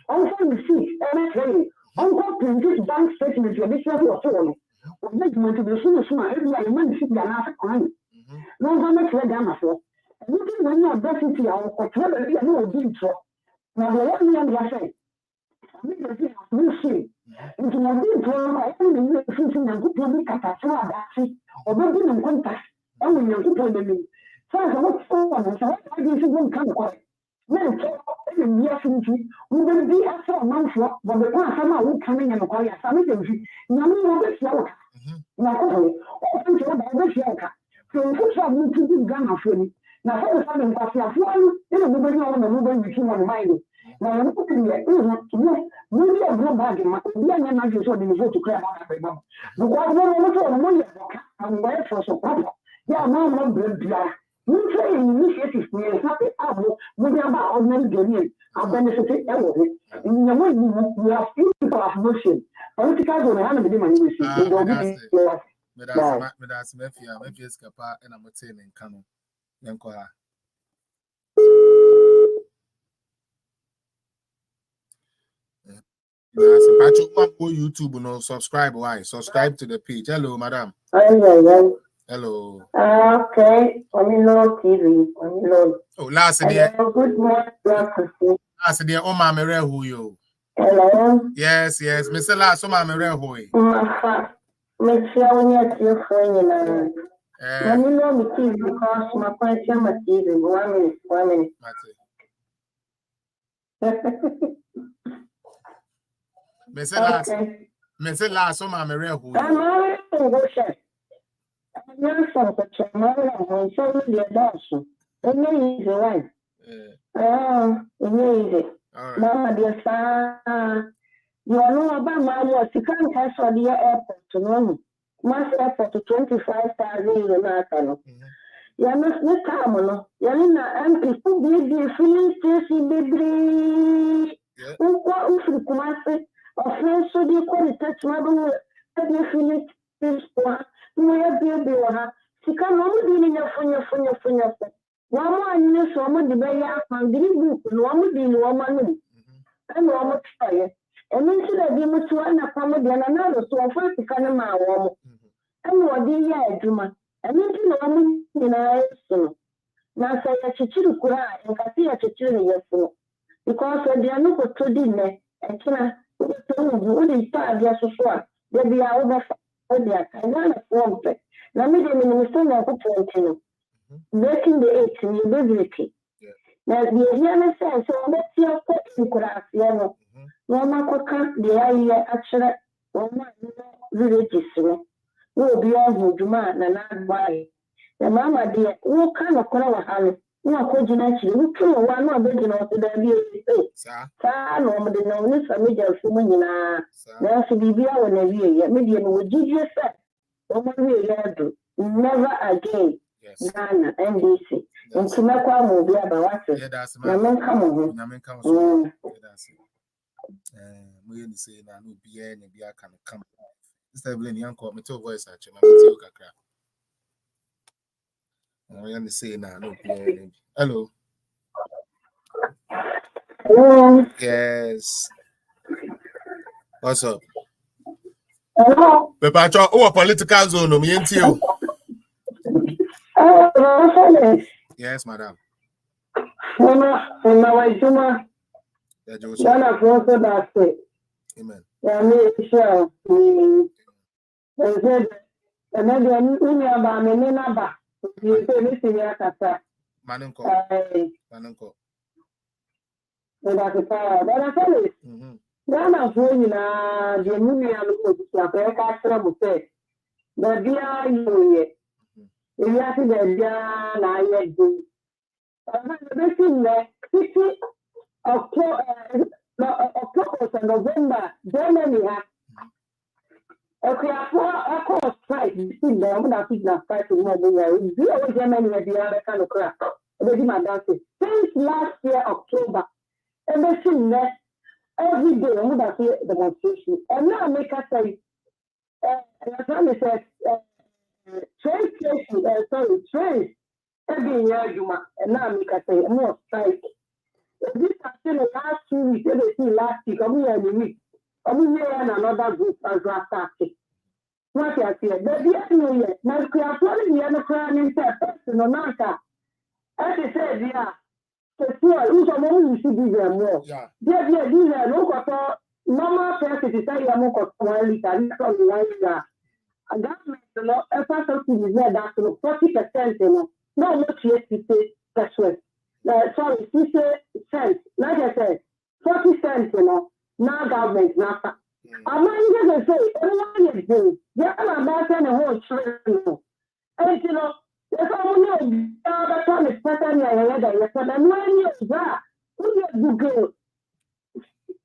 also you see everything. Uncle printed bank statements, your business or so. Make motivation is smart, everybody money sit down after crying. No one makes a gamma for. Looking when you are definitely or clever, you know, doing so. Now, the one young I say, I think I will see. Into my big program, I only know something and good public catastrophe or building in contact. Only you put them. So I look forward, so I guess it won't come quiet. Men talk in the afternoon, we will be after a month, but the one summer will come in and acquire some agency. Now, we will be slower. Now, open to the Yoka. So, who's up to do Ghana for me? Now, for the family, one, nobody on the mobile machine on mind. Now, I'm putting it, Maybe a blue bag in my young man is only vote to clear on every month. The one woman money and where for so proper. Yeah, no, good. You say initiative me and happy abo, we are about ordinary Ghanaian, are benefited everywhere. In the way we have people of motion. Political will have the money you see. That's Mefia Scapa and I'm saying Kano. Yankoa. Patrick, go YouTube, no subscribe. Why? Subscribe to the page. Hello, madam. Hello. Okay. Omilo TV. Omilo. Oh, last year. Good morning. Last year, Oma Mere Huyo. Hello. Yes. Mr. Last Oma Mere Huyo. Make sure when you're here for you. Let me know the TV because my question my TV. 1 minute. Mr. Last Oma Mere Huyo. I'm from the Chamara, so the adoption. Easy, right? Easy. Mama, dear son, you know about my work. You can't cash for the airport to know. Mass airport to 25,000 in America. You must not come, no. You're not empty. Who be feeling station, baby? Who come or friends so you call it touch my boy? You feeling this one? We have been she can only be in your phone. One more news, woman, the way I found the book, one be woman, and one try. And then should I be much one accommodate another so first to come my woman. And what the year, Juma, and then you know, in our son. Now say a chichu cry and Katia chichu in your phone. Because they are not to dinner and can wouldn't start their social. They be over their kind of form. Now, me dem in the na kupon breaking the 8 in your now the young sense so let's your question no no makoka the area actually no villages no be on juma na na buy the mama dear who kind of kora wa halo no ko jina chi no tro wa no be jina to da bi sa no mo de no ni family fu mo nyina na so bibia wo na bi me de no wojije sa never again. Ghana, NDC. And to make one will be about what? Namen come on. We say na no be any be can come. Instead of young call me to voice actually. I'm kakra. We say na no be. Hello. Hello. Yes. What's up? Hello. Pepacho, oh, political zone, no, me and you. Yes, madam. Juma. Amen. Yeah, me sure. And then about me number. You say me see ya kata. Manunko. That's it. Ghana for you na the Munian Kutia, Pekatra Mute. The dear you, if you have the dear, I do. October, November, Germany has. Okay, I call strike. You see, the woman that is not fighting more than you. Always Germany with the other kind of crap. Since last year, October, everything that. Every day, I'm going to see demonstration. And now, make us say, train. Every year, and now, make us say, more strike. This has been the last 2 weeks, last week, I'm here in the week. I'm here in another group as last week. What I say, the year, now, we are following the other crime in person, no matter. As I said, yeah. So, who's a woman who should be there more? Yeah, these are no normal person to say I'm going to 1 liter, and from 1 liter. And that makes a lot of something is there that 40%, no, not yet to say percent. Sorry, 50 cents. Like I said, 40 cents, now government, now. I'm not going to say, everyone is doing. They're about to whole train, and if I know that one is better than I and when you that,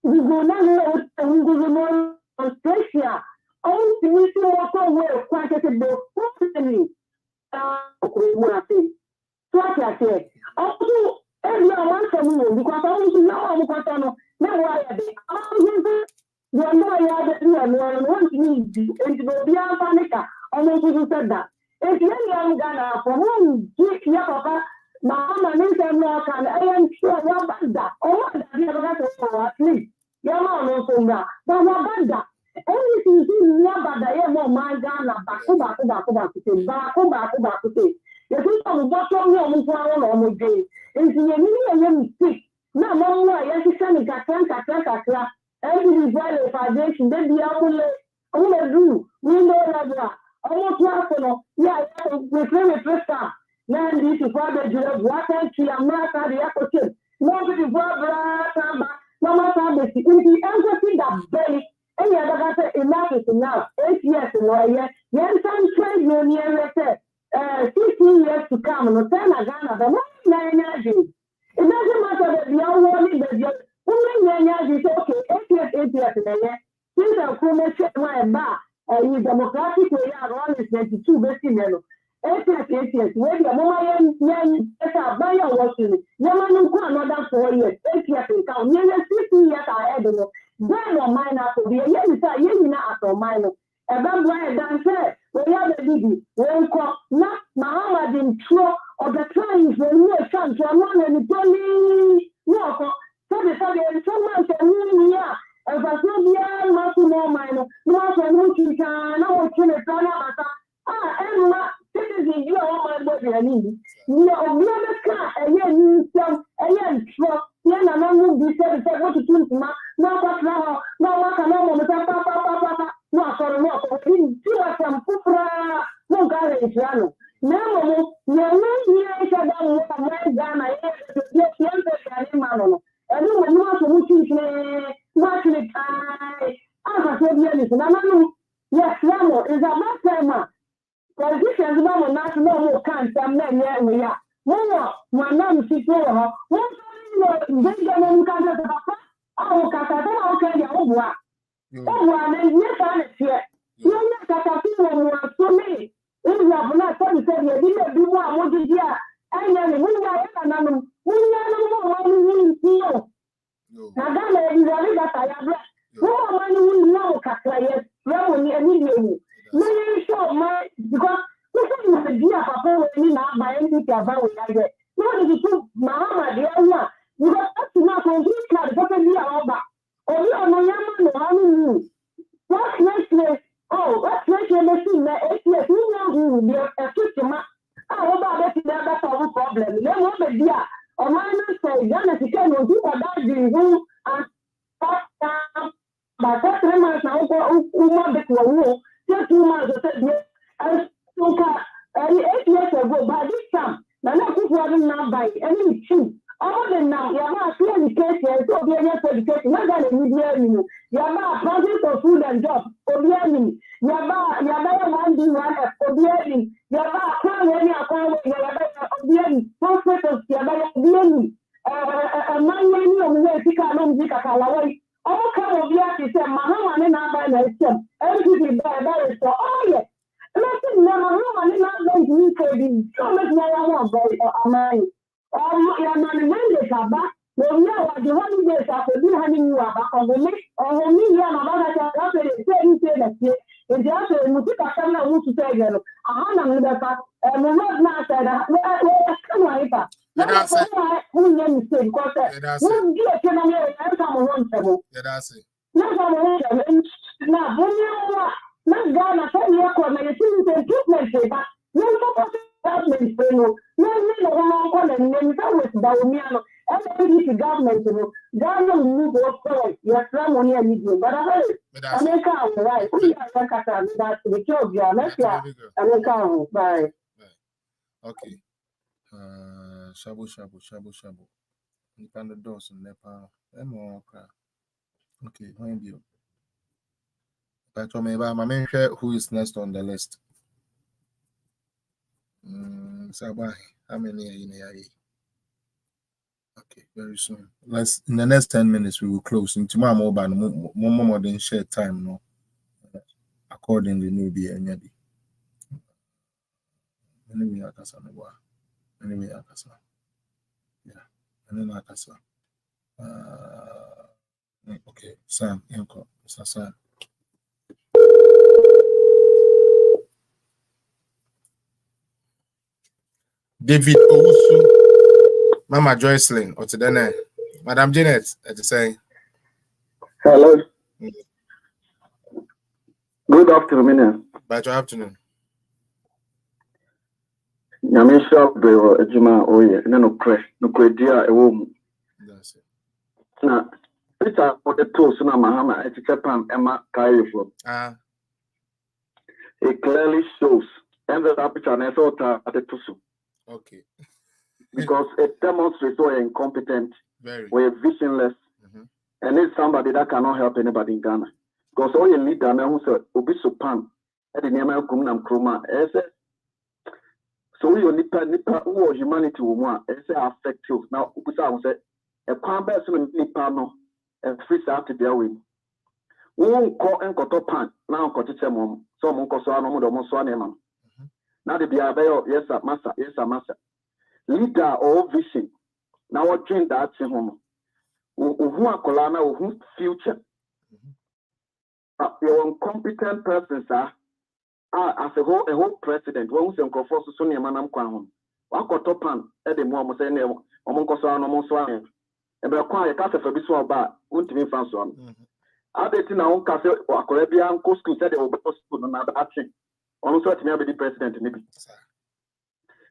we go now go where quite a bit of so I say, also, every one because I want to know I'm going to know why I did. You know, I had to want me and to be a panic. Almost who said that. If you're young Ghana, for whom give your papa, Mahama, and I am sure you're bad. Oh, you have got at least. You're not also now, but you're bad. Anything you never die, more my Ghana, back. You think I'm bottom of the day. If you need a mistake, no more, yes, you send a every value foundation, then the only do, window, almost personal, yeah, we play with Tristan. Now, this is what they do, what I see, I'm not at the opposite. Nobody brought no matter if you empathy that belly, any other enough is enough. 8 years in a year, yes, I'm trying to near 15 years to come, and Ghana, the one energy. It doesn't matter that the only that you're only energy, okay, 8 years in a year. Since I'm coming to my bar, in democratic way, I run is 92 basically. 8 years, where the moment buy your watching, Yaman another 4 years, 8 years in town, nearly 50 years ahead of you. Then your mind has to be a year, you not at mine. And that's why I done said, we have a baby, not Mahama didn't throw or the times when you are trying to run and totally no, so the so much and yeah, as I said, yeah, not more minor, not one who can, no, can it run out. And what citizen, you are my body, I need. You are the other car, and yet you some, and yet truck, yeah, and I will be said, what to do, no, no, no, sorry, no, see what I'm pupra, no, garage, no. Now, you're not Ghana, yes, and you will not watch it, I said, yes, Ramo is a bad time. Politicians know national can't some men we are. More, my name is Sito. What they don't can't oh, Catata, okay, over. Oh, and yes, I fear. You know, Catatu so many. If you have not said, you didn't do what you did. And then we are another. We are Nagana is a little tired. No one will know Catayas, no one immediately. Many show my because this is the idea of when now by any about it. No, it is Mahama, the other. Because that's not a good card, but we are over. Or you are no Yaman, what next year? Oh, what's next year? Let's see, 8 years, you know, we are a system. Oh, about that's our problem. Then what the dear? Or my say, then if you can do about the who and but that 3 months now, woman that will 2 months, I took 8 years ago, by this time, the next one now by any two. All the now, you are not education, so be able to education, not that you are not project for food and job, for the enemy. You are not one do one for the enemy. You are not any account, you are not the enemy. Hospitals, you are not the enemy. A man, many of the Pika, all come of the say, Mahama and I by them. Everything by so, oh, yes. Nothing, Mahama and I going to be so much more about mine. Your man, when they come back, we know what the holidays are for being having you about on the list, or me, about that, and the other, Mutika Kana, who to say, I'm not and we're not that, come on, that's who you say, because who get to come on, that's it. Now, not Ghana, tell you what, you see, treatment, but no government, no, and Bawumia, every government, Ghana will move forward. Your son only a medium, but I can't right. We are that the job, you are not here. Bye. Okay. Shabu. You can the doors in Nepal. Okay, when you. But my main who is next on the list? Sabah, how many are in here? Okay, very soon. In the next 10 minutes we will close. In tomorrow more than share time, no. accordingly no be any bi. Enemy akasa no wa. Enemy akasa. Yeah. Enemy akasa. Okay, Sam, Yanko, Mr. Sam. David Owusu, Mama Joycelyn, or today, Madam Janet, at the saying. Hello. Good afternoon. Good afternoon. Nyamisha Bewa Ejima Oye, no crash, no cradia a woman. That's it. Now, Peter for the tools na Mahama at Japan Emma Kaifo. It clearly shows, and the picture and I thought at the Tusu. Okay. Because it demonstrates we're incompetent, Very. we're visionless, and it's somebody that cannot help anybody in Ghana. Because all you need to know who's Obiso Pan, and the name of Kumnam Kroma, so we only nipa who humanity will want, affect you. Now, Ubusa said, a combat nipa no, and free out to their way. We won't call and got pan, now got to tell mom, so Monko Sano, Moswanema. Now the Biabayo, yes, master, yes, master. Leader or vision. Now what dream that's in home. Who are Colana, whose future? You're incompetent person, sir. As a whole president, one who's in Kofor Sunni Manam Kwan. One got top pan at the moment saying, Omonkosa, no Monswan. And be quiet, cast of a biswa bar, won't be fancy one. I did in our own castle or Caribbean coast said they will be possible another action. On such never the president, maybe.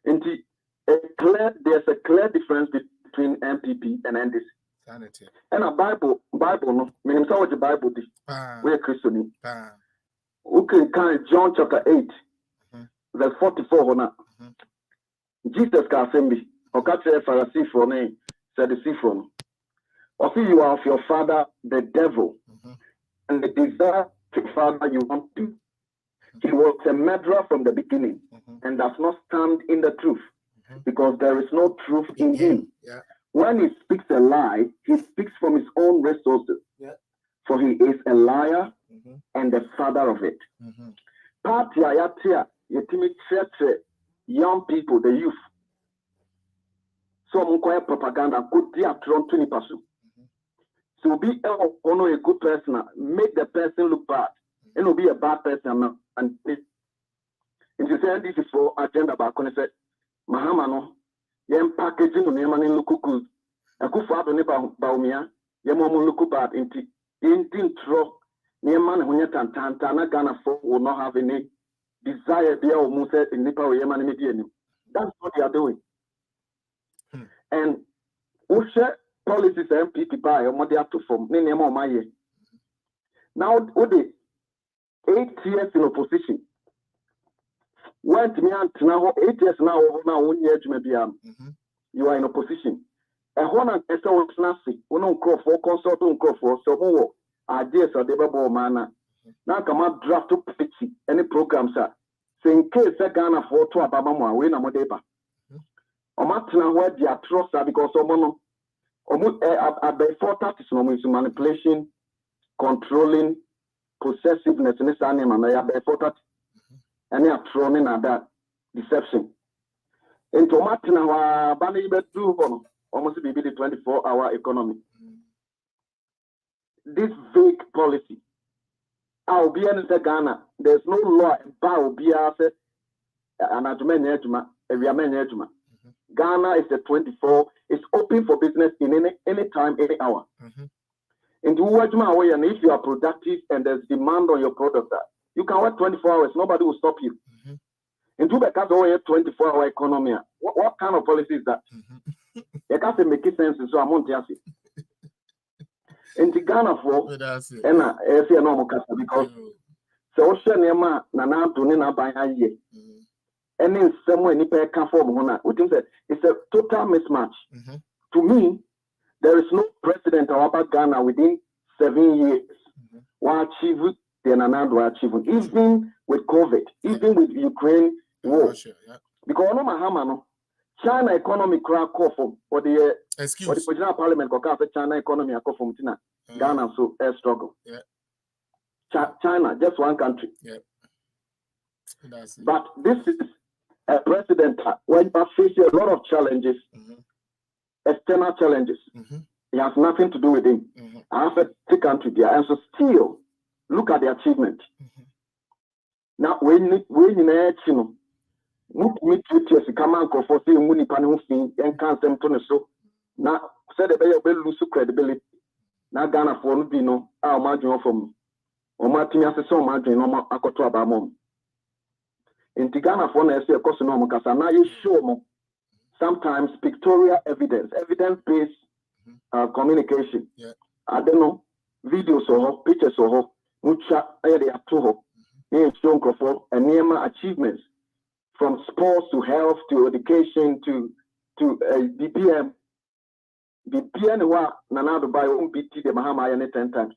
Indeed, there's a clear difference between MPP and NDC. Sanity. And a Bible, no, meaning so the Bible, we're Christian. Okay, John chapter 8, verse 44. Jesus can send me, or catch a Pharisee for name, said the sea from. Or see you are of your father, the devil, and the desire to father you want to. He was a murderer from the beginning and does not stand in the truth because there is no truth in him. Yeah. When he speaks a lie, he speaks from his own resources. Yeah. For he is a liar and the father of it. Party ayatia yetimi church young people, the youth. So mkoya propaganda could be a tron to pasu. So be a good person, make the person look bad, and will be a bad person. And you say this is for agenda back when I said Mahama no, yem packaging no yem look good. I could father ne Bawumia, yem look bad in tro. Neman when you're tantana Ghana for will not have any desire there or Musa in Nipa or Yemen median. That's what they are doing. And Usha policies MPP by or Modia to form Nemo Maye. Now, would they 8 years in opposition? Went me and now 8 years now, 1 year maybe you are in opposition. A one and a so snazzy, one call for consult on call for so more. Ideas are the mana. Now come out draft to pitchy any programs are. So in case I Ghana for to Abama, win a modeba. O matina where the atroce are because someone about 430 is manipulation, controlling, possessiveness in this animal, and I have 430 and they are thrown in at that deception. Into Matina, Bani do almost be the 24-hour economy. This vague policy. I'll be in Ghana. There's no law about BRS and Ghana is the 24. It's open for business in any time, any hour. And if you are productive and there's demand on your product, you can work 24 hours. Nobody will stop you. And to because we have 24-hour economy, what kind of policy is that? You can't make sense. So I'm on the in Ghana for and I see a normal customer because social nema nana dunina by a year. And in some way, Nipa can form one. We think that it's a total mismatch. To me, there is no president of Upper Ghana within 7 years who achieve the Nana do achieve, even with COVID, even with Ukraine war. Russia, yeah. Because no Mahama no China economy crack off for the excuse for the Parliament because China economy call from Ghana so air struggle. Yeah. China, just one country. Yep. But this is a president when you face a lot of challenges, external challenges. It has nothing to do with him. I have a country there, and so still look at the achievement. Now, when you meet you come and for saying money panel thing and can't them to so now said the bay lose credibility. Now Ghana for no be no our margin from or Martin as so margin no akoto abamom. In Ghana for na say a cost no because now you show mo sometimes pictorial evidence-based communication. I don't know, videos or pictures or mucha area to her, and near achievements from sports to health to education to BPM. BPM wa nanado by BT the Mahama any 10 times.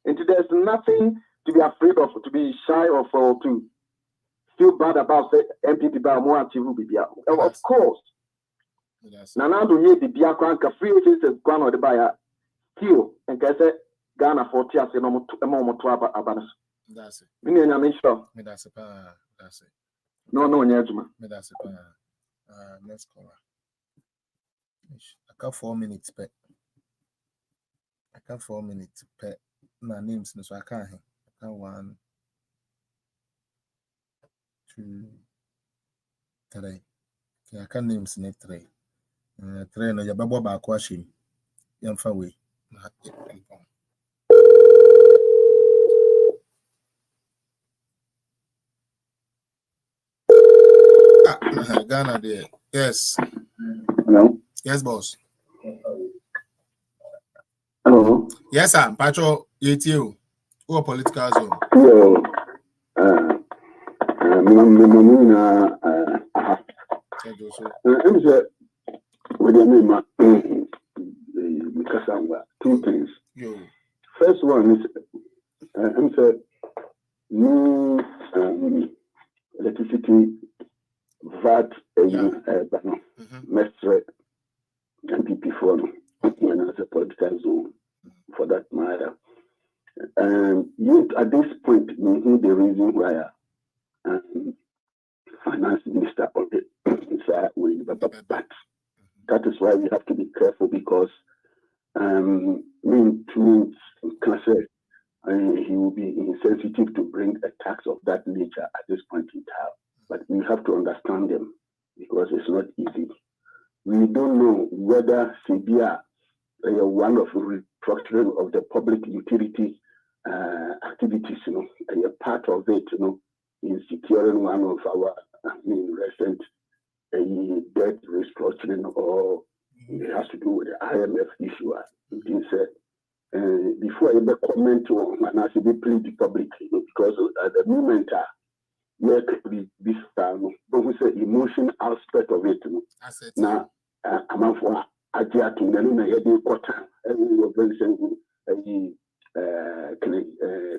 And there's nothing to be afraid of, to be shy of, or to feel bad about the MPP by more active BBA. Of course. Nanado ye the Biakranka free agents is gone or the buyer still and can say Ghana 40 as a normal abanas. That's it. That's it. No, Nyajuma. That's it. Let's call her. I got 4 minutes, pet. I got 4 minutes, pet. My name's so I can't. I got 1, 2, 3. Okay, I can't name snake 3. 3 no, you're back washing. Young Faway. Ghana there. Yes. Hello. Yes, boss. Hello. Yes, sir. Patrol, you. Who political zone? Yo. Two things. First one is new electricity VAT mestre MPP for when as a political zone for that matter. Yet at this point, the reason why finance minister of the but that is why we have to be careful because he will be insensitive to bring a tax of that nature at this point in time. But we have to understand them because it's not easy. We don't know whether CBA, one of the restructuring of the public utility activities, a part of it, in securing one of our recent debt restructuring, or it has to do with the IMF issue. Before I ever comment on, and I should be pleading publicly because at the moment, this but we say emotion aspect of it. Now, I'm for Adia to Nana Yedi Kota,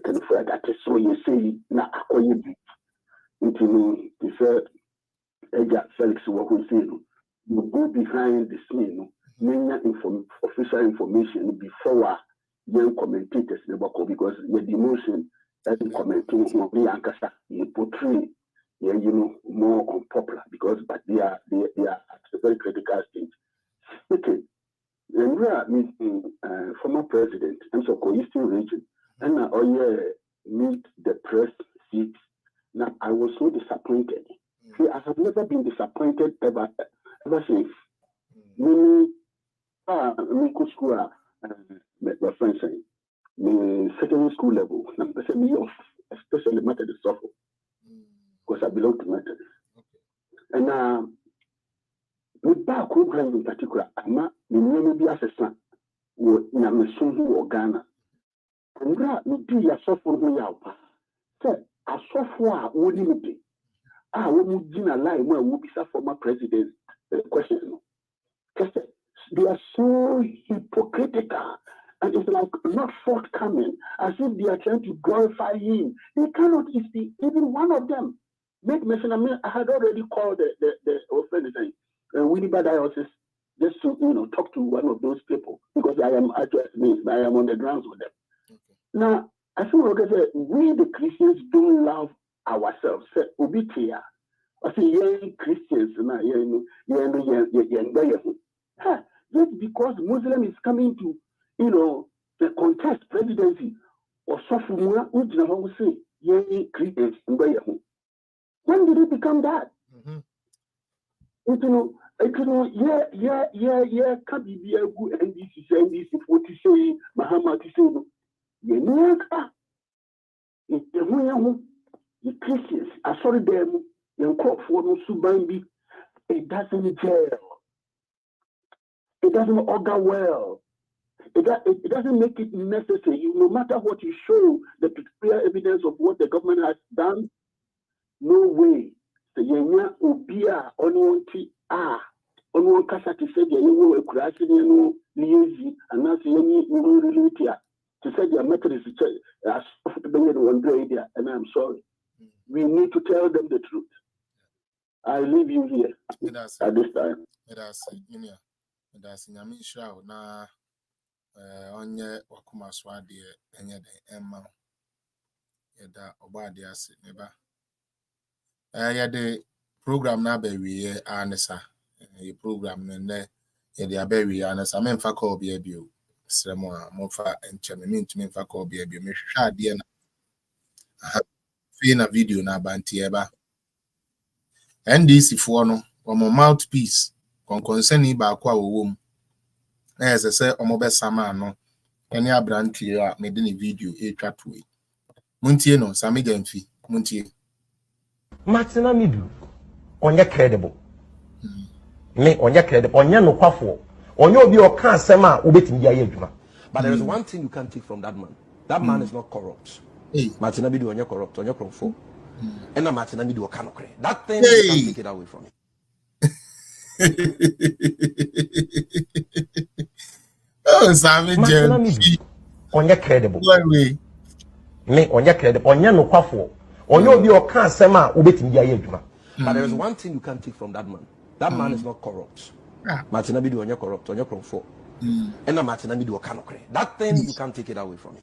can fret that so you say, now, into the third Edgar Felix, what we say, you go behind the scene, official information before young commentators because with the emotion that commenting you portray more unpopular because but they are at a very critical stage. Okay. And we are meeting former president and so Eastern region and meet the press seat. Now I was so disappointed. See, I have never been disappointed ever since. School, my friends saying, secondary school level, especially Methodist suffer because I belong to Methodist. And with back program in particular, I'm not be assessment in a mission who Ghana. And we do a suffer me out. So, a software wouldn't be. When you lie, where will be former president question. They are so hypocritical and it's like not forthcoming, as if they are trying to glorify him. They cannot even one of them make mention. I had already called the offender Winnie Badioses just to talk to one of those people because I am on the grounds with them. Okay. Now I think we the Christians don't love ourselves. Obitia. I say, yeah, Christians, just because Muslim is coming to, the contest presidency, or sophomore, we say, yeah, Christians, when did it become that? Can be a good NDC, 40 say, Mahama to say, the Christians, I saw them, young crop for no subambi, it doesn't gel. It doesn't augur well. It doesn't make it necessary. No matter what you show, the clear evidence of what the government has done, no way. The Yenya Ubia, Onwonti, Onwon Kasa to say the Yenu Ekurasi, Liazi, and that's Yeni Urilutia to say the Methodist as one day, and I'm sorry. We need to tell them the truth. I leave you here at this time. That's in Yamisha na onye wakuma swadi enye de emma yeda obadi ase neba yede program na be wiye anesa ye program ne yede abewi anesa memfa call bi abio sremo a mofa encheme mintumi memfa call bi abio mehwehwa ade na fi na video na banti eba NDC fo no omo mouthpiece concern ba akwa wowom na ese se omo be sama no ene abrantie a me de ne video e twa toe muntie no sami jamfi muntie Martina Midu onye credible me onye credible onye no kwafo onye obi o kan asem a obetimi ya adwuma. But there is one thing you can't take from that man. That man is not corrupt. Martina Midu onye corrupt, onye kromfo. And na Martina Midu o kanokre. That thing you can't take it away from him. Oh, Sammy James. Onye credible. Me onye credible. Onye no kwafo. Onye obi o kan asem a obetimi ya adwuma. But there is one thing you can't take from that man. That man is not corrupt. Martina Midu onye corrupt. Onye kromfo. And na Martina Midu o kanokre. That thing you can't take it away from him.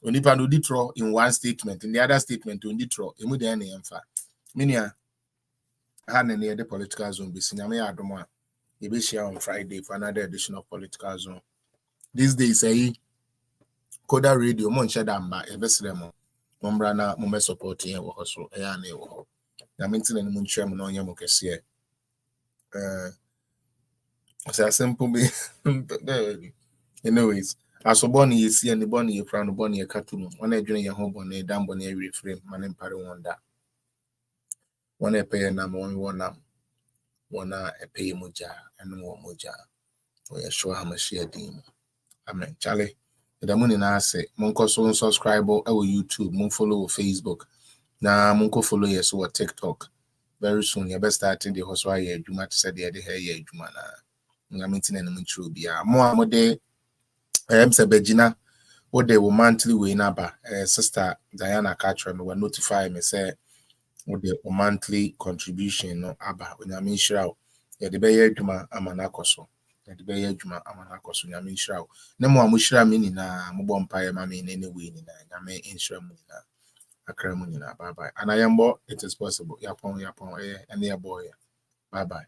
Onipa no ditro in one statement, in the other statement on ditro emu de na emfa minia ha na the political zone be sinyame adoma e be share on Friday for another edition of Political Zone. These days say Koda Radio mon sheda mba e beslemo mombra na mo me support yen wo so e ya na e wo na mentin na mo ntwa mo na onye mo kese so simple be anyways asoboni yesi and boni ye fran boni ye katunu ona adwene ye ho boni dambo na reframe mane mpare wonda wona pay na mo wona pay moja enu wo moja o ye show ha share dim amen chale the money na say monko so subscribe our YouTube, mon follow Facebook na monko follow yes or TikTok. Very soon you best starting the hustle ye adwuma to say the hair ye adwuma na ngamentin na mintru bia mo amode Sebegina what they will monthly way naba sister Diana Catcher me will notify me say what the monthly contribution no aba when I mean sure ya de be adwuma amana koso ya de be adwuma amana koso nya me sure na mo amushira me ni na mo bompa ya ma me ni anyway ni na nya me insure mu na akra mu ni na bye bye and I am it is possible yapon and ya boy bye bye.